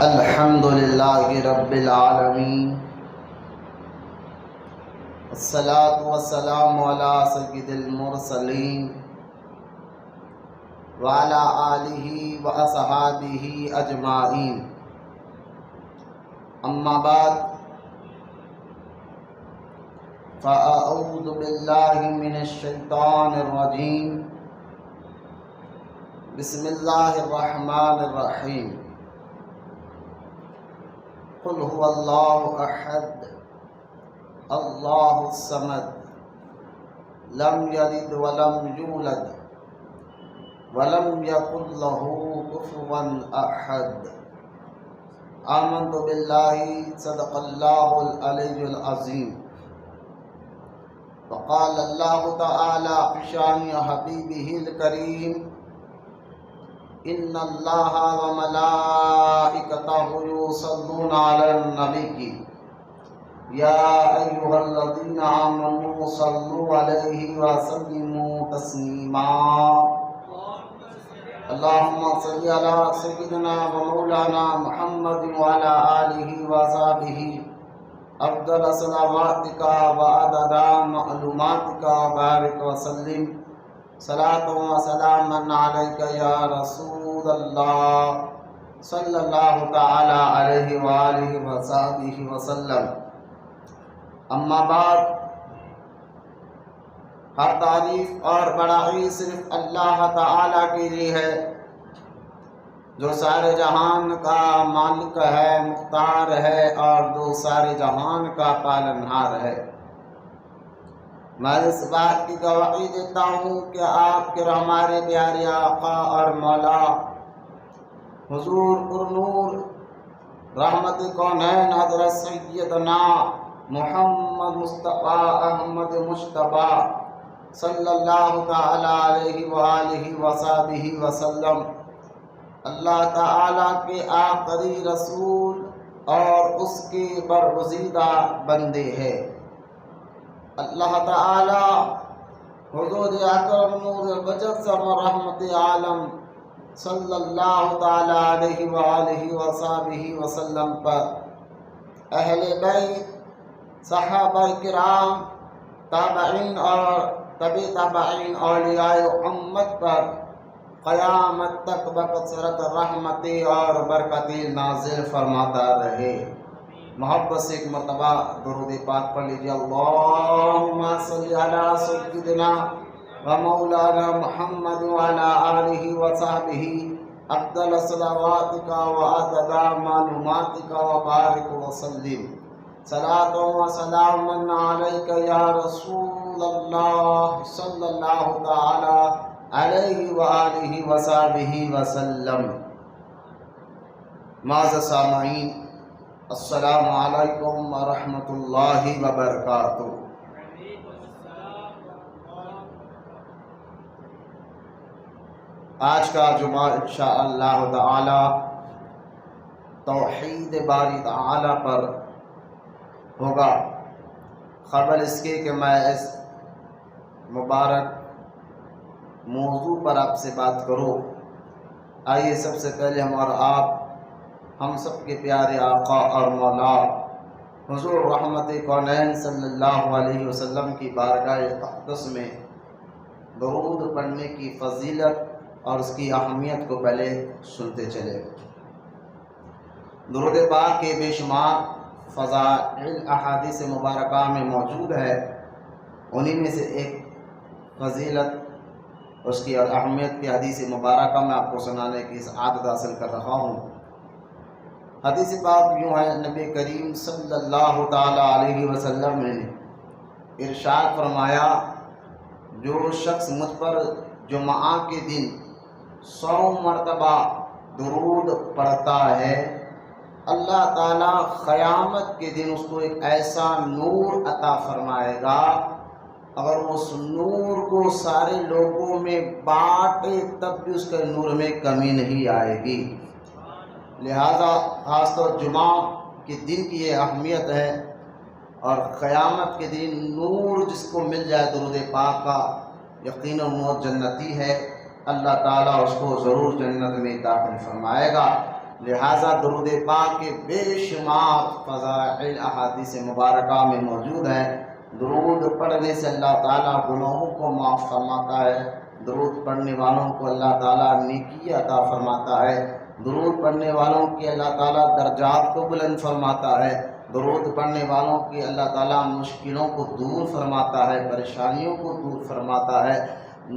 الحمد للہ رب العالمین، الصلاۃ والسلام علی سید المرسلین وعلی آلہ واصحابہ اجمعین، اما بعد فاعوذ باللہ من الشیطان الرجیم، بسم اللہ الرحمن الرحیم۔ قل هو اللہ احد اللہ الصمد لم یلد ولم یولد ولم یکن له کفوا احد۔ آمنت باللہ صدق اللہ العلی العظیم۔ وقال اللہ تعالی فی شان حبیبہ الکریم، ان اللہ وملائکتہ یصلون علی النبی یا ایھا الذین آمنوا صلوا علیہ وسلموا تسلیما۔ اللہم صل علی سیدنا و مولانا محمد وعلی آلہ وصحبہ افضل صلواتک وعدد معلوماتک بارک وسلم، صلاۃ و سلام علیک یا رسول اللہ صلی اللہ تعالی علیہ وآلہ وصحبہ وسلم۔ اما بعد، ہر تعریف اور بڑائی صرف اللہ تعالی کے لیے ہے، جو سارے جہان کا مالک ہے، مختار ہے اور جو سارے جہان کا پالنہار ہے۔ میں اس بات کی گواہی دیتا ہوں کہ آپ کے ہمارے پیارے آقا اور مولا حضور پرنور رحمت کونین حضرت سیدنا محمد مصطفیٰ احمد مجتبیٰ صلی اللہ تعالی علیہ وآلہ وصحبہ وسلم اللہ تعالی کے آخری رسول اور اس کے برگزیدہ بندے ہیں۔ اللہ تعالی حضور اکرم نور مجسم رحمت عالم صلی اللہ تعالی علیہ وآلہ وصحبہ وسلم پر، اہل بیت، صحابہ کرام، تابعین اور تبع تابعین اولیاء امت پر قیامت تک بکثرت رحمتیں اور برکتیں نازل فرماتا رہے۔ محبت سے ایک مرتبہ درود پاک پڑھ لیجیے۔ اللہم صلی علی سیدنا و مولانا محمد وعلی آلہ وصحبہ افضل صلواتک وعدد معلوماتک وبارک وسلم، صلاۃ و سلام علیک یا رسول اللہ صلی اللہ تعالی علیہ وآلہ وصحبہ وسلم۔ معزز سامعین، السلام علیکم ورحمۃ اللہ وبرکاتہ۔ آج کا جمعہ انشاءاللہ تعالی توحید باری تعالی پر ہوگا۔ قبل اس کے کہ میں اس مبارک موضوع پر آپ سے بات کروں، آئیے سب سے پہلے ہم اور آپ ہم سب کے پیارے آقا اور مولا حضور رحمت کونین صلی اللہ علیہ وسلم کی بارگاہ اقدس میں درود پڑھنے کی فضیلت اور اس کی اہمیت کو پہلے سنتے چلے۔ درود پاک کے بے شمار فضائل احادیث مبارکہ میں موجود ہے، انہی میں سے ایک فضیلت اس کی اور اہمیت کی حدیث مبارکہ میں آپ کو سنانے کی سعادت حاصل کر رہا ہوں۔ حدیث پاک یوں ہے، نبی کریم صلی اللہ تعالی علیہ وسلم نے ارشاد فرمایا، جو شخص مجھ پر جمعہ کے دن 100 مرتبہ درود پڑھتا ہے، اللہ تعالیٰ قیامت کے دن اس کو ایک ایسا نور عطا فرمائے گا، اگر وہ اس نور کو سارے لوگوں میں بانٹے تب بھی اس کے نور میں کمی نہیں آئے گی۔ لہذا خاص طور جمعہ کے دن کی یہ اہمیت ہے، اور قیامت کے دن نور جس کو مل جائے درود پاک کا، یقیناً وہ جنتی ہے، اللہ تعالیٰ اس کو ضرور جنت میں داخل فرمائے گا۔ لہٰذا درود پاک کے بے شمار فضائل احادیث مبارکہ میں موجود ہے۔ درود پڑھنے سے اللہ تعالیٰ گناہوں کو معاف فرماتا ہے، درود پڑھنے والوں کو اللہ تعالیٰ نیکی عطا فرماتا ہے، درود پڑھنے والوں کی اللہ تعالیٰ درجات کو بلند فرماتا ہے، درود پڑھنے والوں کی اللہ تعالیٰ مشکلوں کو دور فرماتا ہے، پریشانیوں کو دور فرماتا ہے۔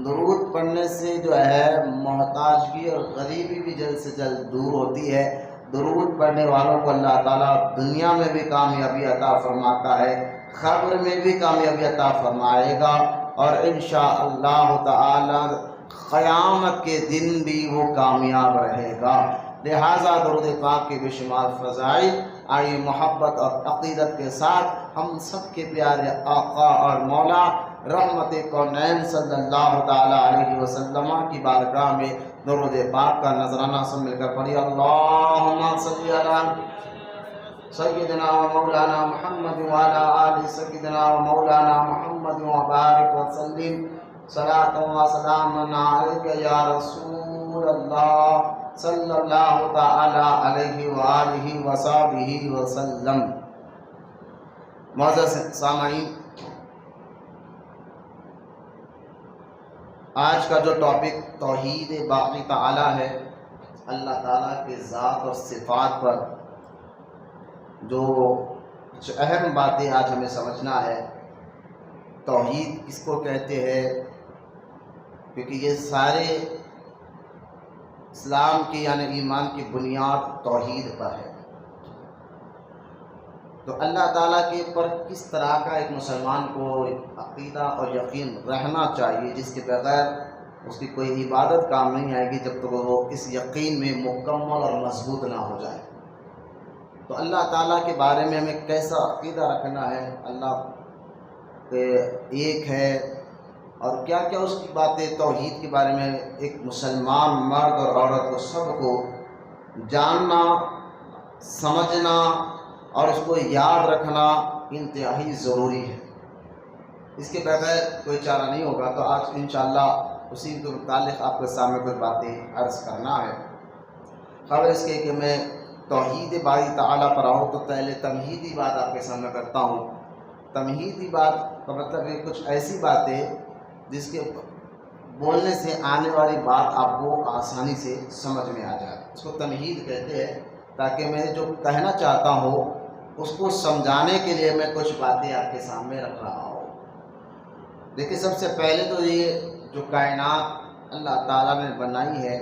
درود پڑھنے سے جو ہے محتاجگی اور غریبی بھی جلد سے جلد دور ہوتی ہے۔ درود پڑھنے والوں کو اللہ تعالیٰ دنیا میں بھی کامیابی عطا فرماتا ہے، قبر میں بھی کامیابی عطا فرمائے گا، اور انشاءاللہ تعالی قیامت کے دن بھی وہ کامیاب رہے گا۔ لہٰذا درود پاک کے بے شمار فضائل، آئیے محبت اور عقیدت کے ساتھ ہم سب کے پیارے آقا اور مولا رحمت کونین صلی اللہ تعالیٰ علیہ وسلم کی بارگاہ میں درود پاک کا نذرانہ سب مل کر پڑھیے۔ اللہم صلی علی سیدنا و مولانا محمد وعلی آل سیدنا و مولانا محمد وبارک وسلم صلاۃ و سلام علیک یا رسول اللہ صلی اللہ تعالی علیہ وآلہ وصحبہ وسلم۔ معزز سامعین، آج کا جو ٹاپک توحید باقی تعالی ہے، اللہ تعالیٰ کے ذات اور صفات پر جو کچھ اہم باتیں آج ہمیں سمجھنا ہے۔ توحید کس کو کہتے ہیں؟ کیونکہ یہ سارے اسلام کی یعنی ایمان کی بنیاد توحید پر ہے۔ تو اللہ تعالیٰ کے پر کس طرح کا ایک مسلمان کو عقیدہ اور یقین رہنا چاہیے، جس کے بغیر اس کی کوئی عبادت کام نہیں آئے گی جب تک وہ اس یقین میں مکمل اور مضبوط نہ ہو جائے۔ تو اللہ تعالیٰ کے بارے میں ہمیں کیسا عقیدہ رکھنا ہے، اللہ ایک ہے، اور کیا کیا اس کی باتیں توحید کے بارے میں ایک مسلمان مرد اور عورت کو سب کو جاننا، سمجھنا اور اس کو یاد رکھنا انتہائی ضروری ہے۔ اس کے بغیر کوئی چارہ نہیں ہوگا۔ تو آج انشاءاللہ اسی کے متعلق آپ کے سامنے کچھ باتیں عرض کرنا ہے۔ خبر اس کے کہ میں توحید باری تعالیٰ پر آؤں تو پہلے تمہیدی بات آپ کے سامنے کرتا ہوں۔ تمہیدی بات کا مطلب ہے کچھ ایسی باتیں جس کے بولنے سے آنے والی بات آپ کو آسانی سے سمجھ میں آ جائے، اس کو تمہید کہتے ہیں، تاکہ میں جو کہنا چاہتا ہوں اس کو سمجھانے کے لیے میں کچھ باتیں آپ کے سامنے رکھ رہا ہوں۔ دیکھیں، سب سے پہلے تو یہ جو کائنات اللہ تعالیٰ نے بنائی ہے،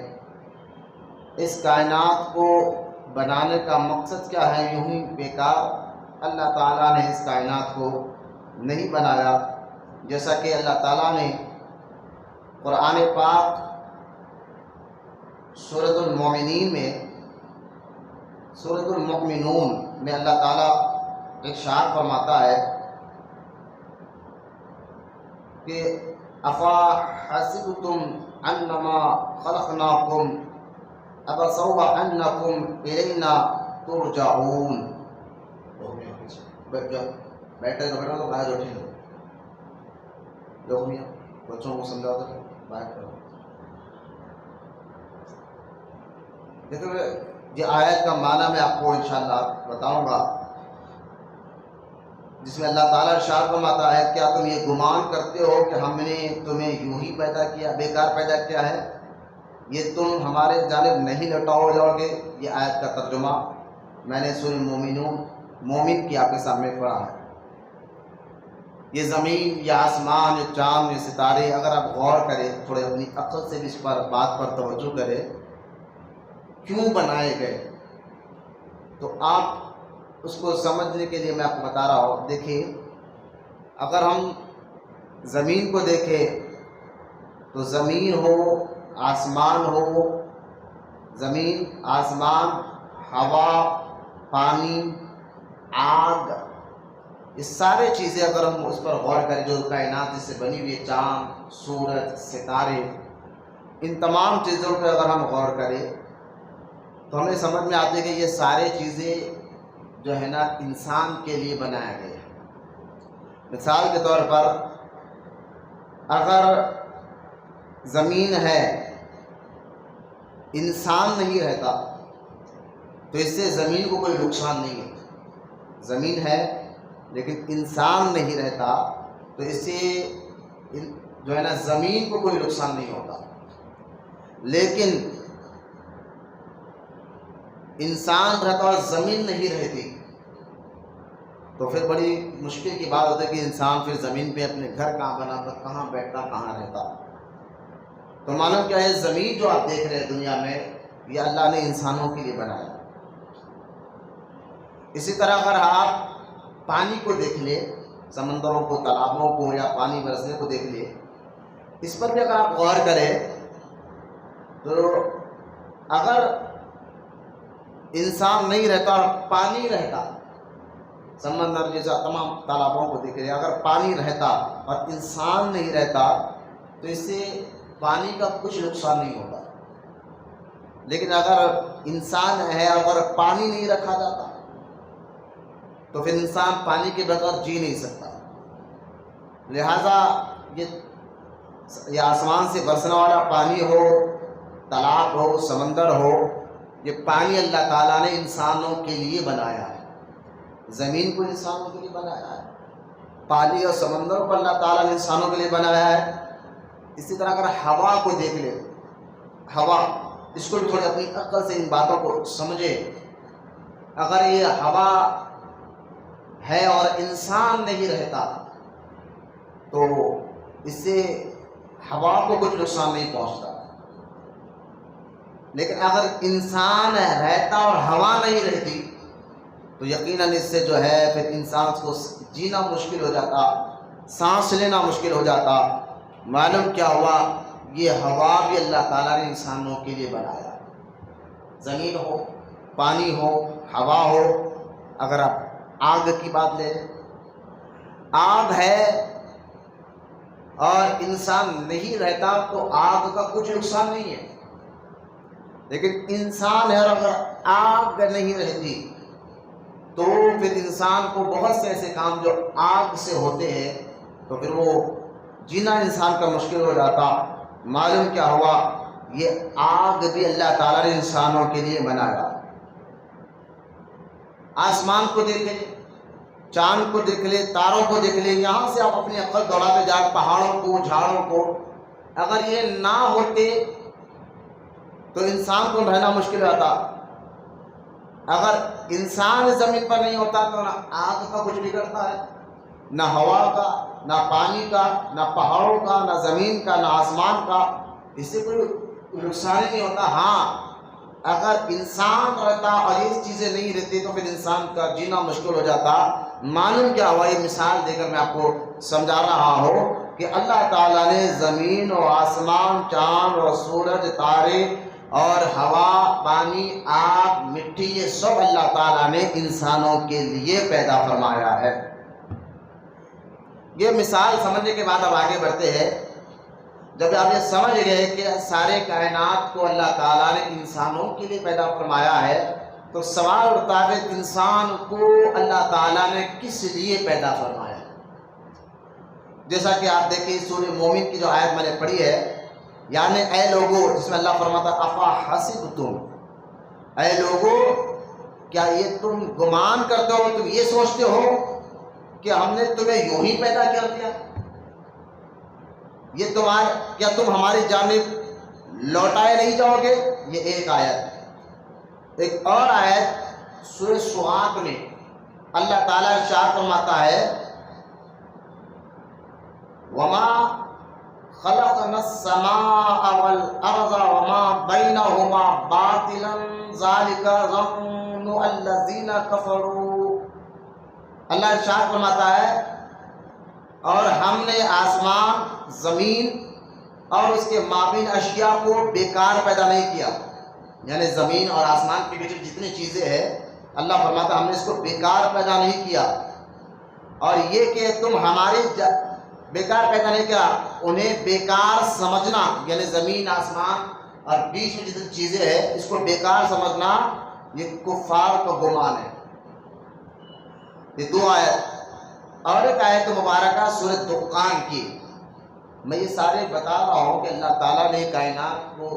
اس کائنات کو بنانے کا مقصد کیا ہے؟ یوں ہی بیکار اللہ تعالیٰ نے اس کائنات کو نہیں بنایا۔ جیسا کہ اللہ تعالیٰ نے قرآن پاک سورۃ المومنین میں، سورۃ المؤمنون میں اللہ تعالیٰ ارشاد فرماتا ہے کہ افا حسبتم انما خلقناکم ابصا وانکم الینا ترجعون۔ بیٹھے تو بیٹھو، تو باہر اٹھے لوگ میاں بچوں کو سمجھاؤ تو باہر کرو۔ دیکھو، یہ آیت کا معنی میں آپ کو انشاءاللہ بتاؤں گا، جس میں اللہ تعالیٰ ارشاد فرماتا ہے کیا تم یہ گمان کرتے ہو کہ ہم نے تمہیں یوں ہی پیدا کیا، بیکار پیدا کیا ہے؟ یہ تم ہمارے جانب نہیں لوٹا ہو جاؤ گے۔ یہ آیت کا ترجمہ میں نے سورہ مومن کی آپ کے سامنے پڑھا ہے۔ یہ زمین یا آسمان یا چاند یا ستارے، اگر آپ غور کریں، تھوڑے اپنی عقل سے بھی اس پر بات پر توجہ کریں، کیوں بنائے گئے، تو آپ اس کو سمجھنے کے لیے میں آپ کو بتا رہا ہوں۔ دیکھیں، اگر ہم زمین کو دیکھیں تو زمین ہو، آسمان ہو، زمین، آسمان، ہوا، پانی، آگ، یہ سارے چیزیں اگر ہم اس پر غور کریں، جو کائنات جس سے بنی ہوئی ہے، چاند، سورج، ستارے، ان تمام چیزوں پہ اگر ہم غور کریں تو ہمیں سمجھ میں آتی ہے کہ یہ سارے چیزیں جو ہے نا انسان کے لیے بنایا گیا ہے۔ مثال کے طور پر اگر زمین ہے، انسان نہیں رہتا، تو اس سے زمین کو کوئی نقصان نہیں ہے. زمین ہے لیکن انسان نہیں رہتا تو اس سے جو ہے نا زمین کو کوئی نقصان نہیں ہوتا. لیکن انسان رہتا اور زمین نہیں رہتی تو پھر بڑی مشکل کی بات ہوتی ہے کہ انسان پھر زمین پہ اپنے گھر کہاں بناتا, کہاں بیٹھتا, کہاں رہتا. تو معلوم کیا ہے, زمین جو آپ دیکھ رہے ہیں دنیا میں یہ اللہ نے انسانوں کے لیے بنایا. اسی طرح اگر آپ پانی کو دیکھ لیں, سمندروں کو, تالابوں کو یا پانی برسنے کو دیکھ لیں, اس پر بھی اگر آپ غور کریں تو اگر انسان نہیں رہتا اور پانی رہتا, سمندر جیسا تمام تالابوں کو دیکھ لیں, اگر پانی رہتا اور انسان نہیں رہتا تو اس سے پانی کا کچھ نقصان نہیں ہوتا. لیکن اگر انسان ہے, اگر پانی نہیں رکھا جاتا تو پھر انسان پانی کے بغیر جی نہیں سکتا. لہذا یہ آسمان سے برسنے والا پانی ہو, تالاب ہو, سمندر ہو, یہ پانی اللہ تعالیٰ نے انسانوں کے لیے بنایا ہے. زمین کو انسانوں کے لیے بنایا ہے, پانی اور سمندر کو اللہ تعالیٰ نے انسانوں کے لیے بنایا ہے. اسی طرح اگر ہوا کو دیکھ لیں, ہوا, اس کو بھی تھوڑی اپنی عقل سے ان باتوں کو سمجھے. اگر یہ ہوا ہے اور انسان نہیں رہتا تو اس سے ہوا کو کچھ نقصان نہیں پہنچتا. لیکن اگر انسان رہتا اور ہوا نہیں رہتی تو یقیناً اس سے جو ہے پھر انسان کو جینا مشکل ہو جاتا, سانس لینا مشکل ہو جاتا. معلوم کیا ہوا, یہ ہوا بھی اللہ تعالیٰ نے انسانوں کے لیے بنایا. زمین ہو, پانی ہو, ہوا ہو. اگر آپ آگ کی بات لیں, آگ ہے اور انسان نہیں رہتا تو آگ کا کچھ نقصان نہیں ہے. لیکن انسان ہے اور اگر آگ نہیں رہتی تو پھر انسان کو بہت سے ایسے کام جو آگ سے ہوتے ہیں تو پھر وہ جینا انسان کا مشکل ہو جاتا. معلوم کیا ہوا, یہ آگ بھی اللہ تعالیٰ نے انسانوں کے لیے بنایا. آسمان کو دیکھ لیں, چاند کو دیکھ لیں, تاروں کو دیکھ لیں, یہاں سے آپ اپنی عقل دوڑاتے جائیں, پہاڑوں کو, جھاڑوں کو. اگر یہ نہ ہوتے تو انسان کو رہنا مشکل ہوتا. اگر انسان زمین پر نہیں ہوتا تو نہ آگ کا کچھ بگڑتا ہے, نہ ہوا کا, نہ پانی کا, نہ پہاڑوں کا, نہ زمین کا, نہ آسمان کا. اس سے کوئی نقصان ہی نہیں ہوتا. ہاں اگر انسان رہتا اور یہ چیزیں نہیں رہتی تو پھر انسان کا جینا مشکل ہو جاتا. معلوم کیا ہوا, یہ مثال دے کر میں آپ کو سمجھا رہا ہوں کہ اللہ تعالیٰ نے زمین و آسمان, چاند اور سورج, تارے اور ہوا, پانی, آگ, مٹی, یہ سب اللہ تعالیٰ نے انسانوں کے لیے پیدا فرمایا ہے. یہ مثال سمجھنے کے بعد اب آگے بڑھتے ہیں. جب آپ یہ سمجھ گئے کہ سارے کائنات کو اللہ تعالیٰ نے انسانوں کے لیے پیدا فرمایا ہے تو سوال اٹھتا ہے کہ انسان کو اللہ تعالیٰ نے کس لیے پیدا فرمایا. جیسا کہ آپ دیکھیں سورہ مومن کی جو آیت میں نے پڑھی ہے, یعنی اے لوگو, جس میں اللہ فرماتا افا حسبتم, اے لوگو کیا یہ تم گمان کرتے ہو, تم یہ سوچتے ہو کہ ہم نے تمہیں یوں ہی پیدا کر دیا, یہ کیا تم ہماری جانب لوٹائے نہیں جاؤ گے. یہ ایک آیت. ایک اور آیت سورہ سعاد میں اللہ تعالیٰ ارشاد فرماتا ہے وما خلقنا السماء والارض وما بينهما باطلا ذلك ظن الذين كفروا. اللہ ارشاد فرماتا ہے اور ہم نے آسمان, زمین اور اس کے مابین اشیاء کو بیکار پیدا نہیں کیا. یعنی زمین اور آسمان کے بیچ جتنی چیزیں ہیں اللہ فرماتا ہم نے اس کو بیکار پیدا نہیں کیا. اور یہ کہ تم ہماری بیکار پیدا نہیں کیا, انہیں بیکار سمجھنا, یعنی زمین, آسمان اور بیچ میں جتنی چیزیں ہیں اس کو بیکار سمجھنا, یہ کفار کا گمان ہے. یہ دو آیت. اور ایک آیت مبارکہ سورہ دخان کی. میں یہ سارے بتا رہا ہوں کہ اللہ تعالیٰ نے کائنات کو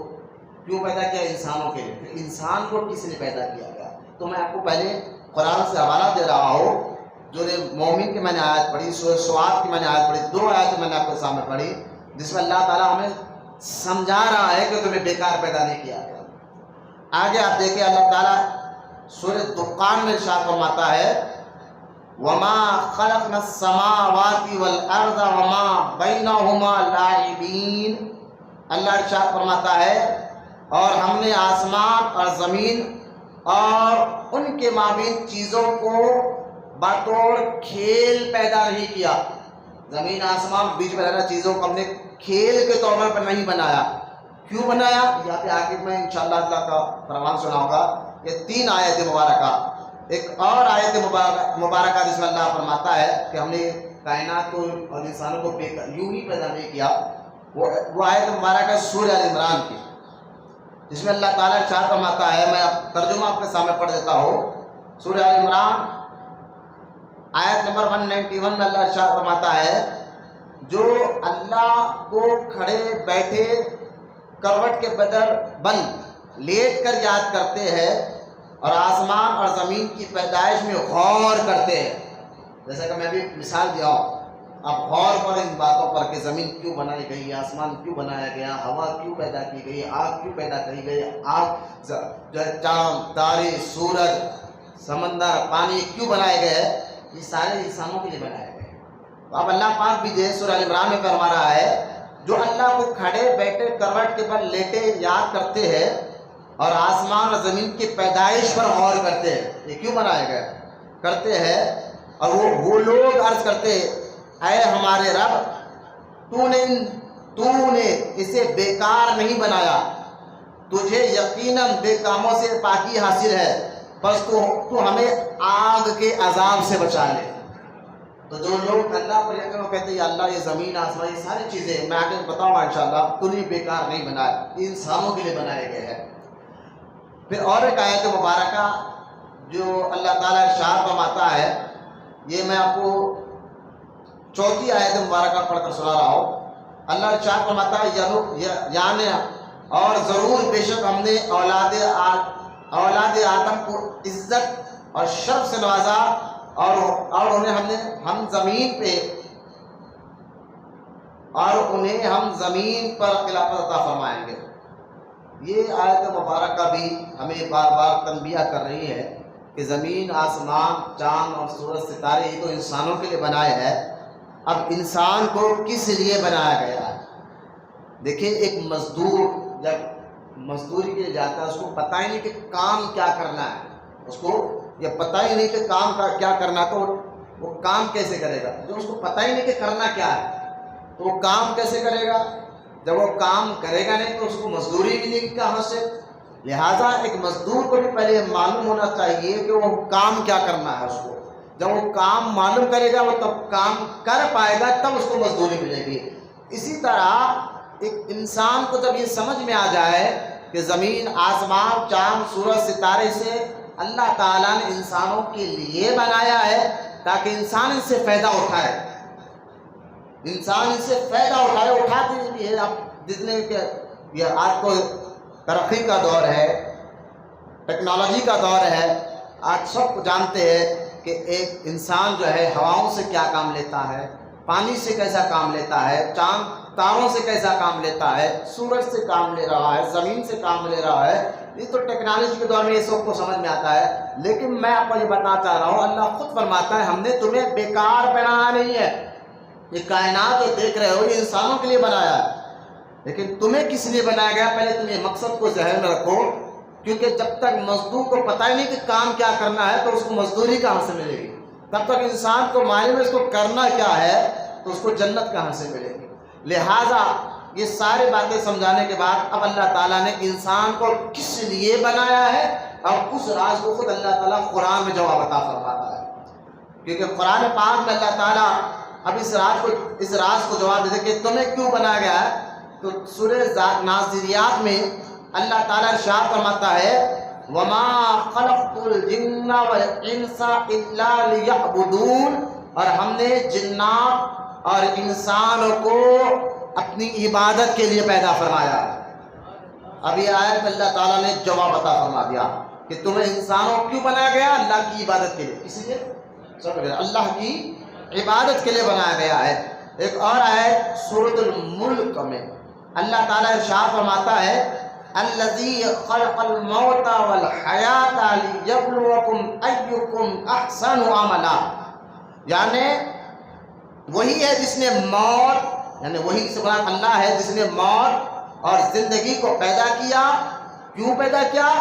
کیوں پیدا کیا؟ انسانوں کے لیے. انسان کو کس لیے پیدا کیا گیا؟ تو میں آپ کو پہلے قرآن سے حوالہ دے رہا ہوں. جو مومن کی میں نے آیت پڑھی، سورہ سواد کی میں نے آیت پڑھی، 2 آیتیں میں نے آپ کے سامنے پڑھی جس میں اللہ تعالیٰ ہمیں سمجھا رہا ہے کہ تمہیں بیکار پیدا نہیں کیا گیا. آگے آپ دیکھیں اللہ تعالیٰ سورہ دخان میں ارشاد فرماتا ہے وَمَا خَلَقْنَا السَّمَاوَاتِ وَالْأَرْضَ وَمَا بَيْنَهُمَا لَاعِبِينَ. اللہ ارشاد فرماتا ہے اور ہم نے آسمان اور زمین اور ان کے مابین چیزوں کو بطور کھیل پیدا نہیں کیا. زمین آسمان بیچ میں رہنا چیزوں کو ہم نے کھیل کے طور پر نہیں بنایا. کیوں بنایا؟ یہاں پہ آگے میں انشاءاللہ اللہ کا فرمان سنا ہوگا. یہ 3 آیت مبارکہ. ایک اور آیت مبارکہ جس میں اللہ فرماتا ہے کہ ہم نے کائنات کو اور انسانوں کو یوں ہی پیدا نہیں کیا. وہ آیت مبارکہ سورہ ال عمران کی جس میں اللہ تعالیٰ ارشاد فرماتا ہے. میں ترجمہ آپ کے سامنے پڑھ دیتا ہوں. سورہ ال عمران آیت نمبر 191 میں اللہ ارشاد فرماتا ہے جو اللہ کو کھڑے بیٹھے کروٹ کے بدل بند لیٹ کر یاد کرتے ہیں اور آسمان اور زمین کی پیدائش میں غور کرتے ہیں. جیسا کہ میں بھی مثال دیا ہوں، آپ غور کریں ان باتوں پر کہ زمین کیوں بنائی گئی، آسمان کیوں بنایا گیا، ہوا کیوں پیدا کی گئی، آگ کیوں پیدا کی گئی، آگ جو ہے چاند تارے سورج سمندر پانی کیوں بنائے گئے. یہ سارے انسانوں کے لیے بنائے گئے. تو اب اللہ پاک بھی جو سورہ ال عمران میں فرما رہا ہے جو اللہ کو کھڑے بیٹھے کروٹ کے پر لیٹے یاد کرتے ہیں اور آسمان اور زمین کی پیدائش پر غور کرتے ہیں. یہ کیوں بنائے گئے کرتے ہیں. اور وہ لوگ عرض کرتے ہیں اے ہمارے رب تو نے اسے بیکار نہیں بنایا، تجھے یقیناً بے کاموں سے پاکی حاصل ہے، بس تو ہمیں آگ کے عذاب سے بچا لے. تو جو لوگ اللہ کو لے کر وہ کہتے ہیں اللہ یہ زمین آسمان یہ ساری چیزیں میں آگے بتاؤں گا انشاءاللہ تو نے بیکار نہیں بنایا، انسانوں کے لیے بنائے گئے ہیں. پھر اور ایک آیت مبارکہ جو اللہ تعالیٰ ارشاد فرماتا ہے، یہ میں آپ کو 4تھی آیت مبارکہ پڑھ کر سنا رہا ہوں. اللہ ارشاد فرماتا ہے یعنی اور ضرور بے شک ہم نے اولاد آدم کو عزت اور شرف سے نوازا اور انہیں ہم زمین پر خلافت عطا فرمائیں گے. یہ آیت مبارکہ بھی ہمیں بار بار تنبیہ کر رہی ہے کہ زمین آسمان چاند اور سورج ستارے یہ تو انسانوں کے لیے بنائے ہیں. اب انسان کو کس لیے بنایا گیا ہے؟ دیکھیں ایک مزدور جب مزدوری کے لیے جاتا ہے اس کو پتہ ہی نہیں کہ کام کیا کرنا ہے، اس کو یہ پتہ ہی نہیں کہ کام کا کیا کرنا ہے، تو وہ کام کیسے کرے گا؟ جو اس کو پتہ ہی نہیں کہ کرنا کیا ہے تو وہ کام کیسے کرے گا؟ جب وہ کام کرے گا نہیں تو اس کو مزدوری ملے گی کہاں سے؟ لہٰذا ایک مزدور کو بھی پہلے معلوم ہونا چاہیے کہ وہ کام کیا کرنا ہے. اس کو جب وہ کام معلوم کرے گا وہ تب کام کر پائے گا، تب اس کو مزدوری ملے گی. اسی طرح ایک انسان کو جب یہ سمجھ میں آ جائے کہ زمین آسمان چاند سورج ستارے سے اللہ تعالیٰ نے انسانوں کے لیے بنایا ہے تاکہ انسان ان سے فائدہ اٹھائے، انسان ان سے فائدہ اٹھاتے بھی ہے. اب جتنے کہ یہ آج کو ترقی کا دور ہے، ٹیکنالوجی کا دور ہے، آج سب جانتے ہیں کہ ایک انسان جو ہے ہواؤں سے کیا کام لیتا ہے، پانی سے کیسا کام لیتا ہے، چاند تاروں سے کیسا کام لیتا ہے، سورج سے کام لے رہا ہے، زمین سے کام لے رہا ہے. یہ تو ٹیکنالوجی کے دور میں یہ سب کو سمجھ میں آتا ہے. لیکن میں آپ کو یہ بتانا چاہ رہا ہوں اللہ خود فرماتا ہے ہم نے تمہیں بیکار بنایا نہیں ہے. یہ کائنات جو دیکھ رہے ہو یہ انسانوں کے لیے بنایا ہے، لیکن تمہیں کس لیے بنایا گیا پہلے تم یہ مقصد کو ذہن میں رکھو. کیونکہ جب تک مزدور کو پتہ ہی نہیں کہ کام کیا کرنا ہے تو اس کو مزدوری کہاں سے ملے گی؟ تب تک انسان کو معلوم ہے اس کو کرنا کیا ہے تو اس کو جنت کہاں سے ملے گی؟ لہٰذا یہ ساری باتیں سمجھانے کے بعد اب اللہ تعالیٰ نے انسان کو کس لیے بنایا ہے اور اس راز کو خود اللہ تعالیٰ قرآن میں جواب عطا فرماتا ہے. کیونکہ قرآن پاک میں اللہ تعالیٰ اب اس راز کو جواب دیتے کہ تمہیں کیوں بنایا گیا ہے. تو سورہ نازریات میں اللہ تعالیٰ ارشاد فرماتا ہے وَمَا خَلَقْتُ الْجِنَّ وَالْإِنسَ إِلَّا لِيَعْبُدُونَ، اور ہم نے جنات اور انسانوں کو اپنی عبادت کے لیے پیدا فرمایا. اب یہ آیت میں اللہ تعالیٰ نے جواب عطا فرما دیا کہ تمہیں انسانوں کیوں بنایا گیا؟ اللہ کی عبادت کے لیے. اسی لیے اللہ کی عبادت کے لیے بنایا گیا ہے. ایک اور آیت سورۃ الملک میں اللہ تعالیٰ ارشاد فرماتا ہے الذی خلق الموت والحیات لیبلوکم ایکم احسن عملا. یعنی وہی ہے جس نے موت، یعنی وہی سے مراد اللہ ہے جس نے موت اور زندگی کو پیدا کیا. کیوں پیدا کیا؟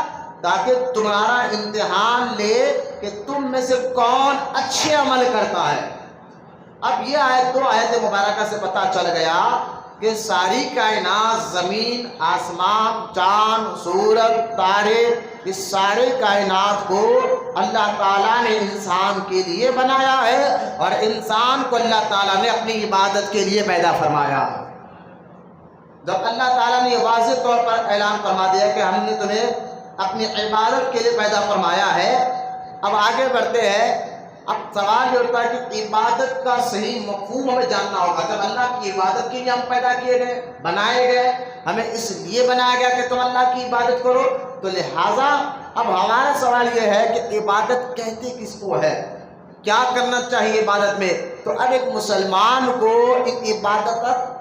تاکہ تمہارا امتحان لے کہ تم میں سے کون اچھے عمل کرتا ہے. اب یہ آیت دو آیت مبارکہ سے پتہ چل گیا کہ ساری کائنات، زمین، آسمان، چاند، سورج، تارے، اس سارے کائنات کو اللہ تعالیٰ نے انسان کے لیے بنایا ہے اور انسان کو اللہ تعالیٰ نے اپنی عبادت کے لیے پیدا فرمایا. جب اللہ تعالیٰ نے یہ واضح طور پر اعلان فرما دیا کہ ہم نے تمہیں اپنی عبادت کے لیے پیدا فرمایا ہے، اب آگے بڑھتے ہیں. اب سوال یہ اٹھتا ہے کہ عبادت کا صحیح مفہوم ہمیں جاننا ہوگا. جب اللہ کی عبادت کے لیے ہم پیدا کیے گئے، بنائے گئے، ہمیں اس لیے بنایا گیا کہ تم اللہ کی عبادت کرو، تو لہٰذا اب ہمارا سوال یہ ہے کہ عبادت کہتے کس کو ہے، کیا کرنا چاہیے عبادت میں. تو اب ایک مسلمان کو ان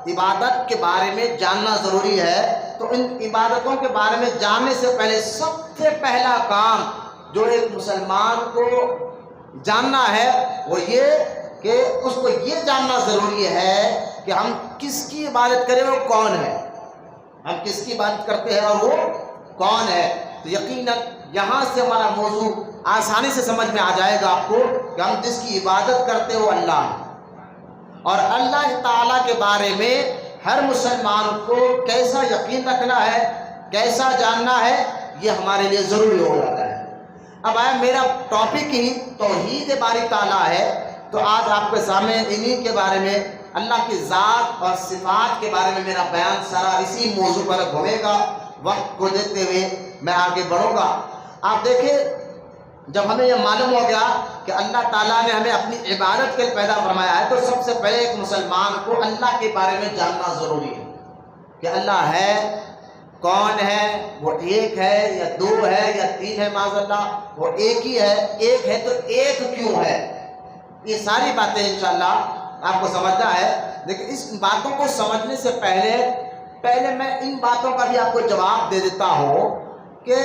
عبادت کے بارے میں جاننا ضروری ہے. تو ان عبادتوں کے بارے میں جاننے سے پہلے سب سے پہلا کام جو ایک مسلمان کو جاننا ہے وہ یہ کہ اس کو یہ جاننا ضروری ہے کہ ہم کس کی عبادت کریں، وہ کون ہے. ہم کس کی عبادت کرتے ہیں اور وہ کون ہے. تو یقیناً یہاں سے ہمارا موضوع آسانی سے سمجھ میں آ جائے گا آپ کو کہ ہم جس کی عبادت کرتے ہو اللہ ہے. اور اللہ تعالیٰ کے بارے میں ہر مسلمان کو کیسا یقین رکھنا ہے، کیسا جاننا ہے، یہ ہمارے لیے ضروری ہو جاتا ہے. اب آیا میرا ٹاپک ہی توحید باری تعالیٰ ہے، تو آج آپ کے سامنے انہی کے بارے میں، اللہ کی ذات اور صفات کے بارے میں میرا بیان سارا اسی موضوع پر گھومے گا. وقت کو دیتے ہوئے میں آگے بڑھوں گا. آپ دیکھیں، جب ہمیں یہ معلوم ہو گیا کہ اللہ تعالیٰ نے ہمیں اپنی عبادت کے لیے پیدا فرمایا ہے، تو سب سے پہلے ایک مسلمان کو اللہ کے بارے میں جاننا ضروری ہے کہ اللہ ہے، کون ہے، وہ ایک ہے یا دو ہے یا تین ہے، معاذ اللہ وہ ایک ہی ہے. ایک ہے تو ایک کیوں ہے، یہ ساری باتیں انشاءاللہ آپ کو سمجھنا ہے. لیکن اس باتوں کو سمجھنے سے پہلے میں ان باتوں کا بھی آپ کو جواب دے دیتا ہوں کہ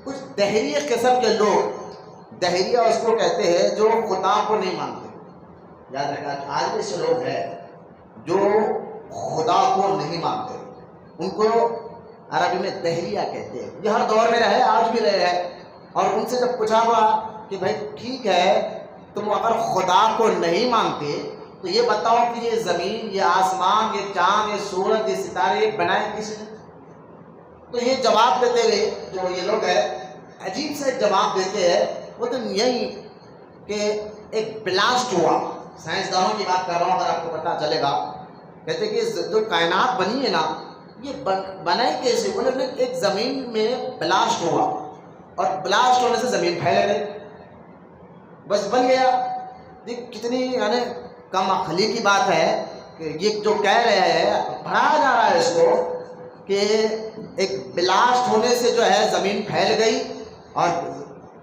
کچھ دہریہ قسم کے لوگ، دہریہ اس کو کہتے ہیں جو خدا کو نہیں مانتے. یاد رکھنا، آج بھی ایسے لوگ ہیں جو خدا کو نہیں مانتے، ان کو عربی میں دہریہ کہتے ہیں. یہ ہر دور میں رہے، آج بھی رہے ہیں. اور ان سے جب پوچھا ہوا کہ بھائی ٹھیک ہے، تم اگر خدا کو نہیں مانتے تو یہ بتاؤ کہ یہ زمین، یہ آسمان، یہ چاند، یہ سورج، یہ ستارے بنائے کس نے؟ تو یہ جواب دیتے ہوئے جو یہ لوگ ہیں عجیب سے جواب دیتے ہیں. وہ تو یہی کہ ایک بلاسٹ ہوا، سائنسدانوں کی بات کر رہا ہوں اگر آپ کو پتہ چلے گا. کہتے کہ جو کائنات بنی ہے نا، یہ بنائی کیسے؟ بولے نے ایک زمین میں بلاسٹ ہوا اور بلاسٹ ہونے سے زمین پھیل گئی، بس بن گیا. دیکھ کتنی یعنی کم عقلی کی بات ہے کہ یہ جو کہہ رہے ہیں، پڑھایا جا رہا ہے اس کو کہ ایک بلاسٹ ہونے سے جو ہے زمین پھیل گئی اور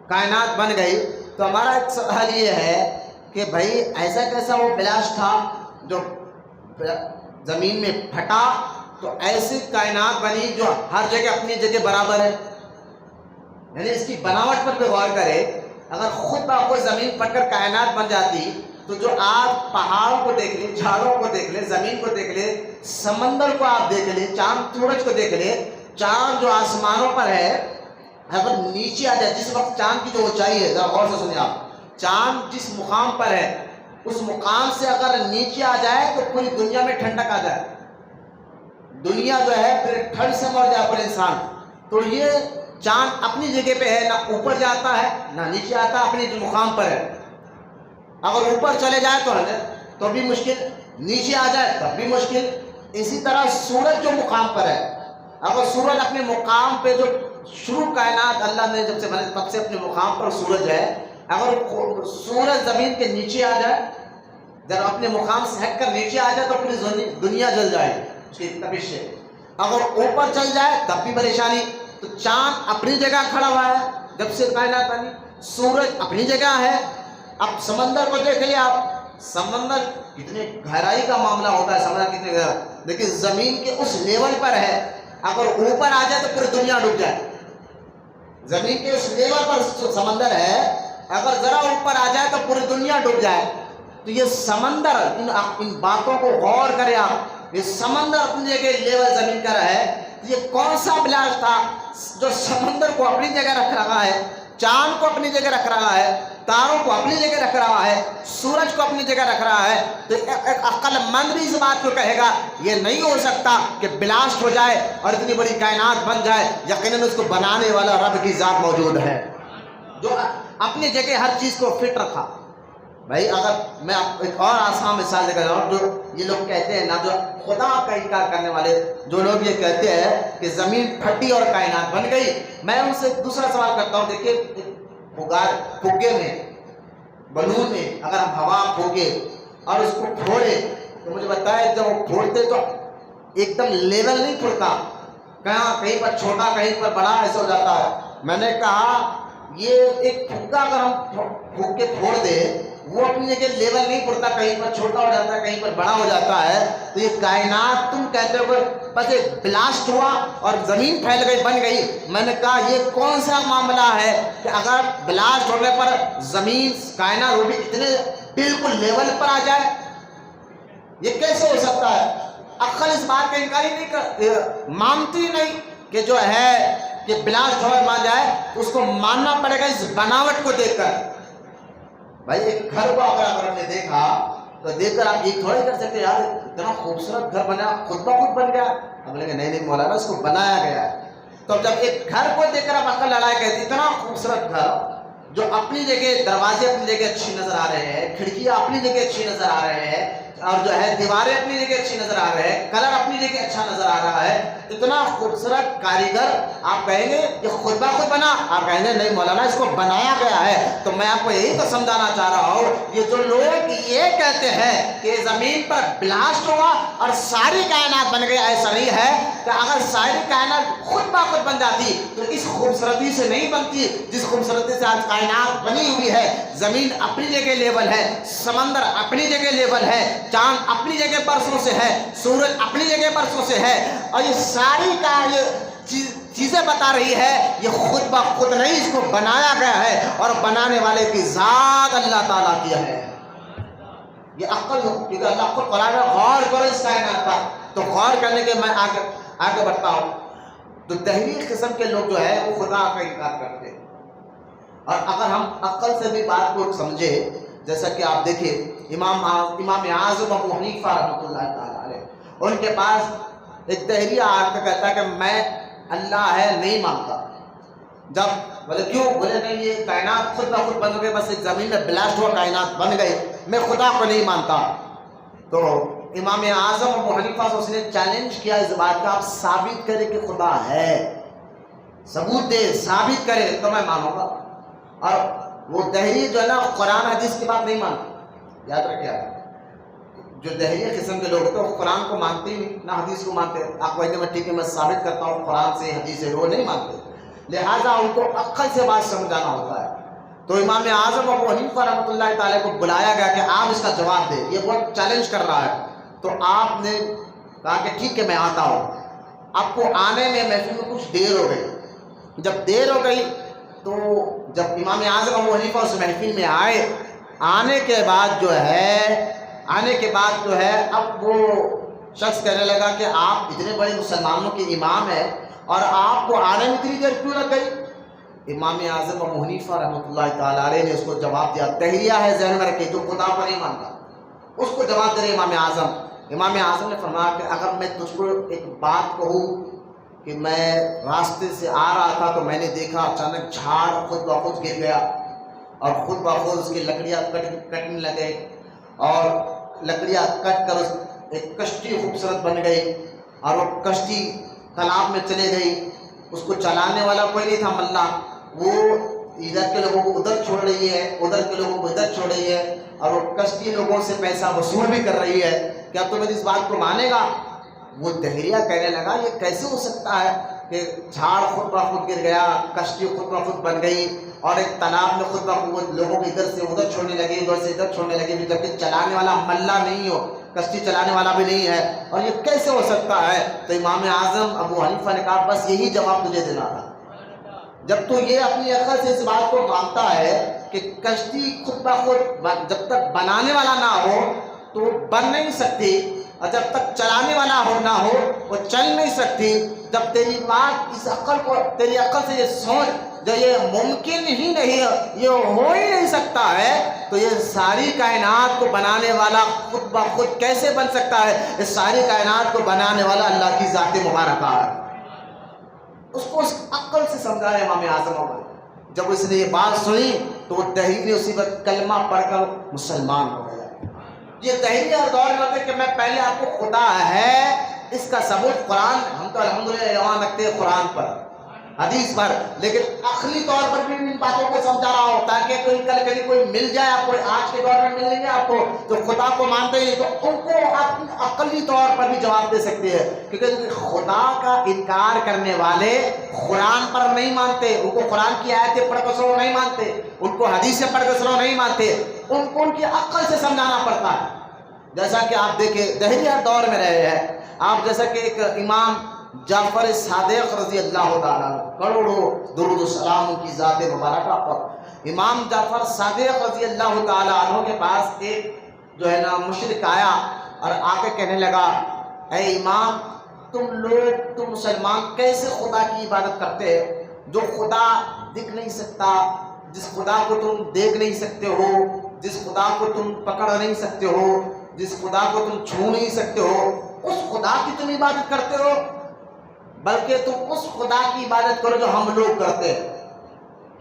کائنات بن گئی. تو ہمارا ایک سوال یہ ہے کہ بھائی ایسا کیسا وہ بلاسٹ تھا جو زمین میں پھٹا تو ایسی کائنات بنی جو ہر جگہ اپنی جگہ برابر ہے. یعنی اس کی بناوٹ پر بھی غور کرے. اگر خود بخود زمین پھٹ کر کائنات بن جاتی تو جو آپ پہاڑوں کو دیکھ لیں، جھاڑوں کو دیکھ لیں، زمین کو دیکھ لیں، سمندر کو آپ دیکھ لیں، چاند سورج کو دیکھ لیں، چاند جو آسمانوں پر ہے اگر نیچے آ جائے، جس وقت چاند کی جو اونچائی ہے، ذرا غور سے سنیں آپ، چاند جس مقام پر ہے اس مقام سے اگر نیچے آ جائے تو پوری دنیا میں ٹھنڈک آ جائے، دنیا جو ہے پھر ٹھنڈ سے مر جائے پر انسان. تو یہ چاند اپنی جگہ پہ ہے، نہ اوپر جاتا ہے نہ نیچے آتا، اپنی جو مقام پر ہے. اگر اوپر چلے جائے تو بھی مشکل، نیچے آ جائے تب بھی مشکل. اسی طرح سورج جو مقام پر ہے، اگر سورج اپنے مقام پہ جو شروع کائنات اللہ نے جب سے بنے تب سے اپنے مقام پر سورج ہے، اگر سورج زمین کے نیچے آ جائے، جب اپنے مقام سے ہٹ کر نیچے آ جائے تو پوری دنیا جل جائے اس کی تپش سے. اگر اوپر چل جائے تب بھی پریشانی. تو چاند اپنی جگہ کھڑا ہوا ہے جب سے کائنات بنی, سورج اپنی جگہ ہے. اب سمندر کو دیکھ لیا آپ, سمندر کتنے گہرائی کا معاملہ ہوتا ہے, سمندر کتنے گہرا, لیکن زمین کے اس لیول پر ہے. اگر اوپر آ جائے تو پوری دنیا ڈوب جائے. زمین کے اس لیول پر سمندر ہے, اگر ذرا اوپر آ جائے تو پوری دنیا ڈوب جائے. تو یہ سمندر, ان باتوں کو غور کریں آپ, یہ سمندر اپنی جگہ لیول زمین کا ہے. یہ کون سا بلاس تھا جو سمندر کو اپنی جگہ رکھ رہا ہے, چاند کو اپنی جگہ رکھ رہا ہے, تاروں کو اپنی جگہ رکھ رہا ہے, سورج کو اپنی جگہ رکھ رہا ہے. تو ایک عقل مند بھی اس بات کو کہے گا یہ نہیں ہو سکتا کہ بلاسٹ ہو جائے اور اتنی بڑی کائنات بن جائے. یقیناً اس کو بنانے والا رب کی ذات موجود ہے جو اپنی جگہ ہر چیز کو فٹ رکھا. بھائی اگر میں ایک اور آسان مثال دے کر رہا ہوں, جو یہ لوگ کہتے ہیں نا, جو خدا کا انکار کرنے والے جو لوگ یہ کہتے ہیں کہ زمین پھٹی اور کائنات بن گئی, میں ان سے دوسرا سوال کرتا ہوں. دیکھیے پھگے میں, بلون میں اگر ہم ہوا پھونکے اور اس کو پھوڑے تو مجھے بتائے جب وہ پھوڑتے تو ایک دم لیول نہیں پھوڑتا, کہیں پر چھوٹا کہیں پر بڑا ایسا ہو جاتا ہے. میں نے کہا یہ ایک پھگا اگر ہم پھونک کے پھوڑ دے وہ اپنی جگہ لیول نہیں پڑتا, کہیں پر چھوٹا ہو جاتا ہے کہیں پر بڑا ہو جاتا ہے. تو یہ کائنات تم کہتے ہو بس ایک بلاسٹ ہوا اور زمین پھیل گئی بن گئی. میں نے کہا یہ کون سا معاملہ ہے کہ اگر بلاسٹ ہونے پر زمین کائنات وہ بھی اتنے بالکل لیول پر آ جائے, یہ کیسے ہو سکتا ہے؟ عقل اس بات کا انکار ہی نہیں مانتی نہیں کہ جو ہے کہ بلاسٹ ہو مان جائے, اس کو ماننا پڑے گا اس بناوٹ کو دیکھ کر. بھائی ایک گھر کو اگر ہم نے دیکھا تو دیکھ کر آپ یہ تھوڑی کر سکتے یار اتنا خوبصورت گھر بنا, خود بخود بن گیا. ہم لیں گے نہیں مولانا اس کو بنایا گیا ہے. تو جب ایک گھر کو دیکھ کر آپ عقل لڑائے گئے, اتنا خوبصورت گھر جو اپنی جگہ دروازے اپنی جگہ اچھی نظر آ رہے ہیں, کھڑکیاں اپنی جگہ اچھی نظر آ رہے ہیں, اور جو ہے دیواریں اپنی جگہ اچھی نظر آ رہے ہیں, کلر اپنی جگہ اچھا نظر آ رہا ہے, اتنا خوبصورت کاریگر, آپ کہیں گے یہ خود بخود بنا؟ آپ کہیں گے نہیں مولانا اس کو بنایا گیا ہے. تو میں آپ کو یہی تو سمجھانا چاہ رہا ہوں, یہ جو لوگ یہ کہتے ہیں کہ زمین پر بلاسٹ ہوا اور ساری کائنات بن گئی, ایسا نہیں ہے. کہ اگر ساری کائنات خود بخود بن جاتی تو اس خوبصورتی سے نہیں بنتی جس خوبصورتی سے آج کائنات بنی ہوئی ہے. زمین اپنی جگہ لیول ہے, سمندر اپنی جگہ لیول ہے, چاند اپنی جگہ برسوں سے ہے, سورج اپنی جگہ برسوں سے ہے, اور یہ ساری کا یہ چیزیں بتا رہی ہے یہ خود بخود نہیں, اس کو بنایا گیا ہے اور بنانے والے کی ذات اللہ تعالیٰ کی ہے. یہ عقل, کیونکہ اللہ خود قرآن میں غور کرو اس کائنات پر. تو غور کرنے کے میں آگے بڑھتا ہوں. تو دہری قسم کے لوگ جو ہے وہ خدا کا انکار کرتے ہیں. اور اگر ہم عقل سے بھی بات کو سمجھے, جیسا کہ آپ دیکھیں امام اعظم ابو حنیفہ رحمۃ اللہ تعالیٰ علیہ, ان کے پاس ایک دہریہ آ کے کہتا ہے کہ میں اللہ ہے نہیں مانتا. جب بولے کیوں؟ بولے نہیں یہ کائنات خود بخود بن گئی, بس ایک زمین میں بلاسٹ ہوا کائنات بن گئی, میں خدا کو نہیں مانتا. تو امام اعظم ابو حنیفہ سے اس نے چیلنج کیا اس بات کا, آپ ثابت کرے کہ خدا ہے, ثبوت دے, ثابت کرے تو میں مانوں گا. اور وہ دہری جو ہے نا قرآن حدیث کی بات نہیں مانتے. یاد رکھیے جو دہریہ قسم کے لوگ ہوتے ہیں وہ قرآن کو مانتے ہی نہیں, نہ حدیث کو مانتے. آپ کہیں گے میں ٹھیک ہے میں ثابت کرتا ہوں قرآن سے حدیث سے, وہ نہیں مانتے. لہٰذا ان کو عقل سے بات سمجھانا ہوتا ہے. تو امام اعظم ابو حنیفہ رحمۃ اللہ تعالیٰ کو بلایا گیا کہ آپ اس کا جواب دیں, یہ بہت چیلنج کر رہا ہے. تو آپ نے کہا کہ ٹھیک ہے میں آتا ہوں. آپ کو آنے میں محفل میں کچھ دیر ہو گئی. جب دیر ہو گئی تو جب امام اعظم ابو حنیفہ اس محفل میں آئے, آنے کے بعد جو ہے اب وہ شخص کہنے لگا کہ آپ اتنے بڑے مسلمانوں کے امام ہیں اور آپ کو آنے میں اتنی دیر کیوں لگ گئی؟ امام اعظم ابو حنیفہ رحمۃ اللہ تعالیٰ علیہ نے اس کو جواب دیا. دہریہ ہے ذہن میں رکھے جو خدا کو نہیں مانتا, اس کو جواب دے رہے امام اعظم. امام اعظم نے فرمایا کہ اگر میں تجھ کو ایک بات کہوں کہ میں راستے سے آ رہا تھا تو میں نے دیکھا اچانک جھاڑ خود بخود گر گیا اور خود بخود اس کی لکڑیاں کٹنے لگے, اور لکڑیاں کٹ کر ایک کشتی خوبصورت بن گئی, اور وہ کشتی تالاب میں چلے گئی. اس کو چلانے والا کوئی نہیں تھا ملا, وہ ادھر کے لوگوں کو ادھر چھوڑ رہی ہے, ادھر کے لوگوں کو ادھر چھوڑ رہی ہے, اور وہ کشتی لوگوں سے پیسہ وصول بھی کر رہی ہے. کیا تم اس بات کو مانے گا؟ وہ دہریہ کہنے لگا یہ کیسے ہو سکتا ہے کہ جھاڑ خود بخود گر گیا، کشتی خود بخود بن گئی، اور ایک تالاب میں خود بخود لوگوں کو ادھر سے ادھر چھوڑنے لگے، ادھر سے ادھر چھوڑنے لگے، جبکہ چلانے والا ملا نہیں ہو، کشتی چلانے والا بھی نہیں ہے، اور یہ کیسے ہو سکتا ہے؟ تو امام اعظم ابو حنیفہ نے کہا بس یہی جواب تجھے دینا تھا، جب تو یہ اپنی عقل سے اس بات کو مانتا ہے کہ کشتی خود بخود جب تک بنانے والا نہ ہو تو وہ بن نہیں سکتی، اور جب تک چلانے والا نہ ہو وہ چل نہیں سکتی، جب تیری بات اس عقل کو، تیری عقل سے یہ سوچ جو یہ ممکن ہی نہیں ہے، یہ ہو ہی نہیں سکتا ہے، تو یہ ساری کائنات کو بنانے والا خود بخود کیسے بن سکتا ہے؟ اس ساری کائنات کو بنانے والا اللہ کی ذات مبارکہ ہے۔ اس کو اس عقل سے سمجھایا امام اعظم نے۔ جب اس نے یہ بات سنی تو وہ دہری نے اسی وقت کلمہ پڑھ کر مسلمان ہو گیا۔ یہ دہری اور دور میں کہ میں پہلے آپ کو خدا ہے، اس کا ثبوت قرآن، ہم تو الحمدللہ ایمان رکھتے ہیں قرآن پر، حدیث پر، لیکن عقلی طور پر بھی ان باتوں کو سمجھا رہا ہوں تاکہ کوئی کل کوئی مل جائے آپ کو، آج کے دور میں مل لیں گے آپ کو جو خدا کو مانتے ہیں، تو ان کو آپ عقلی طور پر بھی جواب دے سکتے ہیں، کیونکہ خدا کا انکار کرنے والے قرآن پر نہیں مانتے، ان کو قرآن کی آیتیں پڑھ کر سنو نہیں مانتے، ان کو حدیثیں پڑھ کر سنو نہیں مانتے، ان کو ان کی عقل سے سمجھانا پڑتا ہے۔ جیسا کہ آپ دیکھیں دہریہ دور میں رہے ہیں آپ، جیسا کہ ایک امام جعفر صادق رضی اللہ تعالیٰ کروڑوں درود و سلام ان کی ذات مبارکہ پر، امام جعفر صادق رضی اللہ تعالیٰ عنہ کے پاس ایک جو ہے نا مشرک آیا اور آ کے کہنے لگا اے امام تم مسلمان کیسے خدا کی عبادت کرتے ہیں جو خدا دکھ نہیں سکتا، جس خدا کو تم دیکھ نہیں سکتے ہو، جس خدا کو تم پکڑ نہیں سکتے ہو، جس خدا کو تم چھو نہیں سکتے ہو، اس خدا کی تم عبادت کرتے ہو؟ بلکہ تم اس خدا کی عبادت کرو جو ہم لوگ کرتے ہیں،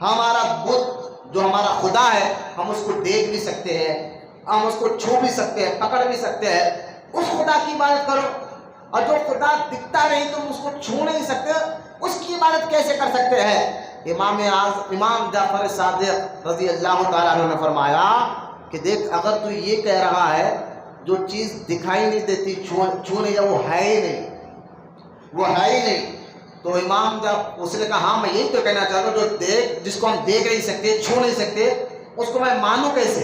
ہمارا بت جو ہمارا خدا ہے ہم اس کو دیکھ بھی سکتے ہیں، ہم اس کو چھو بھی سکتے ہیں، پکڑ بھی سکتے ہیں، اس خدا کی عبادت کرو، اور جو خدا دکھتا نہیں تم اس کو چھو نہیں سکتے اس کی عبادت کیسے کر سکتے ہیں؟ امام جعفر صادق رضی اللہ تعالیٰ عنہ نے فرمایا کہ دیکھ اگر تو یہ کہہ رہا ہے جو چیز دکھائی نہیں دیتی چھو نہیں، وہ ہے ہی نہیں، وہ ہے ہی نہیں، تو امام جب اس نے کہا ہاں میں یہی تو کہنا چاہتا ہوں جو جس کو ہم دیکھ نہیں سکتے، چھو نہیں سکتے، اس کو میں مانوں کیسے؟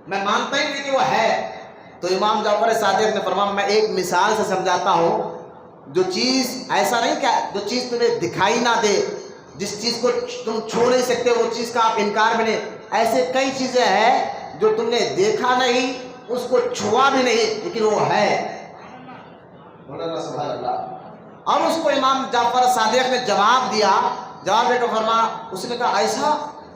میں مانتا ہی نہیں کہ وہ ہے۔ تو امام جعفر صادق نے فرمایا میں ایک مثال سے سمجھاتا ہوں، جو چیز ایسا نہیں کہ جو چیز تمہیں دکھائی نہ دے، جس چیز کو تم چھو نہیں سکتے وہ چیز کا آپ انکار بھی نہیں، ایسے کئی چیزیں ہیں جو تم نے دیکھا نہیں، اس کو چھوا بھی نہیں، لیکن وہ ہے۔ سبحان اللہ۔ اور اس کو امام جعفر صادق نے جواب دیا، جواب دے کر فرمایا، اس نے کہا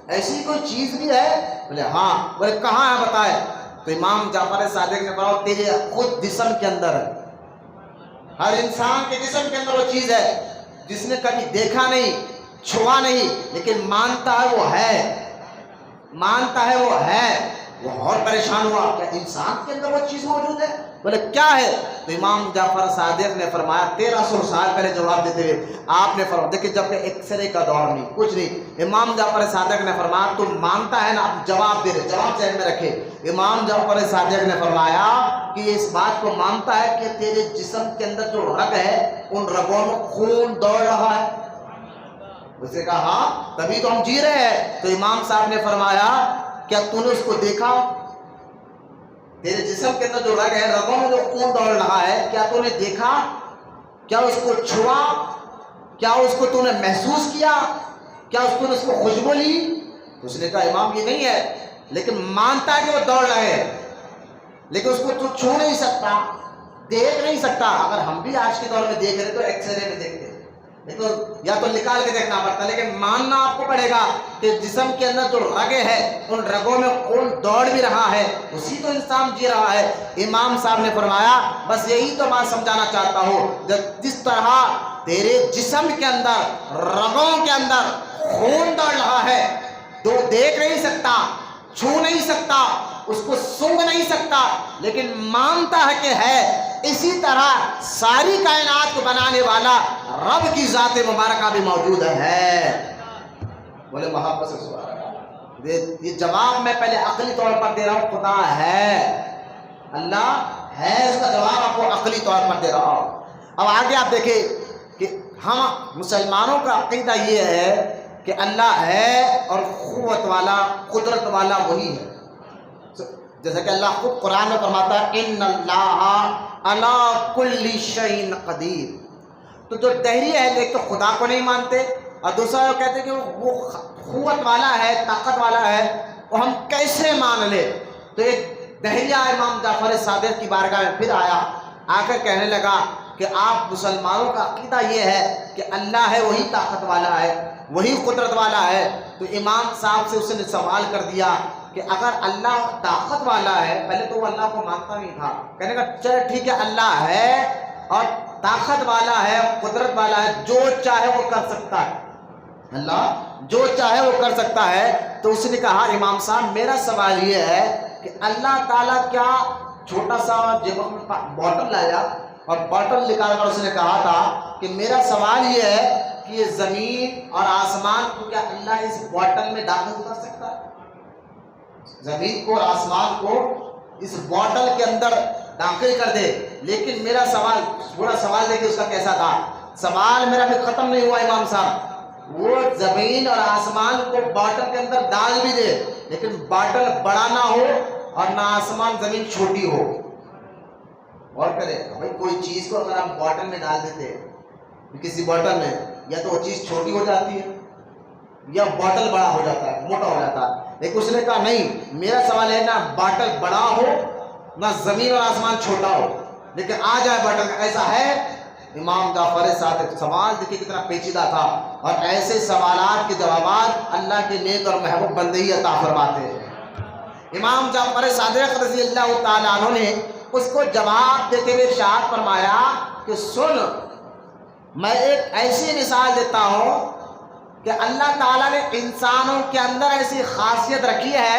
ایسی کوئی چیز بھی ہے؟ بولے ہاں۔ بولے کہاں ہے بتائے؟ تو امام جعفر صادق نے کہا تیرے خود جسم کے اندر ہے، ہر انسان کے جسم کے اندر وہ چیز ہے جس نے کبھی دیکھا نہیں، چھوا نہیں، لیکن مانتا ہے وہ ہے، مانتا ہے وہ ہے۔ وہ اور پریشان ہوا کہ انسان کے اندر وہ چیز موجود ہے؟ بولے کیا ہے؟ تو امام جعفر صادق نے فرمایا 1300 سال پہلے جواب دیتے ہوئے آپ نے فرمایا، دیکھیں جب کہ ایکس رے کا دور نہیں، کچھ نہیں، امام جعفر صادق نے فرمایا تم مانتا ہے نا، آپ جواب دے رہے، جواب ذہن میں رکھے۔ امام جعفر صادق نے فرمایا کہ یہ اس بات کو مانتا ہے کہ تیرے جسم کے اندر جو رگ ہے ان رگوں میں خون دوڑ رہا ہے؟ اس نے کہا ہاں تبھی تو ہم جی رہے ہیں۔ تو امام صاحب نے فرمایا کیا تو نے اس کو دیکھا؟ تیرے جسم کے اندر جو رگ ہے، رگوں میں جو خون دوڑ رہا ہے، کیا تو نے دیکھا؟ کیا اس کو چھوا؟ کیا اس کو تو نے محسوس کیا؟ کیا اس نے اس کو خوشبو لی؟ اس نے کہا امام یہ نہیں ہے، لیکن مانتا ہے کہ وہ دوڑ رہے ہیں، لیکن اس کو تو چھو نہیں سکتا، دیکھ نہیں سکتا۔ اگر ہم بھی آج کے دور میں دیکھ رہے تو ایکس رے میں دیکھتے، لیکن یا تو نکال کے دیکھنا پڑتا، لیکن ماننا آپ کو پڑے گا کہ جسم کے اندر جو رگیں ہیں ان رگوں میں خون دوڑ بھی رہا ہے، اسی تو انسان جی رہا ہے۔ امام صاحب نے فرمایا بس یہی تو بات سمجھانا چاہتا ہوں، جس طرح تیرے جسم کے اندر رگوں کے اندر خون دوڑ رہا ہے، تو دیکھ نہیں سکتا، چھو نہیں سکتا، اس کو سونگ نہیں سکتا، لیکن مانتا ہے کہ ہے، اسی طرح ساری کائنات کو بنانے والا رب کی ذات مبارکہ بھی موجود ہے۔ بولے محبت سے سبحان اللہ۔ یہ جواب میں پہلے عقلی طور پر دے رہا ہوں، خدا ہے، اللہ ہے، اس کا جواب آپ کو عقلی طور پر دے رہا ہوں۔ اب آگے آپ دیکھیں کہ ہم مسلمانوں کا عقیدہ یہ ہے کہ اللہ ہے اور قوت والا قدرت والا وہی ہے، جیسا کہ اللہ خود قرآن میں فرماتا ہے ان اللہ علی کل شیء قدیر۔ تو جو دہری ہے ایک تو خدا کو نہیں مانتے، اور دوسرا وہ کہتے ہیں کہ وہ قوت والا ہے، طاقت والا ہے، وہ ہم کیسے مان لے؟ تو ایک دہریہ امام جعفر صادق کی بارگاہ میں پھر آیا، آ کر کہنے لگا کہ آپ مسلمانوں کا عقیدہ یہ ہے کہ اللہ ہے وہی طاقت والا ہے، وہی قدرت والا ہے۔ تو امام صاحب سے اس نے سوال کر دیا کہ اگر اللہ طاقت والا ہے، پہلے تو وہ اللہ کو مانتا نہیں تھا، کہنے کا چلے ٹھیک ہے اللہ ہے اور طاقت والا ہے، قدرت والا ہے، جو چاہے وہ کر سکتا ہے، اللہ جو چاہے وہ کر سکتا ہے۔ تو اس نے کہا امام صاحب میرا سوال یہ ہے کہ اللہ تعالیٰ کیا چھوٹا سا جب بوٹل لایا اور بوٹل نکال کر اس نے کہا تھا کہ میرا سوال یہ ہے کہ یہ زمین اور آسمان کو کیا اللہ اس بوٹل میں داخل کر سکتا ہے؟ زمین کو اور آسمان کو اس بوٹل کے اندر داخل کر دے۔ لیکن میرا سوال، پورا سوال دیکھیں اس کا کیسا تھا، سوال میرا بھی ختم نہیں ہوا امام صاحب، وہ زمین اور آسمان کو بوٹل کے اندر ڈال بھی دے لیکن بوٹل بڑا نہ ہو اور نہ آسمان زمین چھوٹی ہو۔ اور کرے بھائی کوئی چیز کو اگر ہم بوٹل میں ڈال دیتے ہیں کسی بوٹل میں، یا تو وہ چیز چھوٹی ہو جاتی ہے یا بوٹل بڑا ہو جاتا ہے، موٹا ہو جاتا ہے، لیکن اس نے کہا نہیں، میرا سوال ہے نہ بوٹل بڑا ہو نہ زمین اور آسمان چھوٹا ہو لیکن آ جائے بوٹل، ایسا ہے؟ امام جعفر صادق سوال دیکھیے کتنا پیچیدہ تھا، اور ایسے سوالات کے جوابات اللہ کے نیک اور محبوب بندے ہی عطا فرماتے ہیں۔ امام جعفر صادق رضی اللہ تعالیٰ عنہ نے اس کو جواب دیتے ہوئے ارشاد فرمایا کہ سن، میں ایک ایسی مثال دیتا ہوں کہ اللہ تعالیٰ نے انسانوں کے اندر ایسی خاصیت رکھی ہے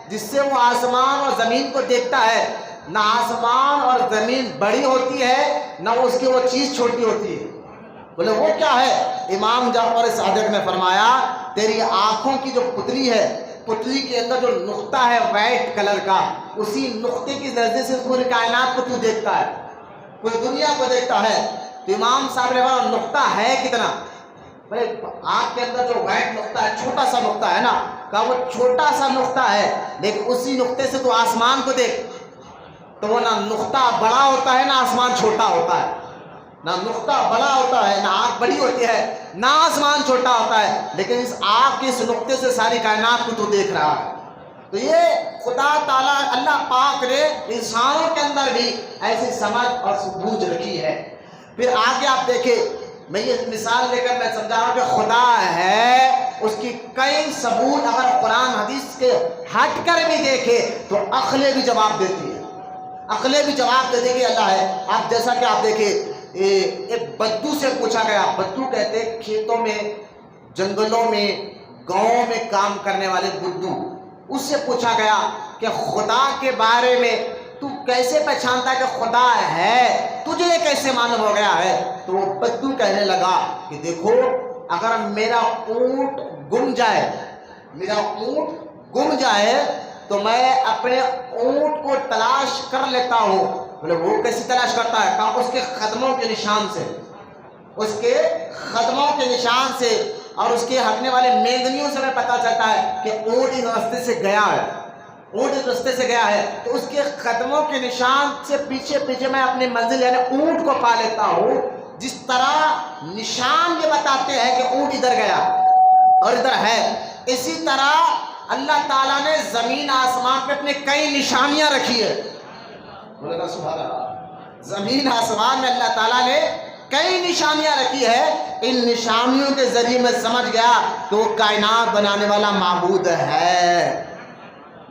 جس سے وہ آسمان اور زمین کو دیکھتا ہے، نہ آسمان اور زمین بڑی ہوتی ہے نہ اس کی وہ چیز چھوٹی ہوتی ہے۔ بولے وہ کیا ہے؟ امام جعفر صادق نے فرمایا تیری آنکھوں کی جو پتلی ہے، پتلی کے اندر جو نقطہ ہے وائٹ کلر کا، اسی نقطے کی نظر سے پوری کائنات کو تو دیکھتا ہے، پوری دنیا کو دیکھتا ہے۔ تو امام صاحب نے کہا نقطہ ہے کتنا؟ بھائی آنکھ کے اندر جو وائٹ نقطہ ہے، چھوٹا سا نقطہ ہے نا، کہا وہ چھوٹا سا نقطہ ہے لیکن اسی نقطے سے تو آسمان کو دیکھ، تو وہ نہ نقطہ بڑا ہوتا ہے نہ آسمان چھوٹا ہوتا ہے، نہ نقطہ بڑا ہوتا ہے نہ آنکھ بڑی ہوتی ہے نہ آسمان چھوٹا ہوتا ہے، لیکن اس آنکھ کے اس نقطے سے ساری کائنات کو تو دیکھ رہا ہے۔ تو یہ خدا تعالیٰ اللہ پاک نے انسانوں کے اندر بھی ایسی سمجھ اور سمجھ رکھی ہے۔ پھر آگے آپ دیکھیں، میں یہ مثال لے کر میں سمجھا رہا ہوں کہ خدا ہے، اس کی کئی ثبوت اگر قرآن حدیث کے ہٹ کر بھی دیکھے تو عقلیں بھی جواب دیتی ہے، عقلیں بھی جواب دیتی کہ اللہ ہے۔ آپ جیسا کہ آپ دیکھیں ایک بدو سے پوچھا گیا، بدو کہتے کھیتوں میں، جنگلوں میں، گاؤں میں کام کرنے والے بدو، اس سے پوچھا گیا کہ خدا کے بارے میں تو کیسے پہچانتا ہے کہ خدا ہے، تجھے یہ کیسے معلوم ہو گیا ہے؟ تو وہ بدو کہنے لگا کہ دیکھو اگر میرا اونٹ گم جائے، میرا اونٹ گم جائے تو میں اپنے اونٹ کو تلاش کر لیتا ہوں۔ بولے وہ کیسے تلاش کرتا ہے؟ کہا اس کے قدموں کے نشان سے، اس کے قدموں کے نشان سے اور اس کے ہٹنے والے مینگنیوں سے میں پتہ چلتا ہے کہ اونٹ اس راستے سے گیا ہے، اونٹ اس راستے سے گیا ہے، تو اس کے قدموں کے نشان سے پیچھے پیچھے میں اپنی منزل یعنی اونٹ کو پا لیتا ہوں۔ جس طرح نشان یہ بتاتے ہیں کہ اونٹ ادھر گیا اور ادھر ہے، اسی طرح اللہ تعالیٰ نے زمین آسمان پہ اپنے کئی نشانیاں رکھی ہے۔ بولے گا سبحان اللہ، زمین آسمان میں اللہ تعالیٰ نے کئی نشانیاں رکھی ہے، ان نشانیوں کے ذریعے میں سمجھ گیا کہ وہ کائنات بنانے والا معبود ہے۔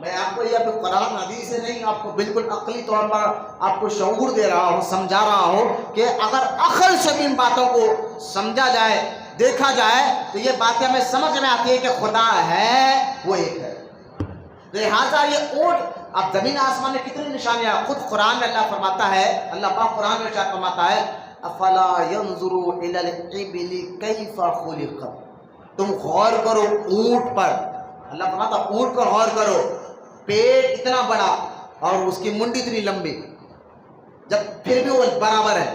میں آپ کو یہ قرآن حدیث سے نہیں، آپ کو بالکل عقلی طور پر آپ کو شعور دے رہا ہوں، سمجھا رہا ہوں کہ اگر عقل سے ان باتوں کو سمجھا جائے، دیکھا جائے تو یہ باتیں ہمیں سمجھ میں آتی ہے کہ خدا ہے وہ ایک ہے۔ لہٰذا یہ اونٹ، اب زمین آسمان میں کتنی نشانیاں، خود قرآن میں اللہ فرماتا ہے، اللہ پاک قرآن میں ارشاد فرماتا ہے افلا ينظروا الى الابل كيف خلقت، تم غور کرو اونٹ پر، اللہ فرماتا اونٹ پر غور کرو، پیٹ اتنا بڑا اور اس کی منڈی اتنی لمبی، جب پھر بھی وہ برابر ہے،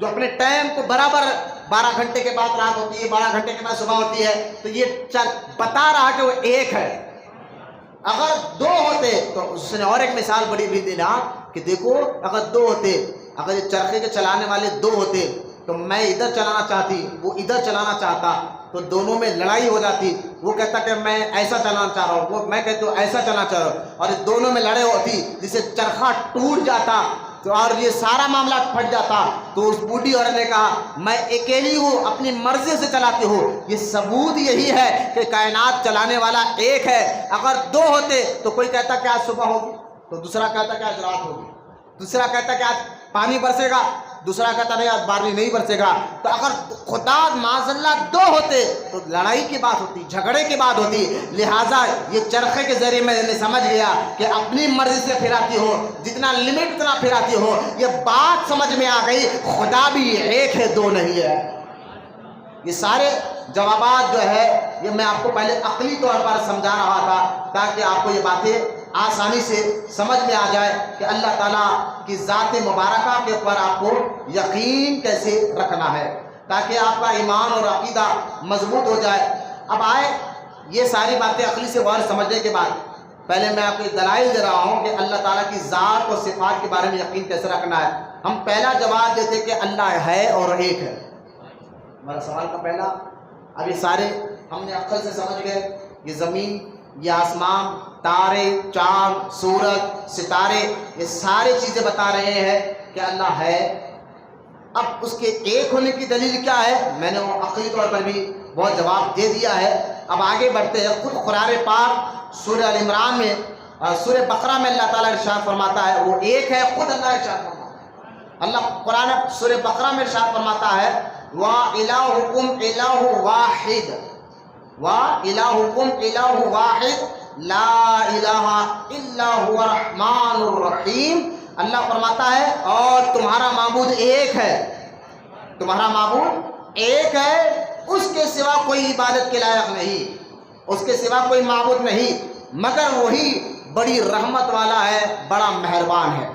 جو اپنے ٹائم کو برابر 12 گھنٹے کے بعد رات ہوتی ہے، 12 گھنٹے کے بعد صبح ہوتی ہے، تو یہ بتا رہا کہ وہ ایک ہے۔ اگر دو ہوتے تو اس نے اور ایک مثال بڑی بھی دینا کہ دیکھو اگر دو ہوتے، اگر یہ چرخے کے چلانے والے دو ہوتے تو میں ادھر چلانا چاہتی، وہ ادھر چلانا چاہتا، تو دونوں میں لڑائی ہو جاتی۔ وہ کہتا کہ میں ایسا چلانا چاہ رہا ہوں، وہ میں کہتا ہوں ایسا چلانا چاہ رہا ہوں، اور دونوں میں لڑائی ہوتی جس سے چرخہ ٹوٹ جاتا تو اور یہ سارا معاملہ پھٹ جاتا۔ تو اس بوڑھی عورت نے کہا میں اکیلی ہوں، اپنی مرضی سے چلاتی ہوں۔ یہ ثبوت یہی ہے کہ کائنات چلانے والا ایک ہے۔ اگر دو ہوتے تو کوئی کہتا کہ آج صبح ہوگی، تو دوسرا کہتا کہ آج رات ہوگی، دوسرا کہتا کہ آج پانی برسے گا، دوسرا کہتا نہیں آج بارش نہیں برسے گا۔ تو اگر خدا معاذ اللہ دو ہوتے تو لڑائی کی بات ہوتی، جھگڑے کی بات ہوتی۔ لہٰذا یہ چرخے کے ذریعے میں نے سمجھ گیا کہ اپنی مرضی سے پھراتی ہو، جتنا لمٹ اتنا پھراتی ہو۔ یہ بات سمجھ میں آ گئی، خدا بھی ایک ہے، دو نہیں ہے۔ یہ سارے جوابات جو ہے یہ میں آپ کو پہلے عقلی طور پر سمجھا رہا تھا تاکہ آپ کو یہ باتیں آسانی سے سمجھ میں آ جائے کہ اللہ تعالیٰ کی ذات مبارکہ کے اوپر آپ کو یقین کیسے رکھنا ہے، تاکہ آپ کا ایمان اور عقیدہ مضبوط ہو جائے۔ اب آئے یہ ساری باتیں عقلی سے غور سمجھنے کے بعد پہلے میں آپ کو دلائل دے رہا ہوں کہ اللہ تعالیٰ کی ذات اور صفات کے بارے میں یقین کیسے رکھنا ہے۔ ہم پہلا جواب دیتے کہ اللہ ہے اور ایک ہے، ہمارا سوال کا پہلا۔ اب یہ سارے ہم نے عقل سے سمجھ گئے، یہ زمین، یہ آسمان، تارے، چاند، سورج، ستارے، یہ ساری چیزیں بتا رہے ہیں کہ اللہ ہے۔ اب اس کے ایک ہونے کی دلیل کیا ہے؟ میں نے وہ عقلی طور پر بھی بہت جواب دے دیا ہے۔ اب آگے بڑھتے ہیں۔ خود قرآن پاک سورہ ال عمران میں، سورہ بقرہ میں اللہ تعالیٰ ارشاد فرماتا ہے وہ ایک ہے، خود اللہ ارشاد فرماتا ہے۔ اللہ قرآن سورہ بقرہ میں ارشاد فرماتا ہے وَإِلَٰهُكُمْ إِلَٰهٌ وَاحِدٌ وَإِلَٰهُكُمْ إِلَٰهٌ وَاحِدٌ لَا إِلَٰهَ إِلَّا هُوَ الرَّحْمَٰنُ الرَّحِيمُ۔ اللہ فرماتا ہے اور تمہارا معبود ایک ہے، تمہارا معبود ایک ہے، اس کے سوا کوئی عبادت کے لائق نہیں، اس کے سوا کوئی معبود نہیں، مگر وہی بڑی رحمت والا ہے، بڑا مہربان ہے،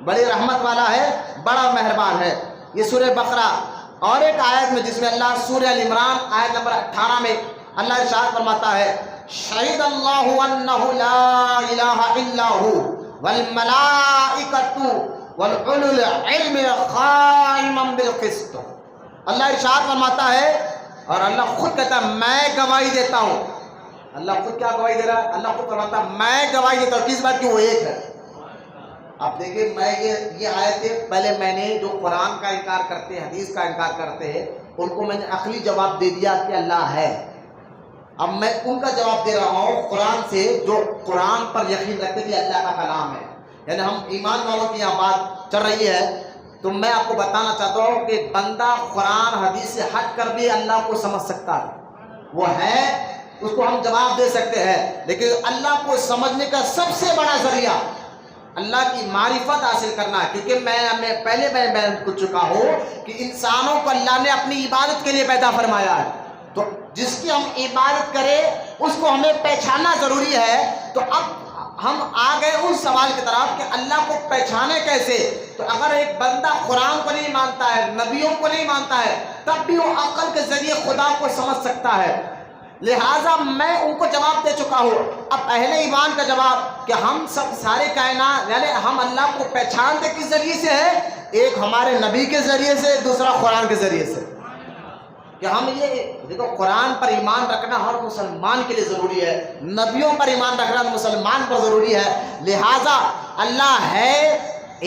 بڑی رحمت والا ہے، بڑا مہربان ہے۔ یہ سورہ بقرہ۔ اور ایک آیت میں جس میں اللہ سورہ ال عمران آیت نمبر 18 میں اللہ ارشاد فرماتا ہے شہید اللہ انہ لا الہ الا ہو والملائکۃ واولو العلم قائما بالقسط۔ اللہ ارشاد فرماتا ہے اور اللہ خود کہتا ہے میں گواہی دیتا ہوں۔ اللہ خود کیا گواہی دے رہا ہے؟ اللہ خود فرماتا ہے میں گواہی دیتا ہوں، کس بات کی؟ وہ ایک ہے۔ آپ دیکھیں میں یہ آیتیں پہلے میں نے جو قرآن کا انکار کرتے ہیں، حدیث کا انکار کرتے ہیں، ان کو میں نے عقلی جواب دے دیا کہ اللہ ہے۔ اب میں ان کا جواب دے رہا ہوں قرآن سے، جو قرآن پر یقین رکھتے کہ اللہ کا کلام ہے۔ یعنی ہم ایمان والوں کی یہاں بات چل رہی ہے، تو میں آپ کو بتانا چاہتا ہوں کہ بندہ قرآن حدیث سے ہٹ کر بھی اللہ کو سمجھ سکتا ہے، وہ ہے، اس کو ہم جواب دے سکتے ہیں، لیکن اللہ کو سمجھنے کا سب سے بڑا ذریعہ اللہ کی معرفت حاصل کرنا ہے، کیونکہ میں پہلے بیان کر چکا ہوں کہ انسانوں کو اللہ نے اپنی عبادت کے لیے پیدا فرمایا ہے، تو جس کی ہم عبادت کریں اس کو ہمیں پہچاننا ضروری ہے۔ تو اب ہم آ گئے اس سوال کی طرف کہ اللہ کو پہچانے کیسے؟ تو اگر ایک بندہ قرآن کو نہیں مانتا ہے، نبیوں کو نہیں مانتا ہے، تب بھی وہ عقل کے ذریعے خدا کو سمجھ سکتا ہے۔ لہٰذا میں ان کو جواب دے چکا ہوں۔ اب اہل ایمان کا جواب کہ ہم سب سارے کائنات یعنی ہم اللہ کو پہچانتے کس ذریعے سے ہے؟ ایک ہمارے نبی کے ذریعے سے، دوسرا قرآن کے ذریعے سے۔ کہ ہم یہ دیکھو قرآن پر ایمان رکھنا ہر مسلمان کے لیے ضروری ہے، نبیوں پر ایمان رکھنا مسلمان پر ضروری ہے۔ لہٰذا اللہ ہے،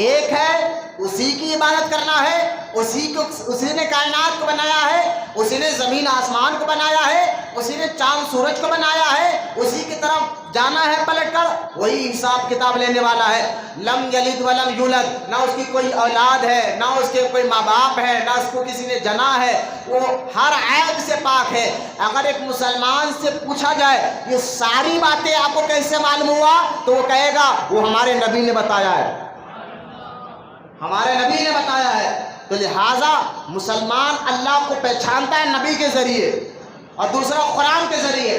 ایک ہے، اسی کی عبادت کرنا ہے، اسی نے کائنات کو بنایا ہے، اسی نے زمین آسمان کو بنایا ہے، اسی نے چاند سورج کو بنایا ہے، اسی کی طرف جانا ہے پلٹ کر، وہی حساب کتاب لینے والا ہے۔ لم یلد ولم یولد، نہ اس کی کوئی اولاد ہے، نہ اس کے کوئی ماں باپ ہے، نہ اس کو کسی نے جنا ہے، وہ ہر عیب سے پاک ہے۔ اگر ایک مسلمان سے پوچھا جائے یہ ساری باتیں آپ کو کیسے معلوم ہوا، تو وہ کہے گا وہ ہمارے نبی نے بتایا ہے، ہمارے نبی نے بتایا ہے۔ تو لہٰذا مسلمان اللہ کو پہچانتا ہے نبی کے ذریعے اور دوسرا قرآن کے ذریعے۔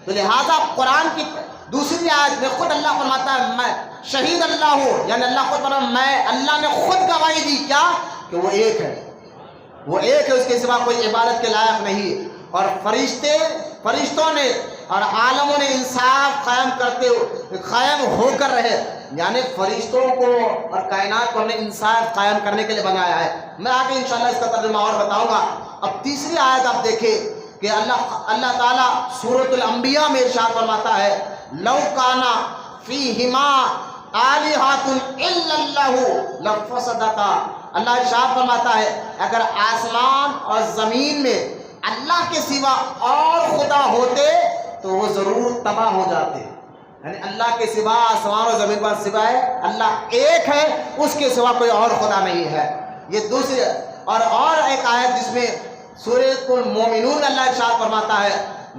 تو لہٰذا قرآن کی دوسری آیت میں خود اللہ فرماتا ہے میں شہید اللہ ہوں، یعنی اللہ خود فرماتا ہے میں، اللہ نے خود گواہی دی کیا؟ کہ وہ ایک ہے۔ وہ ایک ہے، اس کے سوا کوئی عبادت کے لائق نہیں۔ اور فرشتوں نے اور عالموں نے انصاف قائم ہو کر رہے، یعنی فرشتوں کو اور کائنات کو ہم نے انصاف قائم کرنے کے لیے بنایا ہے۔ میں آگے انشاءاللہ اس کا ترجمہ اور بتاؤں گا۔ اب تیسری آیت آپ دیکھیں کہ اللہ تعالیٰ سورۃ الانبیاء میں ارشاد فرماتا ہے لو کانا فیہما آلہۃ الا اللہ لفسدتا۔ اللہ ارشاد فرماتا ہے اگر آسمان اور زمین میں اللہ کے سوا اور خدا ہوتے تو وہ ضرور تباہ ہو جاتے۔ یعنی اللہ کے سوا آسمان اور زمین پر سوائے اللہ ایک ہے، اس کے سوا کوئی اور خدا نہیں ہے۔ یہ دوسری اور ایک آیت جس میں سورۃ المومنون اللہ ارشاد فرماتا ہے،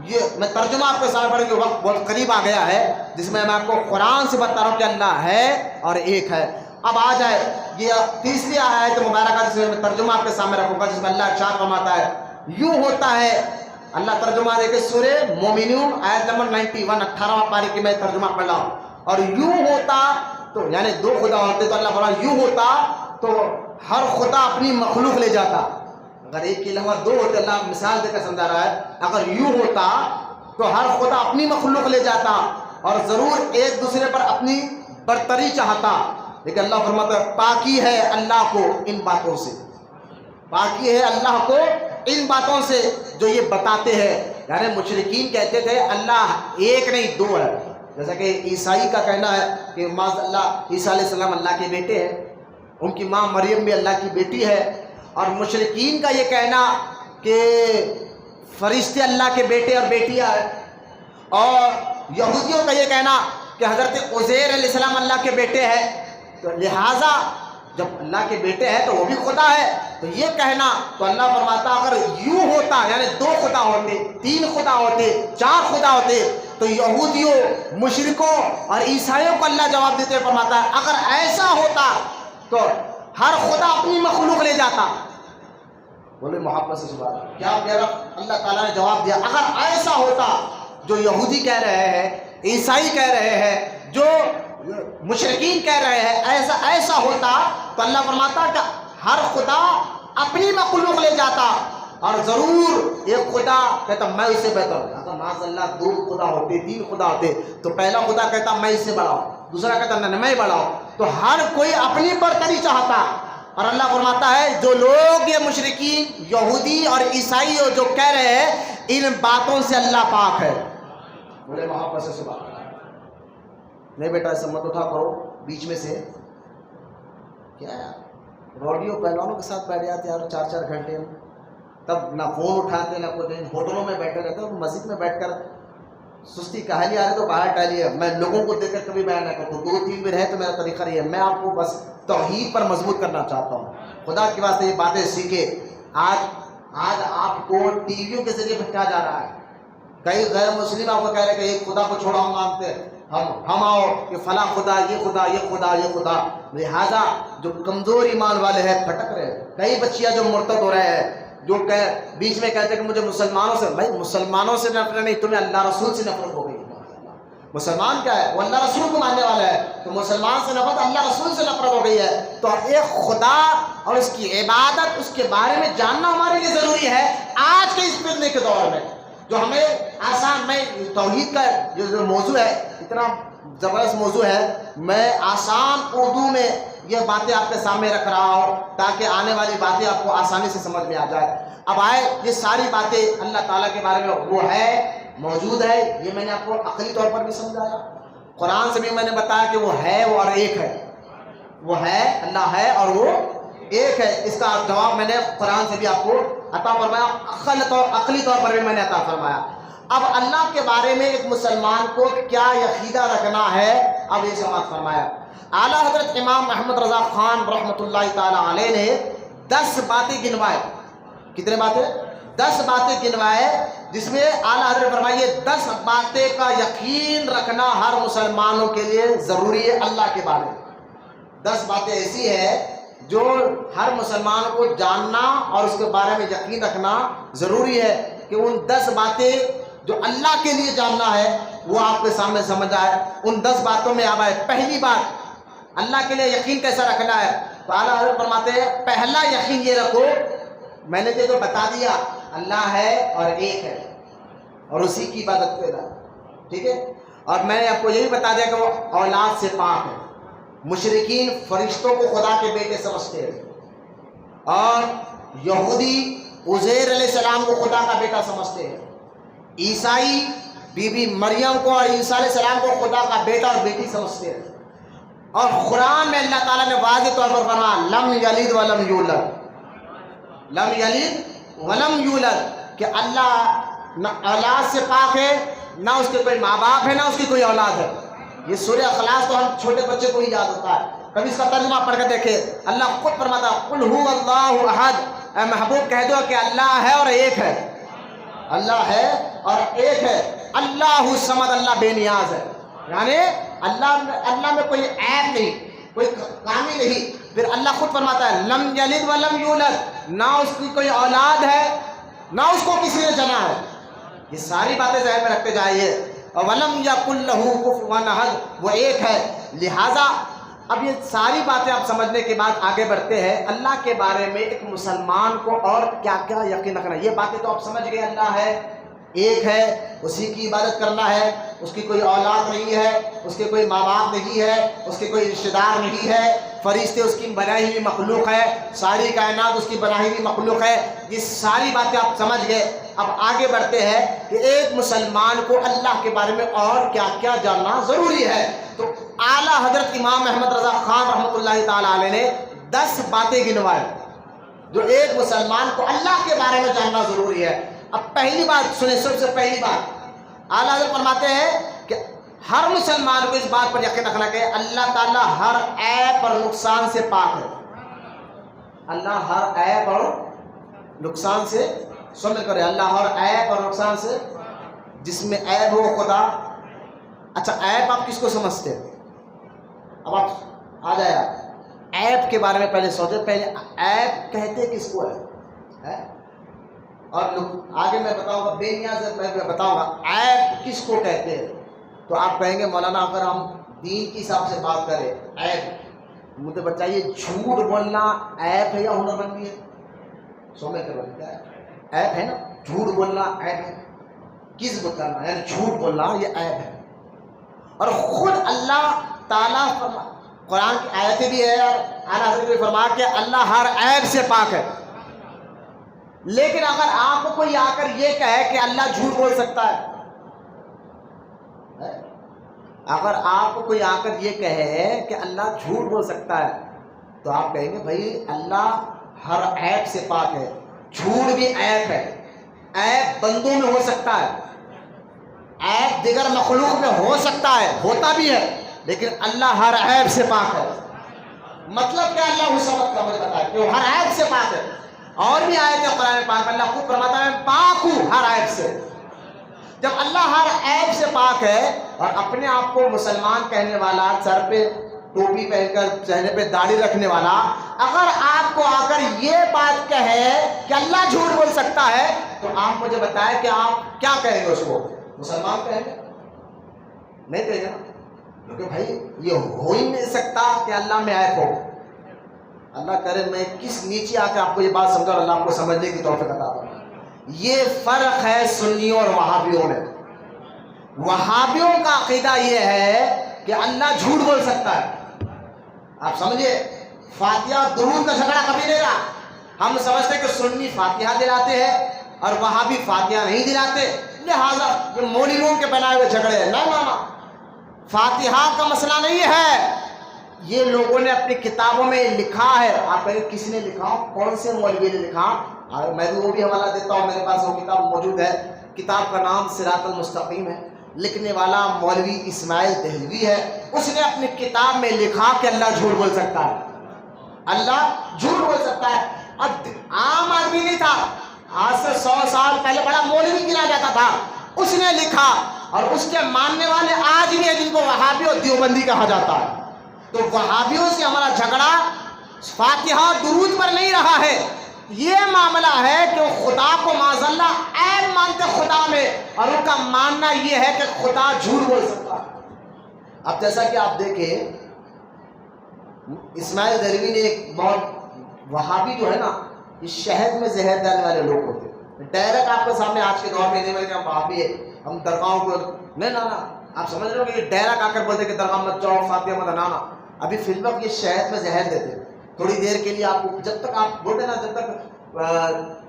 یہ میں ترجمہ آپ کے سامنے پڑھنے کے وقت بہت قریب آ گیا ہے، جس میں میں آپ کو قرآن سے بتا رہا ہوں کہ اللہ ہے اور ایک ہے۔ اب آ جائے یہ تیسری آیت مبارکہ جس میں میں ترجمہ آپ کے سامنے رکھوں گا، جس میں اللہ ارشاد فرماتا ہے یوں ہوتا ہے۔ اللہ ترجمہ دیکھے سورہ مومنون آیت نمبر 91 18واں پارے کی میں ترجمہ پڑھ رہا ہوں۔ اور یوں ہوتا تو یعنی دو خدا ہوتے تو اللہ فرماتا یوں ہوتا تو ہر خدا اپنی مخلوق لے جاتا۔ اگر ایک کے علاوہ دو ہوتے، اللہ مثال دے کر سمجھا رہا ہے، اگر یوں ہوتا تو ہر خدا اپنی مخلوق لے جاتا اور ضرور ایک دوسرے پر اپنی برتری چاہتا۔ لیکن اللہ فرماتا ہے پاکی ہے اللہ کو ان باتوں سے، پاکی ہے اللہ کو ان باتوں سے جو یہ بتاتے ہیں۔ یعنی مشرکین کہتے تھے اللہ ایک نہیں دو ہے، جیسا کہ عیسائی کا کہنا ہے کہ معاذ اللہ عیسیٰ علیہ السلام اللہ کے بیٹے ہیں، ان کی ماں مریم بھی اللہ کی بیٹی ہے۔ اور مشرکین کا یہ کہنا کہ فرشتے اللہ کے بیٹے اور بیٹیاں ہیں، اور یہودیوں کا یہ کہنا کہ حضرت عزیر علیہ السلام اللہ کے بیٹے ہیں، تو لہٰذا جب اللہ کے بیٹے ہیں تو وہ بھی خدا ہے۔ تو یہ کہنا تو اللہ فرماتا اگر یوں ہوتا یعنی دو خدا ہوتے، تین خدا ہوتے، چار خدا ہوتے تو یہودیوں مشرکوں اور عیسائیوں کو اللہ جواب دیتے ہوئے فرماتا ہے اگر ایسا ہوتا تو ہر خدا اپنی مخلوق لے جاتا۔ بولے محبت سے سبحان اللہ، کیا پیارا اللہ تعالیٰ نے جواب دیا۔ اگر ایسا ہوتا جو یہودی کہہ رہے ہیں، عیسائی کہہ رہے ہیں، جو مشرکین کہہ رہے ہیں، ایسا ہوتا تو اللہ فرماتا کہ ہر خدا اپنی مخلوق لے جاتا اور ضرور ایک خدا کہتا میں اس سے بہتر ہوں۔ اگر معاذ اللہ دو خدا ہوتے، تین خدا ہوتے تو پہلا خدا کہتا میں اس سے بڑا ہوں، دوسرا کہتا نہیں میں بڑا ہوں، تو ہر کوئی اپنی برتری چاہتا۔ اور اللہ فرماتا ہے جو لوگ یہ مشرکین یہودی اور عیسائی جو کہہ رہے ہیں ان باتوں سے اللہ پاک ہے۔ بولے محبت سے سبحان اللہ۔ نہیں بیٹا ایسا مت اٹھا کرو بیچ میں سے، کیا ہے ریڈیو پہلوانوں کے ساتھ بیٹھ جاتے ہیں 4 گھنٹے، تب نہ فون اٹھاتے نہ کوئی، ہوٹلوں میں بیٹھے رہتے ہیں، مسجد میں بیٹھ کر سستی کہانی آ رہی تو باہر ٹہلیے۔ میں لوگوں کو دیکھ کر کبھی بیان نہ کرتا ہوں، 2-3 دن ہے تو میرا طریقہ نہیں ہے، میں آپ کو بس توحید پر مضبوط کرنا چاہتا ہوں۔ خدا کی واسطے یہ باتیں سیکھے۔ آج آپ کو ٹی ویوں کے ذریعے بھٹکا جا رہا ہے، کئی غیر مسلم آپ کو کہہ رہے ہیں کہ ایک خدا کو چھوڑا ہم مانتے ہیں، ہم آؤ کہ فلاں خدا یہ خدا یہ خدا یہ خدا۔ لہذا جو کمزور ایمان والے ہیں بھٹک رہے ہیں، کئی بچیاں جو مرتد ہو رہے ہیں، جو بیچ میں کہتے ہیں کہ مجھے مسلمانوں سے، بھائی مسلمانوں سے نفرت نہیں، تمہیں اللہ رسول سے نفرت ہو گئی۔ مسلمان کیا ہے؟ وہ اللہ رسول کو ماننے والا ہے، تو مسلمان سے نفرت اللہ رسول سے نفرت ہو گئی ہے۔ تو ایک خدا اور اس کی عبادت، اس کے بارے میں جاننا ہمارے لیے ضروری ہے آج کے اس فتنے کے دور میں، جو ہمیں آسان، میں توحید کا جو موضوع ہے اتنا زبردست موضوع ہے، میں آسان اردو میں یہ باتیں آپ کے سامنے رکھ رہا ہوں تاکہ آنے والی باتیں آپ کو آسانی سے سمجھ میں آ جائے۔ اب آئے یہ ساری باتیں اللہ تعالیٰ کے بارے میں وہ ہے، موجود ہے، یہ میں نے آپ کو عقلی طور پر بھی سمجھایا، قرآن سے بھی میں نے بتایا کہ وہ ہے وہ اور ایک ہے، وہ ہے اللہ ہے اور وہ ایک ہے۔ اس کا جواب میں نے قرآن سے بھی آپ کو عطا فرمایا، عقلی طور پر بھی میں نے عطا فرمایا۔ اب اللہ کے بارے میں ایک مسلمان کو کیا عقیدہ رکھنا ہے، اب یہ سماعت فرمایا۔ اعلیٰ حضرت امام محمد رضا خان رحمۃ اللہ تعالی علیہ نے 10 باتیں گنوائے۔ کتنے باتیں؟ 10 باتیں گنوائے، جس میں اعلیٰ حضرت فرمائیے 10 باتیں کا یقین رکھنا ہر مسلمانوں کے لیے ضروری ہے اللہ کے بارے میں۔ 10 باتیں ایسی ہیں جو ہر مسلمان کو جاننا اور اس کے بارے میں یقین رکھنا ضروری ہے کہ ان 10 باتیں جو اللہ کے لیے جاننا ہے وہ آپ کے سامنے سمجھ آئے۔ ان 10 باتوں میں اب آئے پہلی بات، اللہ کے لیے یقین کیسا رکھنا ہے؟ تو اعلیٰ حضرت فرماتے ہیں پہلا یقین یہ رکھو میں نے جو بتا دیا اللہ ہے اور ایک ہے اور اسی کی عبادت کرنا، ٹھیک ہے. اور میں نے آپ کو یہ بھی بتا دیا کہ وہ اولاد سے پاک ہے. مشرکین فرشتوں کو خدا کے بیٹے سمجھتے ہیں اور یہودی عزیر علیہ السلام کو خدا کا بیٹا سمجھتے ہیں. عیسائی بی بی مریم کو اور عیسیٰ علیہ السلام کو خدا کا بیٹا اور بیٹی سمجھتے ہیں. اور قرآن میں اللہ تعالیٰ نے واضح طور پر فرمایا لم یلد ولم یولد، لم یلد ولم یولد، کہ اللہ نہ اولاد سے پاک ہے، نہ اس کے کوئی ماں باپ ہے، نہ اس کی کوئی اولاد ہے. یہ سورہ اخلاص تو ہم چھوٹے بچے کو ہی یاد ہوتا ہے، کبھی اس کا ترجمہ پڑھ کر دیکھے. اللہ خود فرماتا ہے قل هو اللہ احد، اے محبوب کہہ دو کہ اللہ ہے اور ایک ہے، اللہ ہے اور ایک ہے. اللہ الصمد، اللہ بے نیاز ہے، یعنی اللہ میں کوئی عیب نہیں، کوئی کمی نہیں. پھر اللہ خود فرماتا ہے لم یلد ولم یولد، نہ اس کی کوئی اولاد ہے نہ اس کو کسی نے جنا ہے. یہ ساری باتیں ذہن میں رکھتے جائیے. اور ولم یکن لہ کفوا احد، وہ ایک ہے. لہٰذا اب یہ ساری باتیں آپ سمجھنے کے بعد آگے بڑھتے ہیں. اللہ کے بارے میں ایک مسلمان کو اور کیا کیا یقین رکھنا ہے. یہ باتیں تو آپ سمجھ گئے، اللہ ہے، ایک ہے، اسی کی عبادت کرنا ہے، اس کی کوئی اولاد نہیں ہے، اس کے کوئی ماں باپ نہیں ہے، اس کے کوئی رشتہ دار نہیں ہے، فرشتے اس کی بنائی ہوئی مخلوق ہے، ساری کائنات اس کی بنائی ہوئی مخلوق ہے. یہ ساری باتیں آپ سمجھ گئے. اب آگے بڑھتے ہیں کہ ایک مسلمان کو اللہ کے بارے میں اور کیا کیا جاننا ضروری ہے. تو اعلیٰ حضرت امام احمد رضا خان رحمۃ اللہ تعالیٰ علیہ نے 10 باتیں گنوائے جو ایک مسلمان کو اللہ کے بارے میں جاننا ضروری ہے. اب پہلی بات سنیں، سب سے پہلی بات اعلیٰ حضرت فرماتے ہیں کہ ہر مسلمان کو اس بات پر یقین رکھنا کہ اللہ تعالیٰ ہر عیب اور نقصان سے پاک ہے. اللہ ہر عیب اور نقصان سے، سمجھ کرے، اللہ ہر عیب اور نقصان سے، جس میں عیب ہو خدا. اچھا عیب آپ کس کو سمجھتے ہیں؟ اب آپ آ جائے عیب کے بارے میں پہلے سوچے. پہلے عیب کہتے کس کو ہے؟ اور آگے میں بتاؤں گا، بے نیاز میں بتاؤں گا عیب کس کو کہتے ہیں. تو آپ کہیں گے مولانا اگر ہم دین کے حساب سے بات کریں عیب، مجھے بتائیے جھوٹ بولنا عیب ہے یا ہنر مندی ہے؟ سمجھ کر بولتا ہے عیب ہے نا، جھوٹ بولنا عیب ہے، کذب کرنا یعنی جھوٹ بولنا یہ عیب ہے. اور خود اللہ تعالیٰ قرآن کی آیتیں بھی ہے اور اعلیٰ حضرت نے فرمایا کہ اللہ ہر عیب سے پاک ہے. لیکن اگر آپ کو کوئی آ کر یہ کہے کہ اللہ جھوٹ بول سکتا ہے، اگر آپ کو کوئی آ کر یہ کہے کہ اللہ جھوٹ بول سکتا ہے، تو آپ کہیں گے بھائی اللہ ہر عیب سے پاک ہے. جھوٹ بھی عیب ہے، عیب بندوں میں ہو سکتا ہے، عیب دیگر مخلوق میں ہو سکتا ہے، ہوتا بھی ہے، لیکن اللہ ہر عیب سے پاک ہے. مطلب کیا اللہ اس وقت کا مجھے بتایا کہ وہ ہر عیب سے پاک ہے. اور بھی آیت ہے قرآن پاک میں اللہ خود فرماتا ہے میں پاک ہوں ہر عیب سے. جب اللہ ہر عیب سے پاک ہے اور اپنے آپ کو مسلمان کہنے والا، سر پہ ٹوپی پہن کر چہرے پہ داڑھی رکھنے والا، اگر آپ کو آ کر یہ بات کہے کہ اللہ جھوٹ بول سکتا ہے، تو آپ مجھے بتائیں کہ آپ کیا کہیں گے؟ اس کو مسلمان کہیں گے؟ نہیں کہیں گے نا، کیونکہ بھائی یہ ہو ہی نہیں سکتا کہ اللہ میں عیب ہو. اللہ کرے میں کس نیچے آ کے آپ کو یہ بات سمجھا اور اللہ آپ کو سمجھنے کی توفیق عطا فرمائے. یہ فرق ہے سنیوں اور وہابیوں میں. وہابیوں کا عقیدہ یہ ہے کہ اللہ جھوٹ بول سکتا ہے. آپ سمجھے، فاتحہ درود کا جھگڑا کبھی نہیں رہا. ہم سمجھتے کہ سنی فاتحہ دلاتے ہیں اور وہابی فاتحہ نہیں دلاتے، لہٰذا یہ مولویوں کے بنائے ہوئے جھگڑے ہیں. نہ، فاتحہ کا مسئلہ نہیں ہے، یہ لوگوں نے اپنی کتابوں میں لکھا ہے. آپ کہیں کس نے لکھا؟ کون سے مولوی نے لکھا؟ میں بھی وہ بھی حوالہ دیتا ہوں، میرے پاس وہ کتاب موجود ہے. کتاب کا نام صراط المستقیم ہے، لکھنے والا مولوی اسماعیل دہلوی ہے. اس نے اپنی کتاب میں لکھا کہ اللہ جھوٹ بول سکتا ہے، اللہ جھوٹ بول سکتا ہے. اب عام آدمی نہیں تھا، آج سے 100 سال پہلے بڑا مولوی گنا جاتا تھا، اس نے لکھا اور اس کے ماننے والے آج بھی ہیں جن کو وہابی اور دیوبندی کہا جاتا ہے. تو وہابیوں سے ہمارا جھگڑا فاتحہ درود پر نہیں رہا ہے، یہ معاملہ ہے کہ وہ خدا کو معاذ اللہ عیب مانتے خدا میں، اور ان کا ماننا یہ ہے کہ خدا جھوٹ بول سکتا ہے. اب جیسا کہ آپ دیکھیں اسماعیل دہلوی نے ایک بہت وہابی جو ہے نا یہ شہد میں زہر ڈالنے والے لوگ ہوتے ہیں. ڈائریکٹ آپ کے سامنے آج کے دور میں نہیں بولے ہم وہابی ہے, ہم درگاہوں کو نہیں لانا. آپ سمجھ رہے ہو کہ یہ ڈائریکٹ آ کر بولتے کہ درگاہ مت جاؤ, فاتحہ مت لانا. ابھی فی الوقت یہ شہد میں زہر دیتے تھوڑی دیر کے لیے آپ کو, جب تک آپ بولتے نا جب تک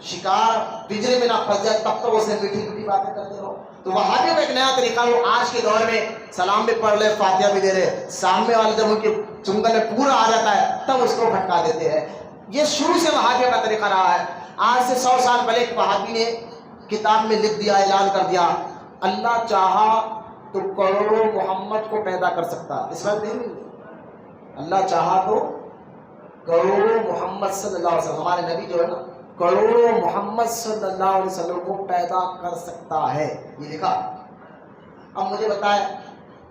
شکار پنجرے میں نہ پھنس جائے تب تک اسے میٹھی میٹھی باتیں کرتے رہو. تو وہابیوں کا ایک نیا طریقہ, وہ آج کے دور میں سلام بھی پڑھ لے, فاتحہ بھی دے رہے, سامنے والے جب ان کے چنگل میں پورا آ جاتا ہے تب اس کو بھٹکا دیتے ہیں. یہ شروع سے وہابیوں کا طریقہ رہا ہے. آج سے 100 سال پہلے ایک وہابی نے کتاب میں لکھ دیا, اعلان کر دیا, اللہ چاہا تو کروڑوں محمد کو پیدا کر سکتا. اس وقت نہیں, اللہ چاہا تو کروڑوں محمد صلی اللہ علیہ وسلم, ہمارے نبی جو ہے نا, کروڑوں محمد صلی اللہ علیہ وسلم کو پیدا کر سکتا ہے, یہ لکھا. اب مجھے بتائے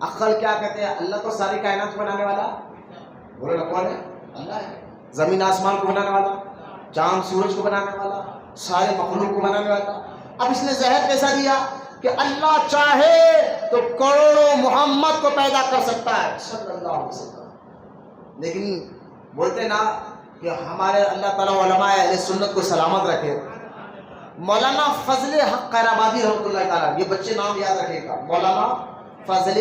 عقل کیا کہتے ہیں؟ اللہ تو ساری کائنات کو بنانے والا, بولے نا کون ہے؟ اللہ ہے. زمین آسمان کو بنانے والا, چاند سورج کو بنانے والا, سارے مخلوق کو بنانے والا. اب اس نے زہر کیسا دیا کہ اللہ چاہے تو کروڑوں محمد کو پیدا کر سکتا ہے صلی اللہ علیہ وسلم. لیکن بولتے نا کہ ہمارے اللہ تعالیٰ علماء اہل سنت کو سلامت رکھے, مولانا فضل حق خیرآبادی رحمۃ اللہ تعالیٰ, یہ بچے نام یاد رکھے گا, مولانا فضل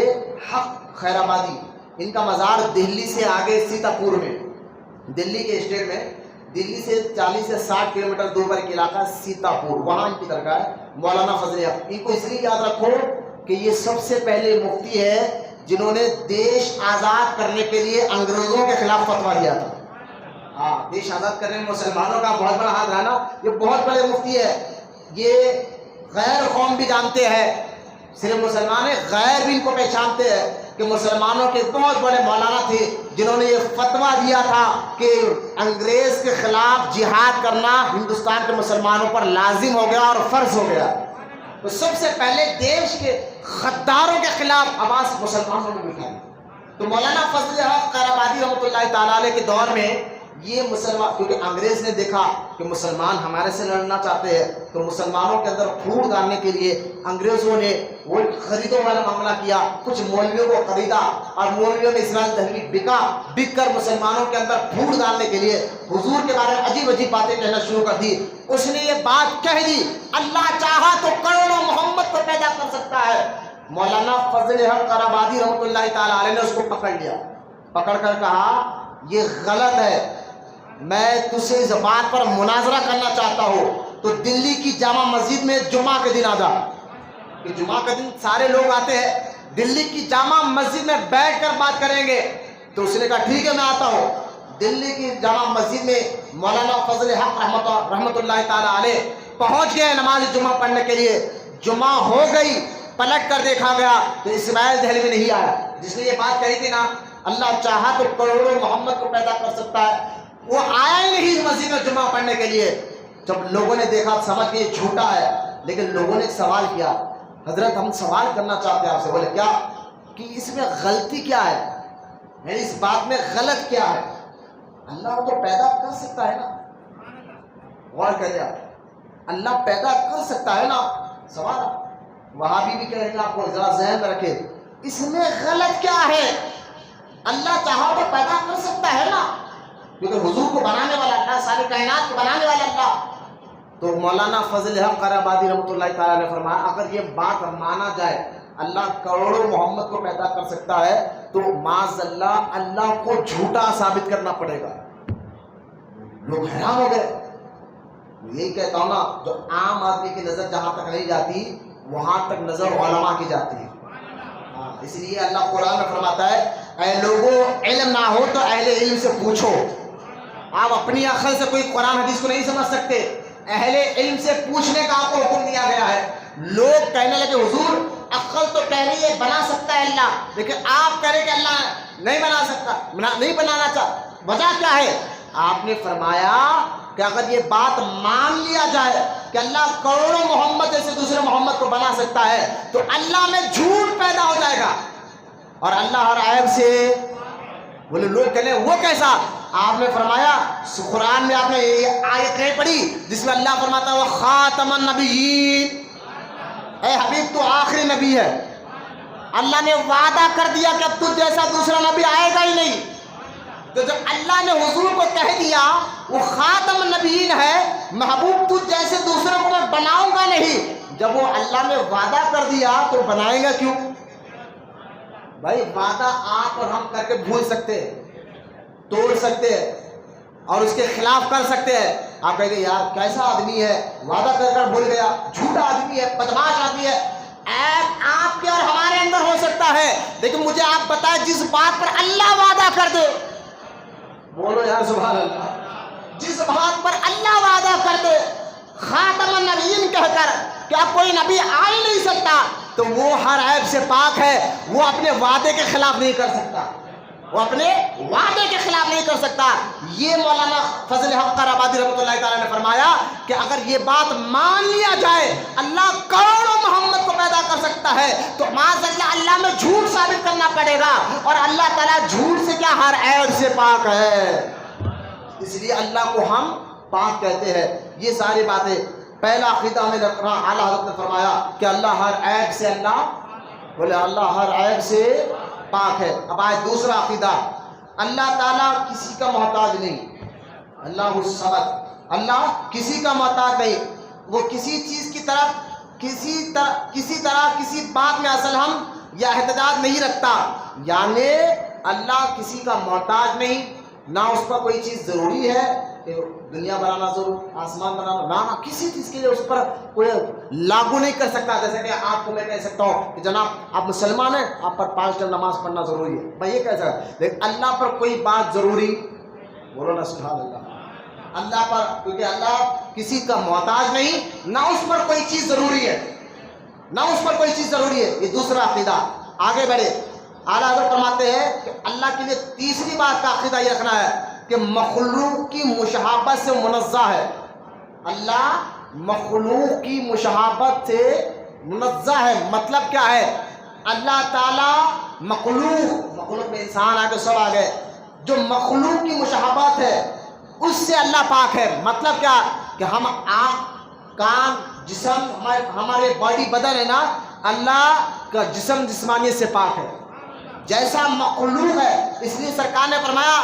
حق خیرآبادی, ان کا مزار دہلی سے آگے سیتاپور میں, دلی کے اسٹیٹ میں, دلی سے 40 سے 60 کلومیٹر دور پر ایک علاقہ سیتاپور, وہاں ان کی درگاہ ہے. مولانا فضل حق, ان کو اس لیے یاد رکھو کہ یہ سب سے پہلے مفتی ہے جنہوں نے دیش آزاد کرنے کے لیے انگریزوں کے خلاف فتویٰ دیا تھا. ہاں, دیش آزاد کرنے میں مسلمانوں کا بہت بڑا ہاتھ رہا نا. یہ بہت بڑے مفتی ہے, یہ غیر قوم بھی جانتے ہیں, صرف مسلمان ہیں, غیر بھی ان کو پہچانتے ہیں کہ مسلمانوں کے بہت بڑے مولانا تھے جنہوں نے یہ فتویٰ دیا تھا کہ انگریز کے خلاف جہاد کرنا ہندوستان کے مسلمانوں پر لازم ہو گیا اور فرض ہو گیا. تو سب سے پہلے دیش کے غداروں کے خلاف آواز مسلمانوں نے اٹھائی. تو مولانا فضل حق خیرآبادی رحمۃ اللہ تعالیٰ علیہ کے دور میں یہ مسلمان, کیونکہ انگریز نے دیکھا کہ مسلمان ہمارے سے لڑنا چاہتے ہیں, تو مسلمانوں کے اندر پھوٹ ڈالنے کے لیے انگریزوں نے وہ خریدوں والا معاملہ کیا, کچھ مولویوں کو خریدا اور مولویوں نے اسماعیل دہلوی بک کر مسلمانوں کے اندر پھوٹ ڈالنے کے لیے حضور کے بارے میں عجیب عجیب باتیں کہنا شروع کر دی. اس نے یہ بات کہہ دی, اللہ چاہا تو کروڑوں محمد کو پیدا کر سکتا ہے. مولانا فضل حق خیرآبادی رحمۃ اللہ تعالیٰ علیہ نے اس کو پکڑ لیا, پکڑ کر کہا یہ غلط ہے, میں تجھ سے اس بات پر مناظرہ کرنا چاہتا ہوں, تو دلی کی جامع مسجد میں جمعہ کے دن آ جا. کہ جمعہ کے دن سارے لوگ آتے ہیں, دلی کی جامع مسجد میں بیٹھ کر بات کریں گے. تو اس نے کہا ٹھیک ہے میں آتا ہوں. دلی کی جامع مسجد میں مولانا فضل حق رحمۃ اللہ تعالیٰ علیہ پہنچ گئے نماز جمعہ پڑھنے کے لیے. جمعہ ہو گئی, پلٹ کر دیکھا گیا تو اسماعیل دہلوی نہیں آیا, جس نے یہ بات کہی تھی نا اللہ چاہا تو کروڑوں محمد کو پیدا کر سکتا ہے, وہ آیا ہی نہیں اس مسجد میں جمعہ پڑھنے کے لیے. جب لوگوں نے دیکھا سمجھ کے یہ جھوٹا ہے, لیکن لوگوں نے ایک سوال کیا, حضرت ہم سوال کرنا چاہتے ہیں آپ سے. بولے کیا, کہ اس میں غلطی کیا ہے, یعنی اس بات میں غلط کیا ہے؟ اللہ تو پیدا کر سکتا ہے نا, غور کریے آپ, اللہ پیدا کر سکتا ہے نا. سوال وہابی بھی کہہ رہے ہیں آپ کو, ذرا ذہن میں رکھے, اس میں غلط کیا ہے؟ اللہ چاہا تو پیدا کر سکتا ہے نا, کیونکہ حضور کو بنانے والا اللہ, ساری کائنات کو بنانے والا اللہ. تو مولانا فضل حق خیرآبادی رحمۃ اللہ تعالیٰ نے فرمایا اگر یہ بات مانا جائے اللہ کروڑوں محمد کو پیدا کر سکتا ہے تو معاذ اللہ اللہ کو جھوٹا ثابت کرنا پڑے گا. لوگ حیران ہو گئے. یہی کہتا ہوں نا, جو عام آدمی کی نظر جہاں تک نہیں جاتی وہاں تک نظر علماء کی جاتی ہے. اس لیے اللہ قرآن میں فرماتا ہے اے لوگوں علم نہ ہو تو اہل علم سے پوچھو. آپ اپنی عقل سے کوئی قرآن حدیث کو نہیں سمجھ سکتے, اہل علم سے پوچھنے کا آپ کو حکم دیا گیا ہے. لوگ کہنے لگے حضور عقل تو کہہ رہی ہے بنا سکتا ہے اللہ, لیکن آپ کہہ رہے کہ اللہ نہیں بنا سکتا, نہیں بنانا چاہتا, وجہ کیا ہے؟ آپ نے فرمایا کہ اگر یہ بات مان لیا جائے کہ اللہ کروڑوں محمد جیسے دوسرے محمد کو بنا سکتا ہے تو اللہ میں جھوٹ پیدا ہو جائے گا, اور اللہ ہر عیب سے. بولے لوگ کہنے وہ کیسا؟ آپ نے فرمایا قرآن میں آپ نے یہ آیت پڑھی جس میں اللہ فرماتا ہے وہ خاتم النبیین, اے حبیب تو آخری نبی ہے. اللہ نے وعدہ کر دیا کہ اب تجھ جیسا دوسرا نبی آئے گا ہی نہیں. تو جب اللہ نے حضور کو کہہ دیا وہ خاتم النبیین ہے، محبوب تجھ جیسے دوسروں کو میں بناؤں گا نہیں، جب وہ اللہ نے وعدہ کر دیا تو بنائیں گا کیوں؟ بھائی وعدہ آپ اور ہم کر کے بھول سکتے ہیں، توڑ سکتے ہیں اور اس کے خلاف کر سکتے ہیں۔ آپ کہیں گے یار کیسا آدمی ہے، وعدہ کر کر بھول گیا، جھوٹا آدمی ہے، بدماش آدمی ہے۔ عیب آپ کے اور ہمارے اندر ہو سکتا ہے، لیکن مجھے آپ بتائیں جس بات پر اللہ وعدہ کر دے، بولو یار سبحان اللہ، جس بات پر اللہ وعدہ کر دے خاتم النبیین کہہ کر کہ اب کوئی نبی آ ہی نہیں سکتا، تو وہ ہر عیب سے پاک ہے، وہ اپنے وعدے کے خلاف نہیں کر سکتا، وہ اپنے وعدے کے خلاف نہیں کر سکتا۔ یہ مولانا فضل حق آبادی رحمۃ اللہ تعالیٰ نے فرمایا کہ اگر یہ بات مان لیا جائے اللہ کروڑوں محمد کو پیدا کر سکتا ہے تو معاذ اللہ میں جھوٹ ثابت کرنا پڑے گا، اور اللہ تعالیٰ جھوٹ سے کیا ہر عیب سے پاک ہے، اس لیے اللہ کو ہم پاک کہتے ہیں۔ یہ ساری باتیں پہلا عقیدہ ہمیں رکھنا، اعلیٰ حضرت نے فرمایا کہ اللہ ہر عیب سے، اللہ بولے اللہ ہر عیب سے پاک ہے۔ اب آئے دوسرا عقیدہ، اللہ تعالیٰ کسی کا محتاج نہیں، اللہ الصمد، اللہ کسی کا محتاج نہیں، وہ کسی چیز کی طرف کسی طرح کسی بات میں اصل ہم یا احتجاج نہیں رکھتا، یعنی اللہ کسی کا محتاج نہیں، نہ اس پر کوئی چیز ضروری ہے کہ دنیا بنانا ضرور، آسمان بنانا، نہ کسی چیز کے لیے اس پر کوئی لاگو نہیں کر سکتا۔ جیسے کہ آپ کو میں کہہ سکتا ہوں کہ جناب آپ مسلمان ہیں، آپ پر 5 ٹائم نماز پڑھنا ضروری ہے، میں یہ کہہ سکتا ہوں، لیکن اللہ پر کوئی بات ضروری، بولو نا سبحان اللہ، اللہ پر، کیونکہ اللہ کسی کا محتاج نہیں، نہ اس پر کوئی چیز ضروری ہے، نہ اس پر کوئی چیز ضروری ہے۔ یہ دوسرا عقیدہ۔ آگے بڑھے، اعلیٰ حضرت فرماتے ہیں کہ اللہ کے لیے تیسری بات کا عقیدہ یہ رکھنا ہے کہ مخلوق کی مشابہت سے منزہ ہے، اللہ مخلوق کی مشابہت سے منزہ ہے۔ مطلب کیا ہے؟ اللہ تعالیٰ مخلوق میں انسان آگے سب آگے، جو مخلوق کی مشابہت ہے اس سے اللہ پاک ہے۔ مطلب کیا کہ ہم آنکھ، کان، جسم، ہمارے باڈی بدن ہے نا، اللہ کا جسم جسمانیت سے پاک ہے، جیسا مخلوق ہے۔ اس لیے سرکار نے فرمایا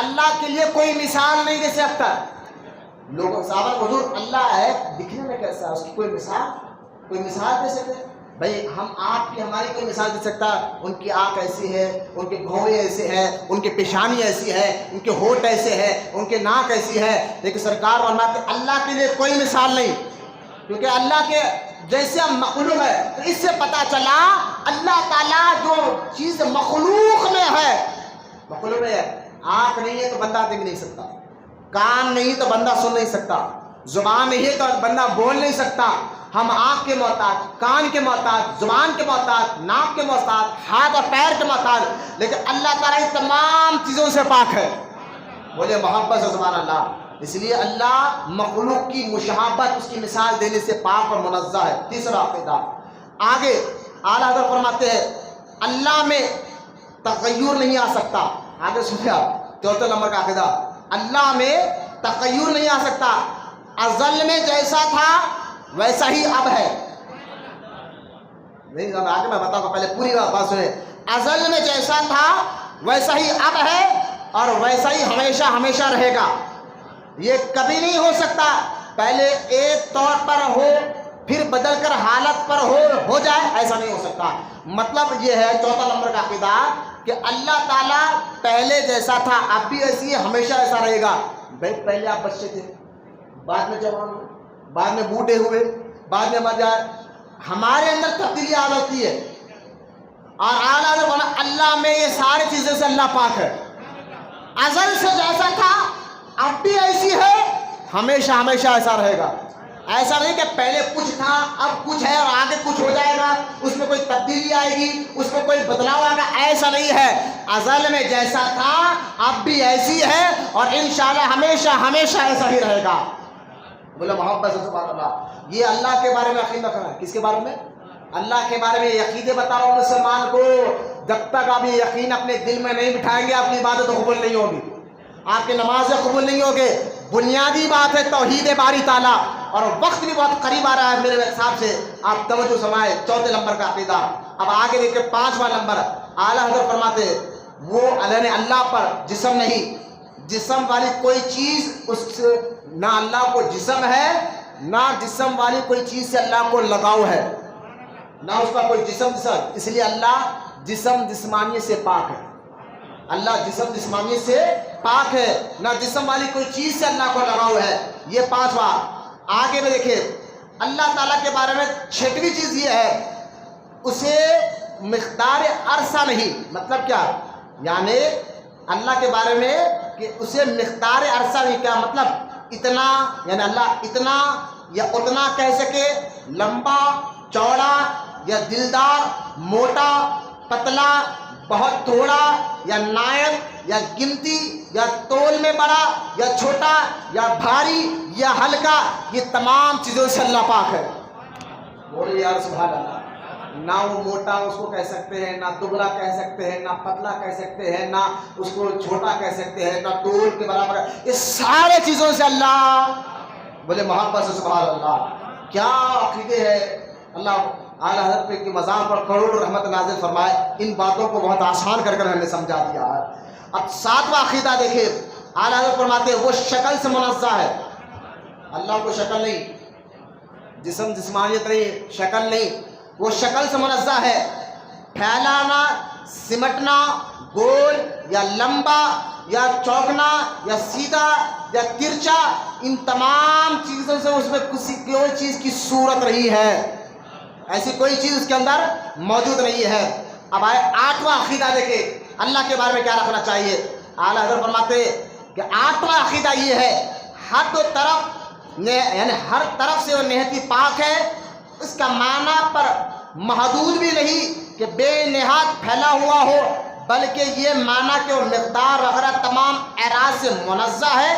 اللہ کے لیے کوئی مثال نہیں دے سکتا۔ لوگوں صحابہ حضور اللہ ہے، دکھنے میں کیسا ہے، اس کی کوئی مثال دے سکتے؟ بھائی ہم آپ کی ہماری کوئی مثال دے سکتا؟ ان کی آنکھ ایسی ہے، ان کے بھویں ایسے ہیں، ان کی پیشانی ایسی ہے، ان کے ہونٹ ایسے ہیں، ان کے ناک ایسی ہے، لیکن سرکار فرماتے اللہ کے لیے کوئی مثال نہیں، کیونکہ اللہ کے جیسے ہم مخلوق ہے۔ تو اس سے پتہ چلا اللہ تعالیٰ جو چیز مخلوق میں ہے، مخلوق میں ہے، آنکھ نہیں ہے تو بندہ دیکھ نہیں سکتا، کان نہیں تو بندہ سن نہیں سکتا، زبان نہیں ہے تو بندہ بول نہیں سکتا۔ ہم آنکھ کے محتاج، کان کے محتاج، زبان کے محتاج، ناک کے محتاج، ہاتھ اور پیر کے محتاج، لیکن اللہ تعالیٰ ان تمام چیزوں سے پاک ہے، بولے محبت سے سبحان اللہ۔ اس لیے اللہ مخلوق کی مشابہت، اس کی مثال دینے سے پاک اور منزہ ہے۔ تیسرا عقیدہ۔ آگے اعلیٰ حضرت فرماتے ہیں اللہ میں تغیر نہیں آ سکتا۔ آگے سنیے آپ، چوتھے نمبر کا عقیدہ، اللہ میں تغیر نہیں آ سکتا، ازل میں جیسا تھا ویسا ہی اب ہے۔ نہیں آگے میں بتاؤں گا، پہلے پوری بات سنیں۔ ازل میں جیسا تھا ویسا ہی اب ہے اور ویسا ہی ہمیشہ ہمیشہ رہے گا، یہ کبھی نہیں ہو سکتا پہلے ایک طور پر ہو پھر بدل کر حالت پر ہو جائے، ایسا نہیں ہو سکتا۔ مطلب یہ ہے چوتھا نمبر کا عقیدہ کہ اللہ تعالیٰ پہلے جیسا تھا اب بھی ایسی ہے، ہمیشہ ایسا رہے گا۔ بھائی پہلے آپ بچے تھے، بعد میں جوان ہوئے، بعد میں بوڑھے ہوئے، بعد میں مر جائے، ہمارے اندر تبدیلی آ جاتی ہے، اور اعلیٰ اللہ میں یہ ساری چیزیں سے اللہ پاک ہے، ازل سے جیسا تھا اب بھی ایسی ہے، ہمیشہ ہمیشہ ایسا رہے گا۔ ایسا نہیں کہ پہلے کچھ تھا اب کچھ ہے اور آگے کچھ ہو جائے گا، اس میں کوئی تبدیلی آئے گی، اس میں کوئی بدلاؤ آئے گا، ایسا نہیں ہے۔ ازل میں جیسا تھا اب بھی ایسی ہے اور انشاءاللہ ہمیشہ ہمیشہ ایسا ہی رہے گا، بولے محبت سے سبحان اللہ۔ یہ اللہ کے بارے میں یقین رکھنا ہے۔ کس کے بارے میں؟ اللہ کے بارے میں عقیدے بتاؤ مسلمان کو، جب تک آپ یہ یقین اپنے دل میں نہیں بٹھائیں گے اپنی عبادت قبول نہیں ہوگی، آپ کی نمازیں قبول نہیں ہوگی۔ بنیادی بات ہے توحید باری تعالیٰ، اور وقت بھی بہت قریب آ رہا ہے میرے حساب سے، آپ توجہ سمائے۔ چوتھے نمبر کا عقیدہ۔ اب آگے دیکھیں 5واں نمبر، اعلیٰ حضرت فرماتے وہ اللہ نے اللہ پر جسم نہیں جسم والی کوئی چیز اس سے نہ اللہ کو جسم ہے، نہ جسم والی کوئی چیز سے اللہ کو لگاؤ ہے، نہ اس کا کوئی جسم، اس لیے اللہ جسم جسمانیت سے پاک ہے. اللہ جسم جسمانیت سے پاک ہے، نہ جسم والی کوئی چیز سے اللہ کو لگاؤ ہے. یہ 5واں. آگے میں دیکھیں اللہ تعالیٰ کے بارے میں 6ویں چیز یہ ہے، اسے مقدار عرصہ نہیں. مطلب کیا؟ یعنی اللہ کے بارے میں کہ اسے مقدار عرصہ نہیں. کیا مطلب؟ اتنا، یعنی اللہ اتنا یا اتنا کہہ سکے، لمبا چوڑا یا دلدار، موٹا پتلا، بہت تھوڑا یا نائب یا گنتی یا تول میں بڑا یا چھوٹا یا بھاری یا ہلکا، یہ تمام چیزوں سے اللہ پاک ہے. بولے یار سبحان اللہ. نہ وہ موٹا اس کو کہہ سکتے ہیں، نہ دبلا کہہ سکتے ہیں، نہ پتلا کہہ سکتے ہیں، نہ اس کو چھوٹا کہہ سکتے ہیں، نہ تول کے برابر. یہ سارے چیزوں سے اللہ بولے محبت سے سبحان اللہ. کیا عقیدے ہے. اللہ اعلیٰ حضرت کی مزار پر کروڑ رحمت نازل فرمائے. ان باتوں کو بہت آسان کر کر ہم نے سمجھا دیا ہے. اب 7واں عقیدہ دیکھیں. اعلیٰ حضرت فرماتے ہیں وہ شکل سے منزہ ہے. اللہ کو شکل نہیں، جسم جسمانیت نہیں، شکل نہیں، وہ شکل سے منزہ ہے. پھیلانا، سمٹنا، گول یا لمبا یا چوکنا یا سیدھا یا ترچا، ان تمام چیزوں سے اس میں کسی کوئی چیز کی صورت نہیں ہے. ایسی کوئی چیز اس کے اندر موجود نہیں ہے. اب آئے 8واں عقیدہ دیکھیں اللہ کے بارے میں کیا رکھنا چاہیے. اعلیٰ حضرت فرماتے کہ 8واں عقیدہ یہ ہے، ہر طرف یعنی ہر طرف سے وہ نہایت پاک ہے. اس کا معنی پر محدود بھی نہیں کہ بے نہایت پھیلا ہوا ہو، بلکہ یہ معنی کہ وہ مقدار وغیرہ تمام اعراض سے منزہ ہے.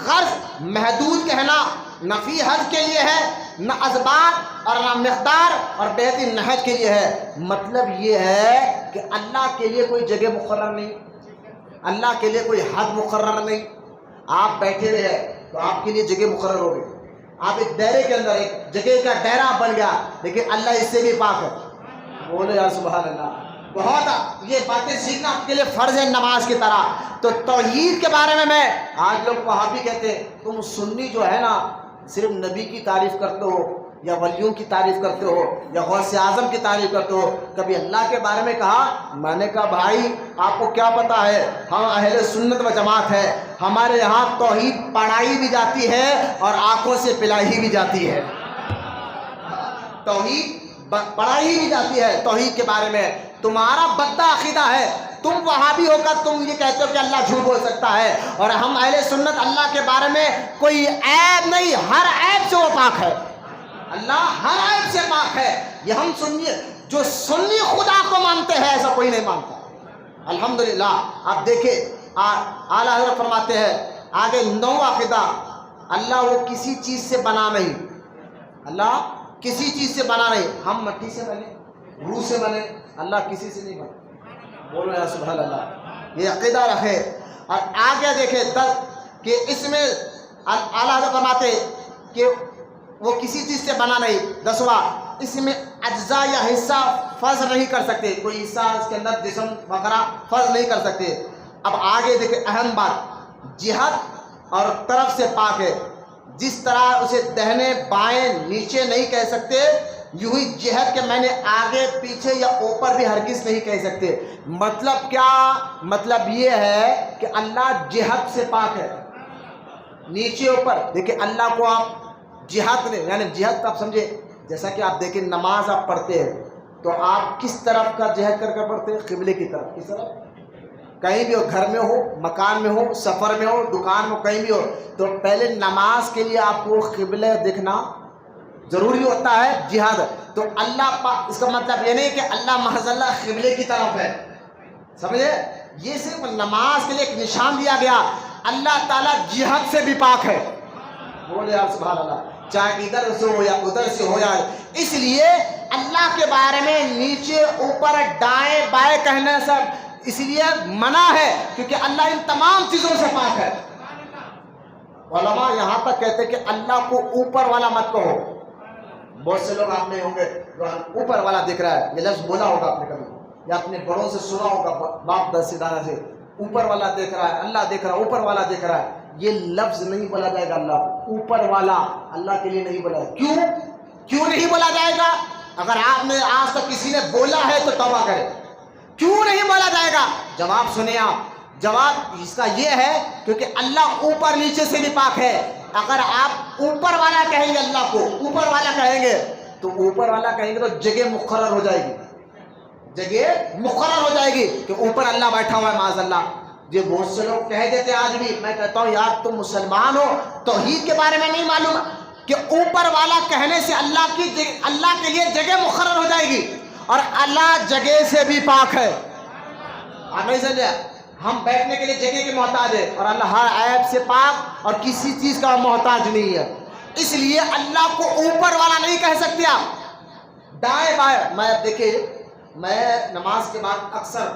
غرض محدود کہنا نفی حد کے لیے ہے، نہ اسباب اور نہ مقدار اور بہترین نہج کے لیے ہے. مطلب یہ ہے کہ اللہ کے لیے کوئی جگہ مقرر نہیں، اللہ کے لیے کوئی حد مقرر نہیں. آپ بیٹھے ہوئے ہیں تو آپ کے لیے جگہ مقرر ہو گئی. آپ ایک دائرے کے اندر ایک جگہ کا دائرہ بن گیا، لیکن اللہ اس سے بھی پاک ہے. بولے یا سبحان اللہ. بہت یہ باتیں سیکھنا آپ کے لیے فرض ہے نماز کی طرح. تو توحید کے بارے میں آج لوگ وہابی کہتے ہیں تم سنی جو ہے نا صرف نبی کی تعریف کرتے ہو یا ولیوں کی تعریف کرتے ہو یا غوث اعظم کی تعریف کرتے ہو، کبھی اللہ کے بارے میں کہا؟ میں نے کہا بھائی آپ کو کیا پتا ہے، ہم اہل سنت و جماعت ہے، ہمارے یہاں توحید پڑھائی بھی جاتی ہے اور آنکھوں سے پلائی بھی جاتی ہے. توحید پڑھائی بھی جاتی ہے توحید کے بارے میں. تمہارا بدہ عقیدہ ہے، تم وہابی ہو کر تم یہ کہتے ہو کہ اللہ جھوٹ بول سکتا ہے، اور ہم اہل سنت اللہ کے بارے میں کوئی عیب نہیں، ہر عیب سے وہ پاک ہے. اللہ ہر عیب سے پاک ہے. یہ ہم سنی جو سنی خدا کو مانتے ہیں ایسا کوئی نہیں مانتا. الحمدللہ. آپ دیکھیں اعلیٰ حضرت فرماتے ہیں آگے 9واں عقیدہ، اللہ وہ کسی چیز سے بنا نہیں. اللہ کسی چیز سے بنا نہیں. ہم مٹی سے بنے، روح سے بنے، اللہ کسی سے نہیں بنا. بولو یا سبحان اللہ. یہ عقیدہ رکھے. اور آگے دیکھیں کہ اس میں اعلیٰ حضرت فرماتے کہ وہ کسی چیز سے بنا نہیں. 10واں، اس میں اجزاء یا حصہ فرض نہیں کر سکتے، کوئی حصہ اس کے اندر جسم وغیرہ فرض نہیں کر سکتے. اب آگے دیکھیں اہم بات، جہت اور طرف سے پاک ہے. جس طرح اسے دہنے بائیں نیچے نہیں کہہ سکتے، یوں ہی جہت کے میں نے آگے پیچھے یا اوپر بھی ہرگز نہیں کہہ سکتے. مطلب کیا؟ مطلب یہ ہے کہ اللہ جہت سے پاک ہے، نیچے اوپر. دیکھیں اللہ کو آپ جہت نے، یعنی جہت آپ سمجھے، جیسا کہ آپ دیکھیں نماز آپ پڑھتے ہیں تو آپ کس طرف کا جہت کر کر پڑھتے ہیں؟ قبلے کی طرف. کس طرف؟ کہیں بھی ہو، گھر میں ہو، مکان میں ہو، سفر میں ہو، دکان میں، کہیں بھی ہو، تو پہلے نماز کے لیے آپ کو قبلہ دیکھنا ضروری ہوتا ہے، جہاد. تو اللہ اس کا مطلب یہ نہیں کہ اللہ محض اللہ قبلے کی طرف ہے، سمجھے؟ یہ صرف نماز کے لیے ایک نشان دیا گیا. اللہ تعالیٰ جہاد سے بھی پاک ہے. بولے آپ سبحان اللہ. چاہے ادھر سے ہو یا ادھر سے ہو، یا اس لیے اللہ کے بارے میں نیچے اوپر دائیں بائیں کہنے سے اس لیے منع ہے کیونکہ اللہ ان تمام چیزوں سے پاک ہے. علماء یہاں تک کہتے ہیں کہ اللہ کو اوپر والا مت کہو. بہت سے لوگ آپ میں ہوں گے اوپر والا دکھ رہا ہے، یہ لفظ بولا ہوگا آپ نے کبھی یا اپنے بڑوں سے سنا ہوگا، باپ دادہ سے اوپر والا دیکھ رہا ہے، اللہ دیکھ رہا ہے، اوپر والا دیکھ رہا ہے، یہ لفظ نہیں بولا جائے گا اللہ کو، اوپر والا اللہ کے لیے نہیں بولا ہے۔ کیوں نہیں بولا جائے گا؟ اگر آپ نے آج تک کسی نے بولا ہے تو توبہ کرے۔ کیوں نہیں بولا جائے گا؟ جواب سنیں آپ، جواب اس کا یہ ہے کیونکہ اللہ اوپر نیچے سے بھی پاک ہے۔ اگر آپ اوپر والا کہیں گے، اللہ کو اوپر والا کہیں گے، تو اوپر والا کہیں گے تو جگہ مقرر ہو جائے گی، جگہ مقرر ہو جائے گی کہ اوپر اللہ بیٹھا ہوا ہے، معاذ اللہ۔ یہ بہت سے لوگ کہہ دیتے ہیں آج بھی، میں کہتا ہوں یار تم مسلمان ہو، توحید کے بارے میں نہیں معلوم کہ اوپر والا کہنے سے اللہ کے لیے جگہ مقرر ہو جائے گی، اور اللہ جگہ سے بھی پاک ہے۔ آپ نہیں سمجھے؟ ہم بیٹھنے کے لیے جگہ کے محتاج ہے، اور اللہ ہر عیب سے پاک اور کسی چیز کا محتاج نہیں ہے۔ اس لیے اللہ کو اوپر والا نہیں کہہ سکتے آپ۔ دائیں بائیں، میں دیکھیں، میں نماز کے بعد اکثر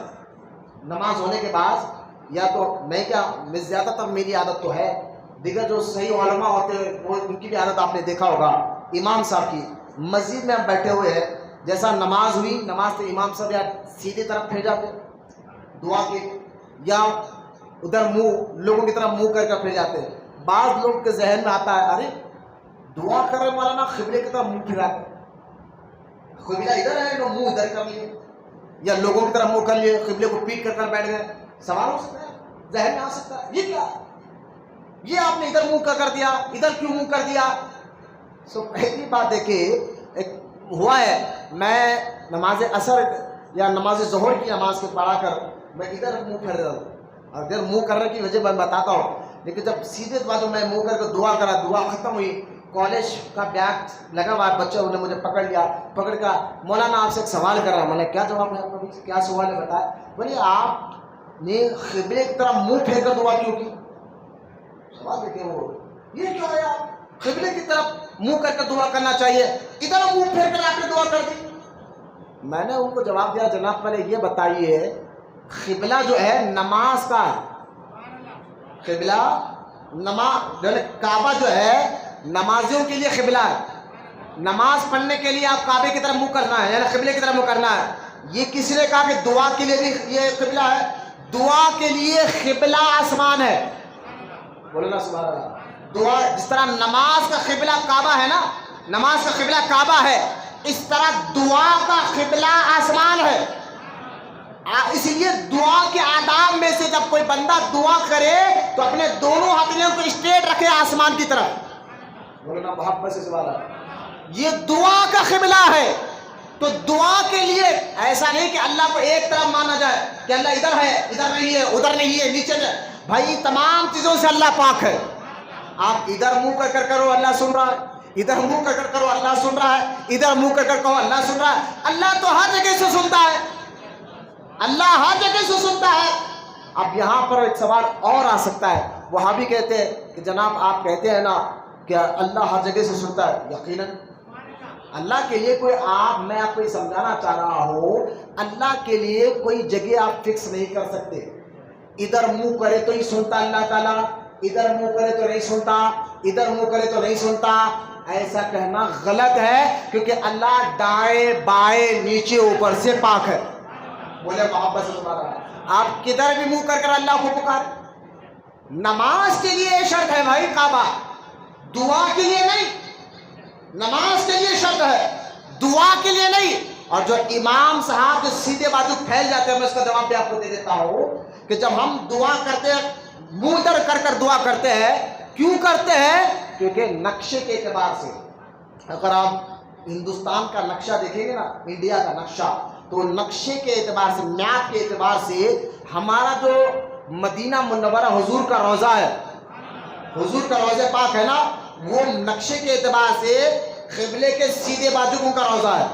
نماز ہونے کے بعد یا تو میں کیا، میں زیادہ تر میری عادت تو ہے، دیگر جو صحیح علماء ہوتے ہیں وہ ان کی بھی عادت آپ نے دیکھا ہوگا، امام صاحب کی مسجد میں ہم بیٹھے ہوئے ہیں، جیسا نماز ہوئی، نماز سے امام صاحب یا سیدھی طرف پھر جاتے دعا کے، یا ادھر منہ لوگوں کی طرف منہ کر پھر جاتے ہیں۔ بعض لوگ کے ذہن میں آتا ہے ارے دعا کرنے والا نا قبلے کی طرف منہ پھرا ہے، قبلہ ادھر ہے تو منہ ادھر کر لیے، یا لوگوں کی طرف منہ کر لیے، قبلے کو پیٹ کر بیٹھ گئے۔ سوال ہو سکتا ہے، ذہن میں آ سکتا ہے یہ کیا، یہ آپ نے ادھر منہ کر دیا، ادھر کیوں منہ کر دیا؟ پہلی بات ہے کہ ایک ہوا ہے، میں نماز عصر یا نماز ظہر کی نماز کے پڑھا کر میں ادھر منہ پھیر رہا ہوں، اور ادھر منہ کرنے کی وجہ میں بتاتا ہوں، لیکن جب سیدھے بات میں منہ کر کے دعا کرا، دعا ختم ہوئی، کالج کا بیگ لگا ہوا ہے، بچوں نے مجھے پکڑ لیا، پکڑ کر مولانا آپ سے ایک سوال کر رہا، میں نے کیا جواب ہے آپ کا، کیا سوال ہے بتایا؟ بولے آپ نے قبلے کی طرف منہ پھیر کر دعا کیوں کی؟ سوال دیکھیں وہ یہ کیا ہے، آپ قبلے کی طرف منہ کر کے دعا کرنا چاہیے، ادھر منہ پھیر کر آپ نے دعا کر دی۔ میں نے ان کو جواب دیا جناب پہلے یہ بتائیے قبلہ جو ہے نماز کا، قبلہ نماز کعبہ جو ہے نمازیوں کے لیے قبلہ ہے، نماز پڑھنے کے لیے آپ کعبے کی طرف منہ کرنا ہے، یعنی قبلے کی طرف منہ کرنا ہے۔ یہ کسی نے کہا کہ دعا کے لیے بھی یہ قبلہ ہے؟ دعا کے لیے قبلہ آسمان ہے، بولو نا سبحان اللہ۔ دعا جس طرح نماز کا قبلہ کعبہ ہے نا، نماز کا قبلہ کعبہ ہے، اس طرح دعا کا قبلہ آسمان ہے۔ اس لیے دعا کے آداب میں سے جب کوئی بندہ دعا کرے تو اپنے دونوں ہتھیلیوں کو اسٹریٹ رکھے آسمان کی طرف، بولو نا محبت سے سبحان اللہ۔ یہ دعا کا قبلہ ہے، تو دعا کے لیے ایسا نہیں کہ اللہ کو ایک طرف مانا جائے کہ اللہ ادھر ہے، ادھر نہیں ہے، ادھر نہیں ہے، نیچے ہے۔ بھائی تمام چیزوں سے اللہ پاک ہے۔ آپ ادھر منہ کر کرو اللہ سن رہا ہے، ادھر منہ کر کرو اللہ سن رہا ہے، ادھر منہ کر کہو اللہ سن رہا ہے۔ اللہ تو ہر جگہ سے سنتا ہے، اللہ ہر جگہ سے سنتا ہے۔ اب یہاں پر ایک سوال اور آ سکتا ہے، وہابی کہتے ہیں کہ جناب آپ کہتے ہیں نا کہ اللہ ہر جگہ سے سنتا ہے، یقیناً اللہ کے لیے کوئی میں آپ کو یہ سمجھانا چاہ رہا ہوں، اللہ کے لیے کوئی جگہ آپ فکس نہیں کر سکتے، ادھر منہ کرے تو ہی سنتا اللہ تعالیٰ، ادھر منہ کرے تو نہیں سنتا، ادھر منہ کرے تو نہیں سنتا، ایسا کہنا غلط ہے، کیونکہ اللہ دائیں بائیں نیچے اوپر سے پاک ہے۔ بولے محبت سے تمہارا آپ کدھر بھی منہ کر اللہ کو پکار۔ نماز کے لیے شرط ہے بھائی کعبہ، دعا کے لیے نہیں، نماز کے لیے شرط ہے، دعا کے لیے نہیں۔ اور جو امام صاحب جو سیدھے بازو پھیل جاتے ہیں، میں اس کا جواب بھی آپ کو دے دیتا ہوں کہ جب ہم دعا کرتے ہیں منہ در کر دعا کرتے ہیں، کیوں کرتے ہیں؟ کیونکہ نقشے کے اعتبار سے، اگر آپ ہندوستان کا نقشہ دیکھیں گے نا، انڈیا کا نقشہ، تو نقشے کے اعتبار سے، میپ کے اعتبار سے ہمارا جو مدینہ منورہ حضور کا روضہ ہے، حضور کا روضہ پاک ہے نا، وہ نقشے کے اعتبار سے قبلے کے سیدھے بازو کا روضہ ہے۔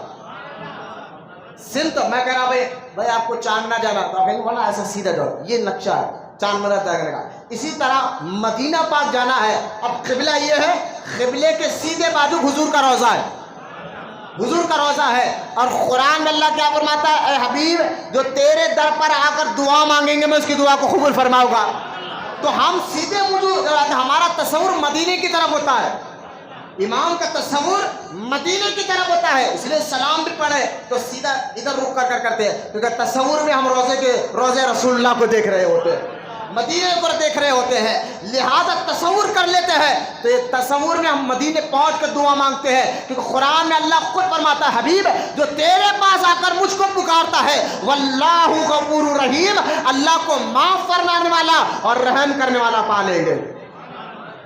سمت میں کہہ رہا بھائی آپ کو چاند نہ جانا، تو آپ کہیں گے مولانا ایسا سیدھا جاؤ، یہ نقشہ ہے چاند منہ جانے کا۔ اسی طرح مدینہ پاک جانا ہے، اب قبلہ یہ ہے، قبلے کے سیدھے بازو حضور کا روضہ ہے، حضور کا روضہ ہے۔ اور قرآن میں اللہ کیا فرماتا ہے؟ اے حبیب جو تیرے در پر آ کر دعا مانگیں گے میں اس کی دعا کو قبول فرماؤں گا۔ تو ہم سیدھے منہ، ہمارا تصور مدینے کی طرف ہوتا ہے، امام کا تصور مدینے کی طرف ہوتا ہے، اس لیے سلام بھی پڑھے تو سیدھا ادھر رک کر کرتے ہیں، کیونکہ تصور میں ہم روزے رسول اللہ کو دیکھ رہے ہوتے ہیں، مدینے پر دیکھ رہے ہوتے ہیں، لہذا تصور کر لیتے ہیں تو یہ تصور میں ہم مدینے پہنچ کر دعا مانگتے ہیں، کیونکہ قرآن میں اللہ خود فرماتا ہے حبیب جو تیرے پاس آ کر مجھ کو پکارتا ہے واللہ غفور رحیم، اللہ کو معاف فرمانے والا اور رحم کرنے والا پا لیں گے۔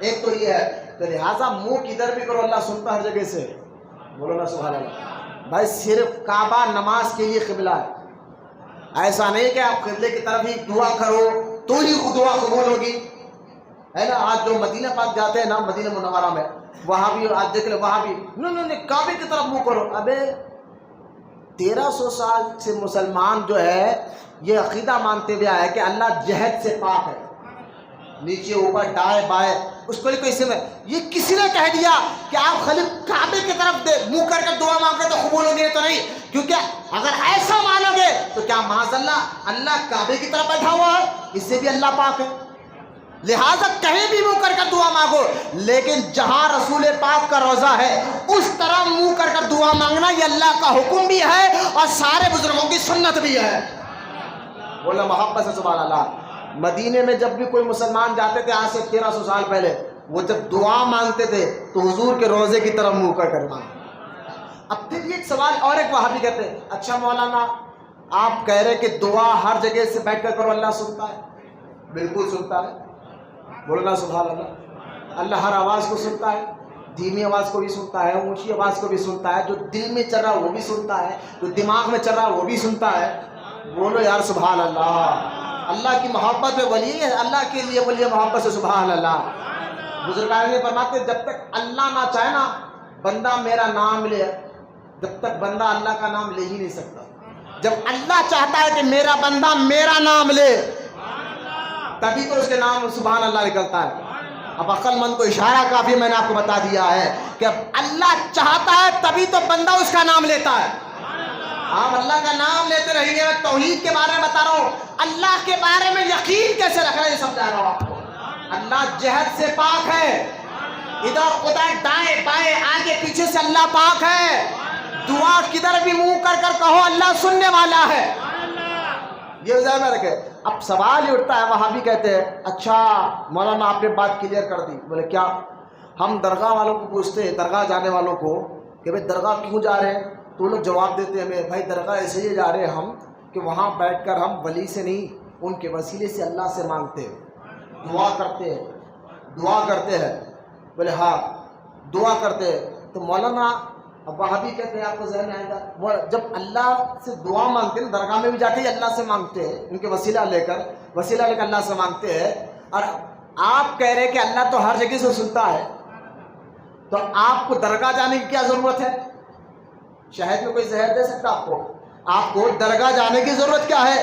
ایک تو یہ ہے، تو لہٰذا منہ کدھر بھی کرو اللہ سنتا ہر جگہ سے، بولو نا سبحان اللہ۔ بھائی صرف کعبہ نماز کے لیے قبلہ ہے، ایسا نہیں کہ آپ قبلے کی طرف ہی دعا کرو تو ہی دعا قبول ہوگی، ہے نا۔ آج جو مدینہ پاک جاتے ہیں نا، مدینہ منورہ میں، وہاں بھی آج دیکھ لیں، وہاں بھی نہیں کعبے کی طرف منہ کرو۔ ابے 1300 سال سے مسلمان جو ہے یہ عقیدہ مانتے ہوئے آیا کہ اللہ جہد سے پاک ہے، نیچے اوپر دائیں بائیں اس کو کیسے میں یہ کسی نے کہہ دیا کہ آپ خالی کعبے کی طرف منہ کر کے دعا مانگے تو قبول ہوگی، تو نہیں، کیونکہ اگر ایسا مانو گے تو کیا معاذ اللہ کعبے کی طرف بیٹھا ہوا ہے، اس سے بھی اللہ پاک ہے، لہذا کہیں بھی منہ کر دعا مانگو، لیکن جہاں رسول پاک کا روضہ ہے اس طرح منہ کر دعا مانگنا یہ اللہ کا حکم بھی ہے اور سارے بزرگوں کی سنت بھی ہے۔ بولا محبت سے سبحان اللہ۔ مدینے میں جب بھی کوئی مسلمان جاتے تھے آج سے 1300 سال پہلے، وہ جب دعا مانگتے تھے تو حضور کے روزے کی طرف منہ کر مانگتے۔ اب پھر یہ ایک سوال اور ایک وہابی کہتے ہیں اچھا مولانا آپ کہہ رہے کہ دعا ہر جگہ سے بیٹھ کر کرو اللہ سنتا ہے، بالکل سنتا ہے، بولو نا سبحان اللہ۔ اللہ ہر آواز کو سنتا ہے، دھیمی آواز کو بھی سنتا ہے، اونچی آواز کو بھی سنتا ہے، جو دل میں چل رہا ہے وہ بھی سنتا ہے، جو دماغ میں چل رہا ہے وہ بھی سنتا ہے، بولو یار سبحان اللہ۔ اللہ کی محبت میں ولی ہے، اللہ کے لیے ولی محبت سے سبحان اللہ۔ بزرگان نے فرماتے جب تک اللہ نہ چاہے نا بندہ میرا نام لے، جب تک بندہ اللہ کا نام لے ہی نہیں سکتا، جب اللہ چاہتا ہے کہ میرا بندہ میرا نام لے تبھی تو اس کے نام سبحان اللہ نکلتا ہے۔ اب عقل مند کو اشارہ کافی میں نے آپ کو بتا دیا ہے کہ اب اللہ چاہتا ہے تبھی تو بندہ اس کا نام لیتا ہے۔ آپ اللہ کا نام لیتے رہیں گے، میں توحید کے بارے میں بتا رہا ہوں، اللہ کے بارے میں یقین کیسے رکھنا ہے یہ سمجھا رہا ہوں آپ کو۔ اللہ جہد سے پاک ہے، ادھر ادھر دائیں بائیں آگے پیچھے سے اللہ پاک ہے، دعا کدھر بھی منہ کر کہو اللہ سننے والا ہے، یہ ذہن میں رکھے۔ اب سوال یہ اٹھتا ہے، وہاں بھی کہتے ہیں اچھا مولانا آپ نے بات کلیئر کر دی، بولے کیا؟ ہم درگاہ والوں کو پوچھتے ہیں، درگاہ جانے والوں کو کہ بھائی درگاہ کیوں جا رہے ہیں، تو لوگ جواب دیتے ہیں ہمیں بھائی درگاہ ایسے ہی جا رہے ہیں ہم کہ وہاں بیٹھ کر ہم ولی سے نہیں ان کے وسیلے سے اللہ سے مانگتے ہیں، دعا کرتے ہیں۔ بولے ہاں دعا کرتے ہیں، تو مولانا اب وہاں بھی کہتے ہیں آپ کو ذہن میں آئے گا جب اللہ سے دعا مانگتے ہیں درگاہ میں بھی جا کے ہی اللہ سے مانگتے ہیں، ان کے وسیلہ لے کر اللہ سے مانگتے ہیں، اور آپ کہہ رہے کہ اللہ تو ہر جگہ سے سنتا ہے، تو آپ کو درگاہ جانے کی کیا ضرورت ہے؟ شہد میں کوئی زہر دے سکتا آپ کو درگاہ جانے کی ضرورت کیا ہے؟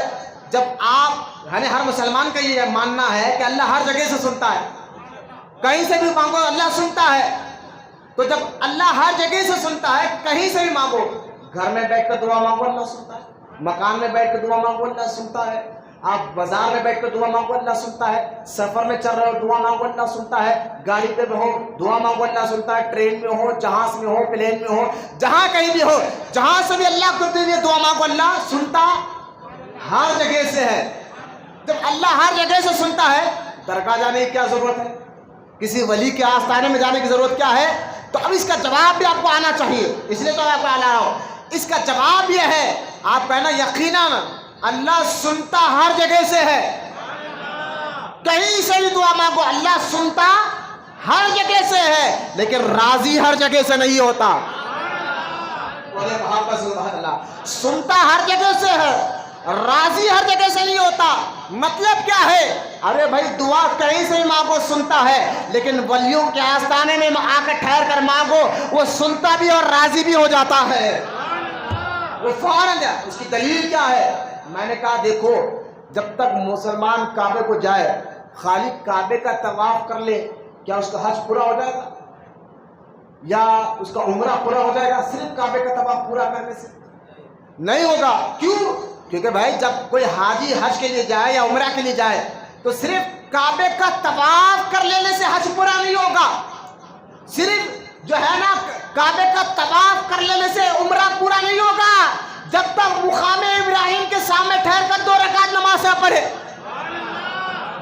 جب آپ یعنی ہر مسلمان کا یہ ماننا ہے کہ اللہ ہر جگہ سے سنتا ہے، کہیں سے بھی مانگو اللہ سنتا ہے، تو جب اللہ ہر جگہ سے سنتا ہے کہیں سے بھی مانگو، گھر میں بیٹھ کر دعا مانگو اللہ سنتا ہے، مکان میں بیٹھ کر دعا مانگو اللہ سنتا ہے، آپ بازار میں بیٹھ کر دعا مانگو اللہ سنتا ہے، سفر میں چل رہے ہو دعا مانگو اللہ سنتا ہے، گاڑی پہ ہو دعا مانگو اللہ سنتا ہے، ٹرین میں ہو، جہاز میں ہو، پلین میں ہو، جہاں کہیں بھی ہو، جہاں سے بھی اللہ کو دعا مانگو اللہ سنتا ہر جگہ سے ہے۔ جب اللہ ہر جگہ سے سنتا ہے درگاہ جانے کی کیا ضرورت ہے؟ کسی ولی کے آستانے میں جانے کی ضرورت کیا ہے؟ تو اب اس کا جواب بھی آپ کو آنا چاہیے، اس لیے تو میں آپ کو آ رہا ہوں۔ اس کا جواب یہ ہے، آپ کہنا یقیناً اللہ سنتا ہر جگہ سے ہے، کہیں سے بھی دعا مانگو اللہ سنتا ہر جگہ سے ہے، لیکن راضی ہر جگہ سے نہیں ہوتا۔ سنتا ہر جگہ سے ہے، راضی ہر جگہ سے نہیں ہوتا۔ مطلب کیا ہے؟ ارے بھائی دعا کہیں سے بھی مانگو سنتا ہے، لیکن ولیوں کے آستانے میں آ کر ٹھہر کر مانگو وہ سنتا بھی اور راضی بھی ہو جاتا ہے، وہ فوراً۔ اس کی دلیل کیا ہے؟ میں نے کہا دیکھو جب تک مسلمان کعبے کو جائے خالی کعبے کا طواف کر لے کیا اس کا حج پورا ہو جائے گا یا اس کا عمرہ پورا ہو جائے گا صرف کعبے کا طواف پورا کرنے سے؟ نہیں ہوگا۔ کیوں؟ کیونکہ بھائی جب کوئی حاجی حج کے لیے جائے یا عمرہ کے لیے جائے تو صرف کعبے کا طواف کر لینے سے حج پورا نہیں ہوگا، صرف جو ہے نا کعبے کا طواف کر لینے سے عمرہ پورا نہیں ہوگا جب تک مقام ابراہیم کے سامنے ٹھہر کر 2 رکعت نماز نہ پڑھے،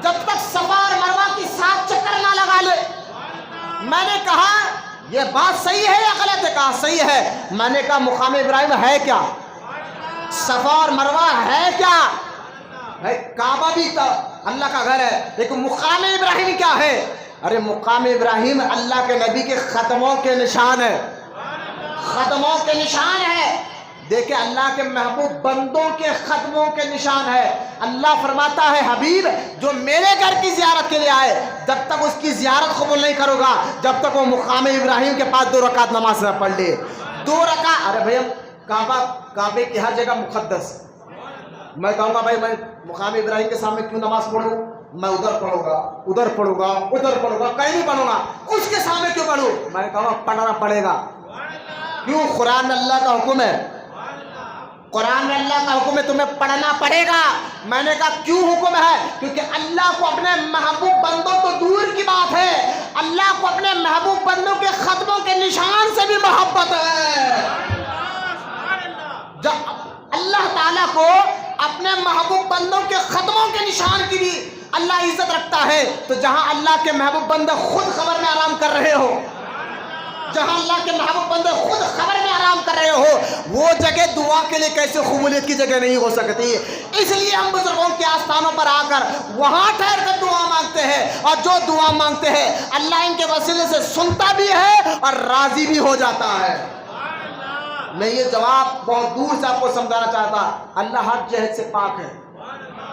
جب تک صفا اور مروہ کی 7 چکر نہ لگا لے۔ میں نے کہا یہ بات صحیح ہے یا غلط ہے؟ کہا صحیح ہے۔ میں نے کہا مقام ابراہیم ہے کیا؟ صفا اور مروہ ہے کیا؟ کعبہ بھی تو اللہ کا گھر ہے، لیکن مقام ابراہیم کیا ہے؟ ارے مقام ابراہیم اللہ کے نبی کے ختموں کے نشان ہے، ختموں کے نشان ہے۔ دیکھیں اللہ کے محبوب بندوں کے ختموں کے نشان ہے۔ اللہ فرماتا ہے حبیب جو میرے گھر کی زیارت کے لیے آئے، جب تک اس کی زیارت قبول نہیں کرو گا جب تک وہ مقام ابراہیم کے پاس 2 رکعت نماز نہ پڑھ لے۔ 2 رکعت، ارے بھائی کعبے کی ہر جگہ مقدس، میں کہوں گا بھائی میں مقام ابراہیم کے سامنے کیوں نماز پڑھوں؟ میں ادھر پڑھوں گا، ادھر پڑھوں گا، ادھر پڑھوں گا، کہیں نہیں پڑھوں گا، اس کے سامنے کیوں پڑھوں؟ میں کہوں گا پڑھنا پڑے گا۔ کیوں؟ قرآن میں اللہ کا حکم ہے، قرآن میں اللہ کا حکم ہے تمہیں پڑھنا پڑے گا۔ میں نے کہا کیوں حکم ہے؟ کیونکہ اللہ کو اپنے محبوب بندوں تو دور کی بات ہے، اللہ کو اپنے محبوب بندوں کے ختموں کے نشان سے بھی محبت ہے۔ جب اللہ تعالیٰ کو اپنے محبوب بندوں کے ختموں کے نشان کی بھی اللہ عزت رکھتا ہے، تو جہاں اللہ کے محبوب بندے خود قبر میں آرام کر رہے ہو، جہاں اللہ کے محبوب بندے خود قبر میں آرام کر رہے ہو، وہ جگہ دعا کے لیے کیسے قبولیت کی جگہ نہیں ہو سکتی؟ اس لیے ہم بزرگوں کے آستانوں پر آ کر وہاں ٹھہر کر دعا مانگتے ہیں، اور جو دعا مانگتے ہیں اللہ ان کے وسیلے سے سنتا بھی ہے اور راضی بھی ہو جاتا ہے۔ میں یہ جواب بہت دور سے آپ کو سمجھانا چاہتا، اللہ ہر جہت سے پاک ہے،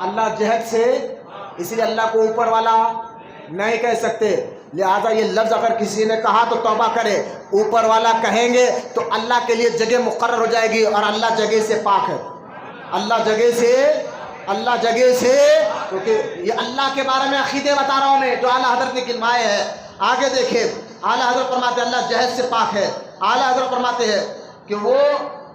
اللہ جہت سے، اس لیے اللہ کو اوپر والا نہیں کہہ سکتے، لہذا یہ لفظ اگر کسی نے کہا تو توبہ کرے، اوپر والا کہیں گے تو اللہ کے لیے جگہ مقرر ہو جائے گی، اور اللہ جگہ سے پاک ہے، اللہ جگہ سے، کیونکہ یہ اللہ کے بارے میں عقیدے بتا رہا ہوں میں جو اعلیٰ حضرت نے گنوائے ہیں۔ آگے دیکھیں اعلیٰ حضرت فرماتے ہیں اللہ جہت سے پاک ہے۔ اعلیٰ حضرت فرماتے ہیں کہ وہ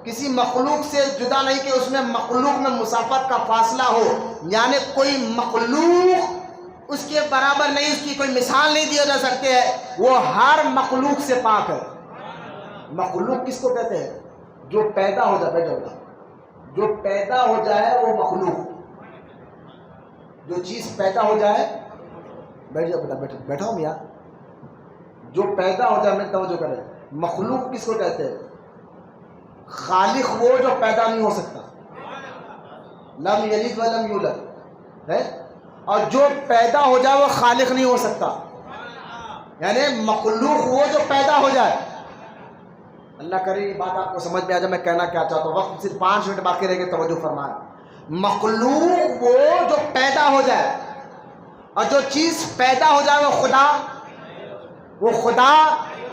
کسی مخلوق سے جدا نہیں کہ اس میں مخلوق میں مسافت کا فاصلہ ہو، یعنی کوئی مخلوق اس کے برابر نہیں، اس کی کوئی مثال نہیں دیا جا سکتے ہے، وہ ہر مخلوق سے پاک ہے۔ مخلوق کس کو کہتے ہیں؟ جو پیدا ہو جائے، جو پیدا ہو جائے وہ مخلوق، جو چیز پیدا ہو جائے، بیٹھ جاؤ بیٹا، بیٹھا ہوں میاں، جو پیدا ہو جائے، میں توجہ کریں، مخلوق کس کو کہتے ہیں؟ خالق وہ جو پیدا نہیں ہو سکتا، لم یلد ولم یولد ہے، اور جو پیدا ہو جائے وہ خالق نہیں ہو سکتا، یعنی مخلوق وہ جو پیدا ہو جائے۔ اللہ کرے یہ بات آپ کو سمجھ میں آ جائے میں کہنا کیا چاہتا ہوں، وقت صرف 5 منٹ باقی رہ گئے، توجہ فرمائیں۔ مخلوق وہ جو پیدا ہو جائے، اور جو چیز پیدا ہو جائے وہ خدا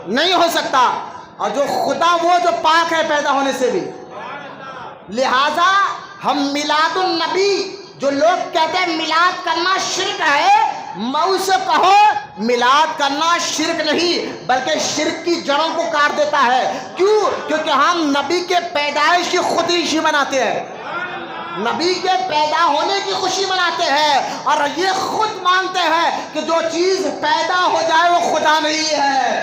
نہیں ہو سکتا، اور جو خدا وہ جو پاک ہے پیدا ہونے سے بھی۔ لہذا ہم میلاد النبی، جو لوگ کہتے ہیں میلاد کرنا شرک ہے، میں اسے کہو میلاد کرنا شرک نہیں بلکہ شرک کی جڑوں کو کاٹ دیتا ہے۔ کیوں؟ کیونکہ ہم نبی کے پیدائش کی خوشی مناتے ہیں، نبی کے پیدا ہونے کی خوشی مناتے ہیں، اور یہ خود مانتے ہیں کہ جو چیز پیدا ہو جائے وہ خدا نہیں ہے۔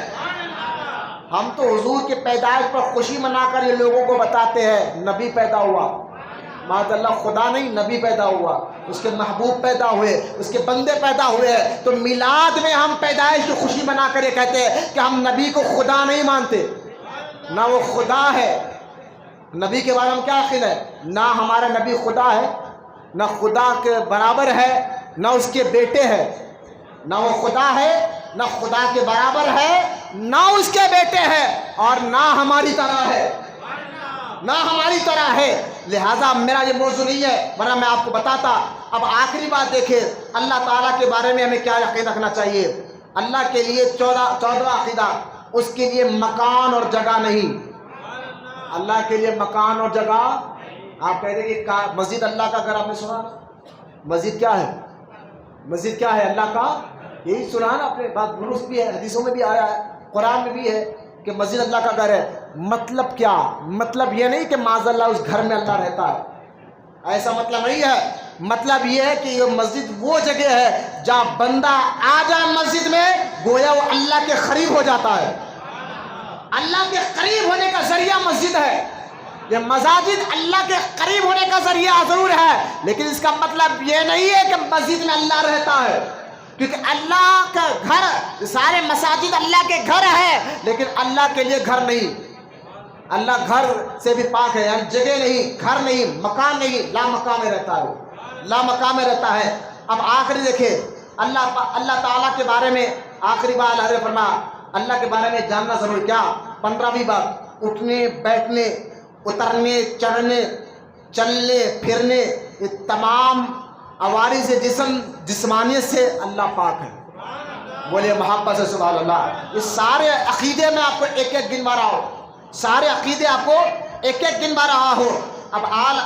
ہم تو حضور کے پیدائش پر خوشی منا کر یہ لوگوں کو بتاتے ہیں نبی پیدا ہوا، معاذ اللہ خدا نہیں، نبی پیدا ہوا، اس کے محبوب پیدا ہوئے، اس کے بندے پیدا ہوئے۔ تو میلاد میں ہم پیدائش کی خوشی منا کر یہ کہتے ہیں کہ ہم نبی کو خدا نہیں مانتے، نہ وہ خدا ہے۔ نبی کے بارے میں کیا عقیدہ ہے؟ نہ ہمارا نبی خدا ہے، نہ خدا کے برابر ہے، نہ اس کے بیٹے ہیں، نہ وہ خدا ہے، نہ خدا کے برابر ہے، نہ اس کے بیٹے ہیں، اور نہ ہماری طرح ہے، نہ ہماری طرح ہے۔ لہٰذا میرا یہ موضوع نہیں ہے، ورنہ میں آپ کو بتاتا۔ اب آخری بات دیکھیں اللہ تعالیٰ کے بارے میں ہمیں کیا عقیدہ رکھنا چاہیے۔ اللہ کے لیے 14واں عقیدہ، اس کے لیے مکان اور جگہ نہیں۔ اللہ کے لیے مکان اور جگہ، آپ کہہ رہے کہ مسجد اللہ کا گھر، آپ نے سنا مسجد کیا ہے؟ مسجد کیا ہے؟ اللہ کا، یہی سنا نا آپ نے، بات درست بھی ہے، حدیثوں میں بھی آیا ہے، قرآن میں بھی ہے کہ مسجد اللہ کا گھر ہے۔ مطلب کیا؟ مطلب یہ نہیں کہ معاذ اللہ اس گھر میں اللہ رہتا ہے، ایسا مطلب نہیں ہے۔ مطلب یہ ہے کہ یہ مسجد وہ جگہ ہے جہاں بندہ آ جائے مسجد میں گویا وہ اللہ کے قریب ہو جاتا ہے۔ اللہ کے قریب ہونے کا ذریعہ مسجد ہے. یہ مساجد اللہ کے قریب ہونے کا ذریعہ ضرور ہے، لیکن اس کا مطلب یہ نہیں ہے کہ مسجد میں اللہ رہتا ہے، کیونکہ اللہ کا گھر، سارے مساجد اللہ کے گھر ہے، لیکن اللہ کے لیے گھر نہیں. اللہ گھر سے بھی پاک ہے، یعنی جگہ نہیں، گھر نہیں، مکان نہیں، لا مکان میں رہتا ہے، لا مکان میں رہتا ہے. اب آخری دیکھیں اللہ تعالیٰ کے بارے میں آخری بات حضرت فرما اللہ کے بارے میں جاننا ضروری. کیا 15ویں بات، اٹھنے بیٹھنے اترنے چڑھنے چلنے پھرنے، یہ تمام عوارض جسم جسمانیت سے اللہ پاک ہے. بولے محبت سے سبحان اللہ. یہ سارے عقیدے میں آپ کو ایک ایک گنوا رہا ہو، سارے عقیدے آپ کو ایک ایک گنوا رہا ہو. اب آل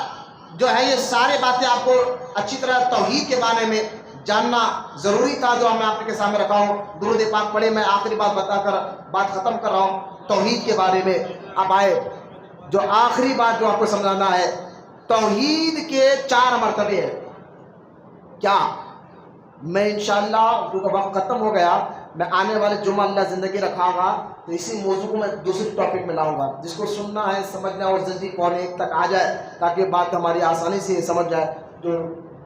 جو ہے یہ سارے باتیں آپ کو اچھی طرح توحید کے بارے میں جاننا ضروری تھا، جو میں آپ کے سامنے رکھا ہوں. درود پاک پڑھے. میں آخری بات بتا کر بات ختم کر رہا ہوں توحید کے بارے میں. اب آئے جو آخری بات جو آپ کو سمجھانا ہے، توحید کے 4 مرتبے ہیں. کیا میں انشاءاللہ کیونکہ وقت ختم ہو گیا، میں آنے والے جمعہ اللہ زندگی رکھا گا تو اسی موضوع کو میں دوسری ٹاپک میں لاؤں گا، جس کو سننا ہے سمجھنا اور جلدی پونے 1 تک آ جائے تاکہ بات ہماری آسانی سے سمجھ جائے.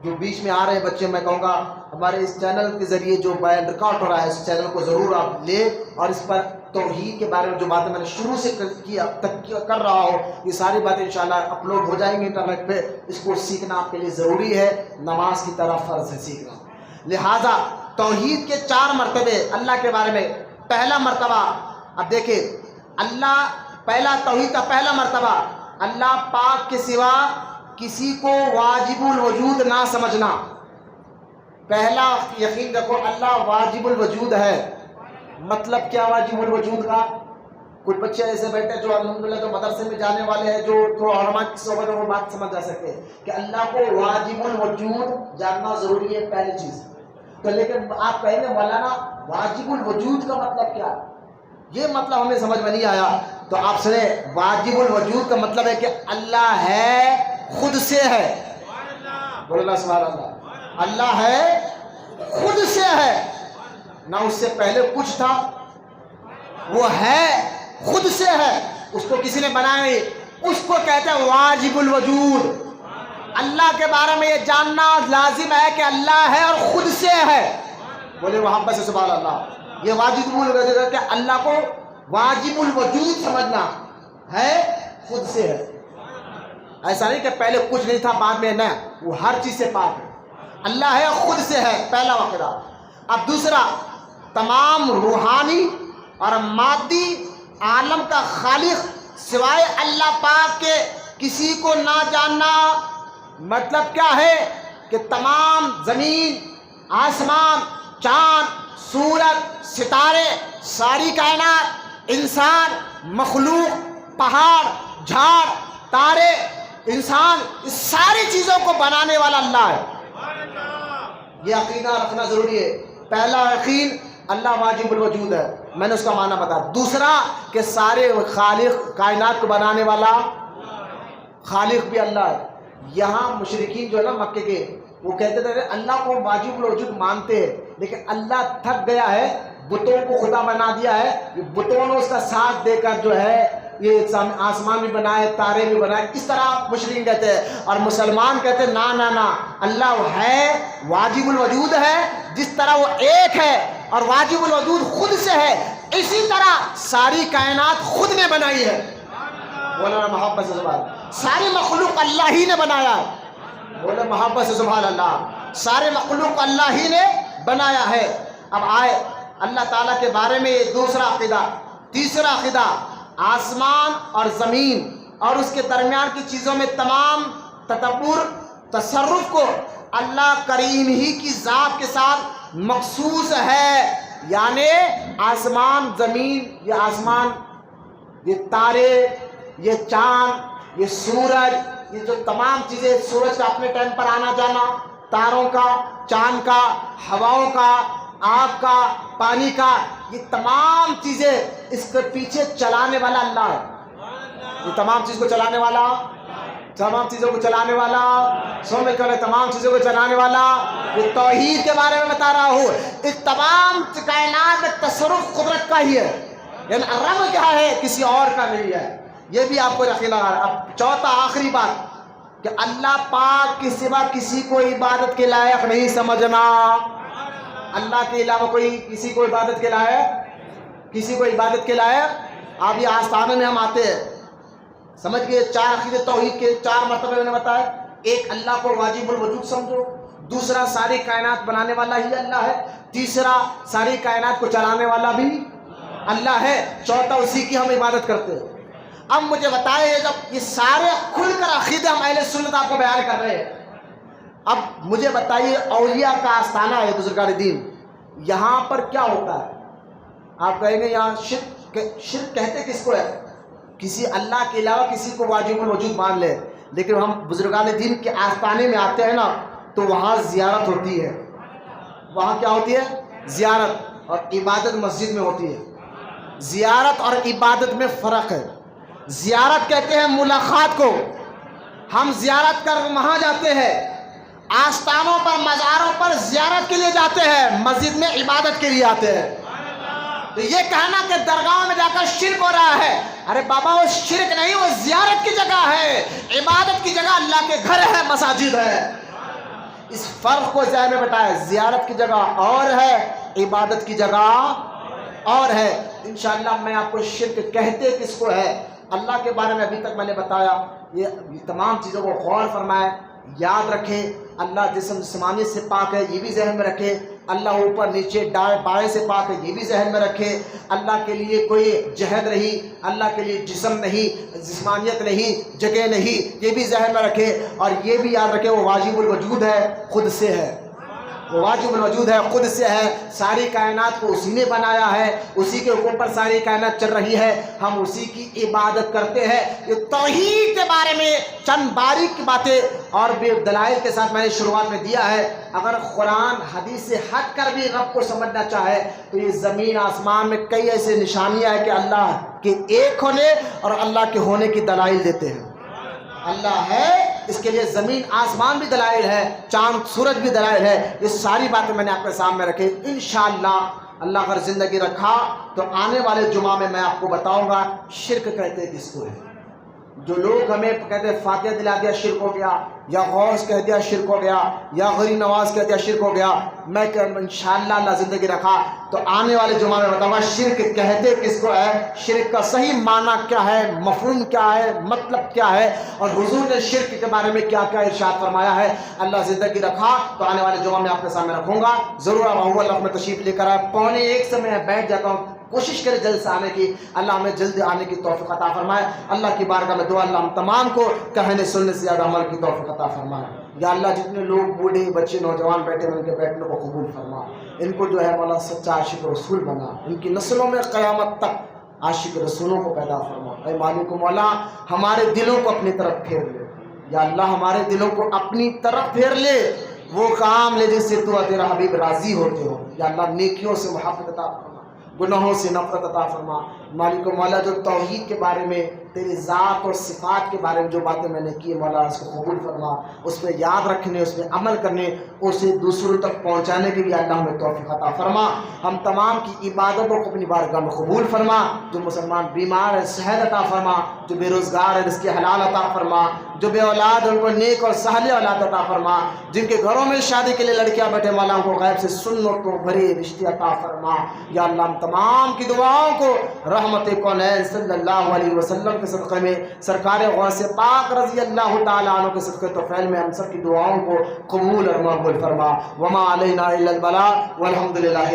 جو بیچ میں آ رہے ہیں بچے، میں کہوں گا ہمارے اس چینل کے ذریعے جو بیان ریکارڈ ہو رہا ہے اس چینل کو ضرور آپ لیں، اور اس پر توحید کے بارے میں جو باتیں میں نے شروع سے کر رہا ہوں یہ ساری باتیں انشاءاللہ اپلوڈ ہو جائیں گی انٹرنیٹ پہ. اس کو سیکھنا آپ کے لیے ضروری ہے، نماز کی طرح فرض ہے سیکھنا. لہٰذا توحید کے 4 مرتبے اللہ کے بارے میں. پہلا مرتبہ، اب دیکھیں اللہ پہلا توحید کا پہلا مرتبہ، اللہ پاک کے سوا کسی کو واجب الوجود نہ سمجھنا. پہلا یقین رکھو اللہ واجب الوجود ہے. مطلب کیا واجب الوجود کا؟ کچھ بچے ایسے بیٹھے جو الحمدللہ جو مدرسے میں جانے والے ہیں، جو علماء کی صحبت میں وہ بات سمجھ جا سکتے ہیں کہ اللہ کو واجب الوجود جاننا ضروری ہے پہلی چیز. تو لیکن آپ کہیں گے مولانا واجب الوجود کا مطلب کیا؟ یہ مطلب ہمیں سمجھ میں نہیں آیا. تو آپ سنیں، واجب الوجود کا مطلب ہے کہ اللہ ہے، خود سے ہے. بولو اللہ سبحان اللہ. اللہ ہے، خود سے ہے، نہ اس سے پہلے کچھ تھا، وہ ہے، خود سے ہے، اس کو کسی نے بنایا نہیں. اس کو کہتے ہیں واجب الوجود. اللہ کے بارے میں یہ جاننا لازم ہے کہ اللہ ہے اور خود سے ہے. بولے محبت سے سبحان اللہ. یہ واجب الوجود ہے کہ اللہ کو واجب الوجود سمجھنا ہے، خود سے ہے. ایسا نہیں کہ پہلے کچھ نہیں تھا بعد میں، نہ، وہ ہر چیز سے پاک ہے. اللہ ہے، خود سے ہے، پہلا واقعہ. اب دوسرا، تمام روحانی اور مادی عالم کا خالق سوائے اللہ پاک کے کسی کو نہ جاننا. مطلب کیا ہے کہ تمام زمین، آسمان، چاند، سورج، ستارے، ساری کائنات، انسان، مخلوق، پہاڑ، جھاڑ، تارے، انسان، اس ساری چیزوں کو بنانے والا اللہ ہے. یہ عقیدہ رکھنا ضروری ہے. پہلا یقین اللہ واجب الوجود ہے، میں نے اس کا معنی بتا. دوسرا کہ سارے خالق کائنات کو بنانے والا خالق بھی اللہ ہے. یہاں مشرکین جو ہے نا مکے کے، وہ کہتے تھے اللہ کو واجب الوجود مانتے ہیں، لیکن اللہ تھک گیا ہے، بتوں کو خدا بنا دیا ہے. بتوں نے اس کا ساتھ دے کر جو ہے یہ آسمان بھی بنائے، تارے بھی بنائے. اس طرح مشرکین کہتے ہیں. اور مسلمان کہتے ہیں نا نا نا، اللہ ہے، واجب الوجود ہے. جس طرح وہ ایک ہے اور واجب الوجود خود سے ہے، اسی طرح ساری کائنات خود نے بنائی ہے. بولا محبت سے سبحان اللہ. ساری مخلوق اللہ ہی نے بنایا ہے. بولا محبت سے سبحان اللہ. سارے مخلوق اللہ ہی نے بنایا ہے. اب آئے اللہ تعالیٰ کے بارے میں یہ دوسرا عقیدہ. تیسرا عقیدہ، آسمان اور زمین اور اس کے درمیان کی چیزوں میں تمام تدبر، تصرف کو اللہ کریم ہی کی ذات کے ساتھ مخصوص ہے. یعنی آسمان، زمین، یہ آسمان، یہ تارے، یہ چاند، یہ سورج، یہ جو تمام چیزیں، سورج کا اپنے ٹائم پر آنا جانا، تاروں کا، چاند کا، ہواؤں کا، آگ کا، پانی کا، یہ تمام چیزیں اس کے پیچھے چلانے والا اللہ ہے. یہ تمام چیز کو چلانے والا، تمام چیزوں کو چلانے والا، سن میں کرے تمام چیزوں کو چلانے والا. یہ توحید کے بارے میں بتا رہا ہوں. اس تمام کائنات میں تصرف قدرت کا ہی ہے. یعنی رب کیا ہے کسی اور کا نہیں ہے، یہ بھی آپ کو یقین لگا. اب چوتھا آخری بات کہ اللہ پاک کے سوا کسی کو عبادت کے لائق نہیں سمجھنا. اللہ کے علاوہ کوئی کسی کو عبادت کے لائق، کسی کو عبادت کے لائق. آپ یہ آستانے میں ہم آتے ہیں، سمجھ گئے؟ 4 عقیدے توحید کے 4 مرتبے میں نے بتایا. ایک اللہ کو واجب الوجود سمجھو، دوسرا ساری کائنات بنانے والا ہی اللہ ہے، تیسرا ساری کائنات کو چلانے والا بھی اللہ ہے، چوتھا اسی کی ہم عبادت کرتے ہیں. اب مجھے بتائیے، جب یہ سارے کھل کر عقیدے ہم اہل سنت آپ کو بیان کر رہے ہیں، اب مجھے بتائیے اولیاء کا آستانہ ہے بزرگان دین، یہاں پر کیا ہوتا ہے؟ آپ کہیں گے یہاں شرک کہتے کس کو ہے؟ کسی اللہ کے علاوہ کسی کو واجب الوجود مان لے. لیکن ہم بزرگان دین کے آستانے میں آتے ہیں نا تو وہاں زیارت ہوتی ہے. وہاں کیا ہوتی ہے؟ زیارت. اور عبادت مسجد میں ہوتی ہے. زیارت اور عبادت میں فرق ہے. زیارت کہتے ہیں ملاقات کو، ہم زیارت کر وہاں جاتے ہیں، آستانوں پر مزاروں پر زیارت کے لیے جاتے ہیں، مسجد میں عبادت کے لیے آتے ہیں. تو یہ کہنا کہ درگاہ میں جا کر شرک ہو رہا ہے، ارے بابا وہ شرک نہیں، وہ زیارت کی جگہ ہے، عبادت کی جگہ اللہ کے گھر ہے، مساجد ہے. اس فرق کو ذہن میں بتایا، زیارت کی جگہ اور ہے، عبادت کی جگہ اور ہے. انشاءاللہ میں آپ کو شرک کہتے کس کو ہے اللہ کے بارے میں ابھی تک میں نے بتایا. یہ تمام چیزوں کو غور فرمائے، یاد رکھیں. اللہ جسم جسمانی سے پاک ہے، یہ بھی ذہن میں رکھے. اللہ اوپر نیچے دائیں بائیں سے پاک ہے، یہ بھی ذہن میں رکھے. اللہ کے لیے کوئی جہد نہیں، اللہ کے لیے جسم نہیں، جسمانیت نہیں، جگہ نہیں، یہ بھی ذہن میں رکھے. اور یہ بھی یاد رکھے وہ واجب الوجود ہے، خود سے ہے. وہ واجب الوجود ہے، خود سے ہے. ساری کائنات کو اسی نے بنایا ہے، اسی کے اوپر ساری کائنات چل رہی ہے، ہم اسی کی عبادت کرتے ہیں. یہ توحید کے بارے میں چند باریک باتیں اور بے دلائل کے ساتھ میں نے شروعات میں دیا ہے. اگر قرآن حدیث سے ہٹ کر بھی رب کو سمجھنا چاہے تو یہ زمین آسمان میں کئی ایسے نشانیاں ہیں کہ اللہ کے ایک ہونے اور اللہ کے ہونے کی دلائل دیتے ہیں. اللہ ہے، اس کے لیے زمین آسمان بھی دلائل ہے، چاند سورج بھی دلائل ہے. یہ ساری باتیں میں نے آپ کے سامنے رکھی. انشاءاللہ اللہ اگر زندگی رکھا تو آنے والے جمعہ میں آپ کو بتاؤں گا شرک کہتے کس کو ہے. جو لوگ ہمیں کہتے ہیں فاتحہ دلا دیا شرک ہو گیا، یا غوث کہہ دیا شرک ہو گیا، یا غریب نواز کہہ دیا شرک ہو گیا، میں انشاءاللہ اللہ زندگی رکھا تو آنے والے جمعہ میں بتاؤں گا شرک کہتے کس کو ہے، شرک کا صحیح معنی کیا ہے، مفہوم کیا ہے، مطلب کیا ہے، اور حضور نے شرک کے بارے میں کیا کیا ارشاد فرمایا ہے. اللہ زندگی رکھا تو آنے والے جمعہ میں آپ کے سامنے رکھوں گا. ضرور آپ اللہ میں تشریف لے کر آئے. 12:45 سے میں بیٹھ جاتا ہوں. کوشش کرے جلد سے آنے کی. اللہ ہمیں جلد آنے کی توفیق عطا فرمائے. اللہ کی بارگاہ میں دعا اللہ ہم تمام کو کہنے سننے سے زیادہ عمل کی توفیق عطا فرمائے. یا اللہ جتنے لوگ بوڑھے بچے نوجوان بیٹھے ہیں ان کے بیٹھنے کو قبول فرما. ان کو جو ہے مولا سچا عاشق رسول بنا. ان کی نسلوں میں قیامت تک عاشق رسولوں کو پیدا فرما. اے مالک و مولا ہمارے دلوں کو اپنی طرف پھیر لے. یا اللہ ہمارے دلوں کو اپنی طرف پھیر لے. وہ کام لے جس سے تو تیرا حبیب راضی ہوتے ہو. یا اللہ نیکیوں سے محبت عطا فرما، گناہوں سے نفرت عطا فرما. مالک و مولا جو توحید کے بارے میں، تیری ذات اور صفات کے بارے میں جو باتیں میں نے کی مولا اس کو قبول فرما. اس پہ یاد رکھنے، اس پہ عمل کرنے، اسے دوسروں تک پہنچانے کے لیے اللہ ہمیں توفیق عطا فرما. ہم تمام کی عبادتوں کو اپنی بارگاہ میں قبول فرما. جو مسلمان بیمار ہے صحت عطا فرما، جو بے روزگار ہے رزق حلال عطا فرما، جو بے اولاد ان کو نیک اور صالح اولاد عطا فرما. جن کے گھروں میں شادی کے لیے لڑکیاں بیٹھے مولا ان کو غیب سے سنتوں بھرے رشتے عطا فرما. یا اللہ ہم تمام کی دعاؤں کو رحمت کونین صلی اللہ علیہ وسلم کے صدقے میں، سرکار غوث پاک رضی اللہ تعالیٰ عنہ کے صدقے توفیل میں ہم سب کی دعاؤں کو قبول اور مقبول فرما. وما علینا الا البلاغ والحمد للہ.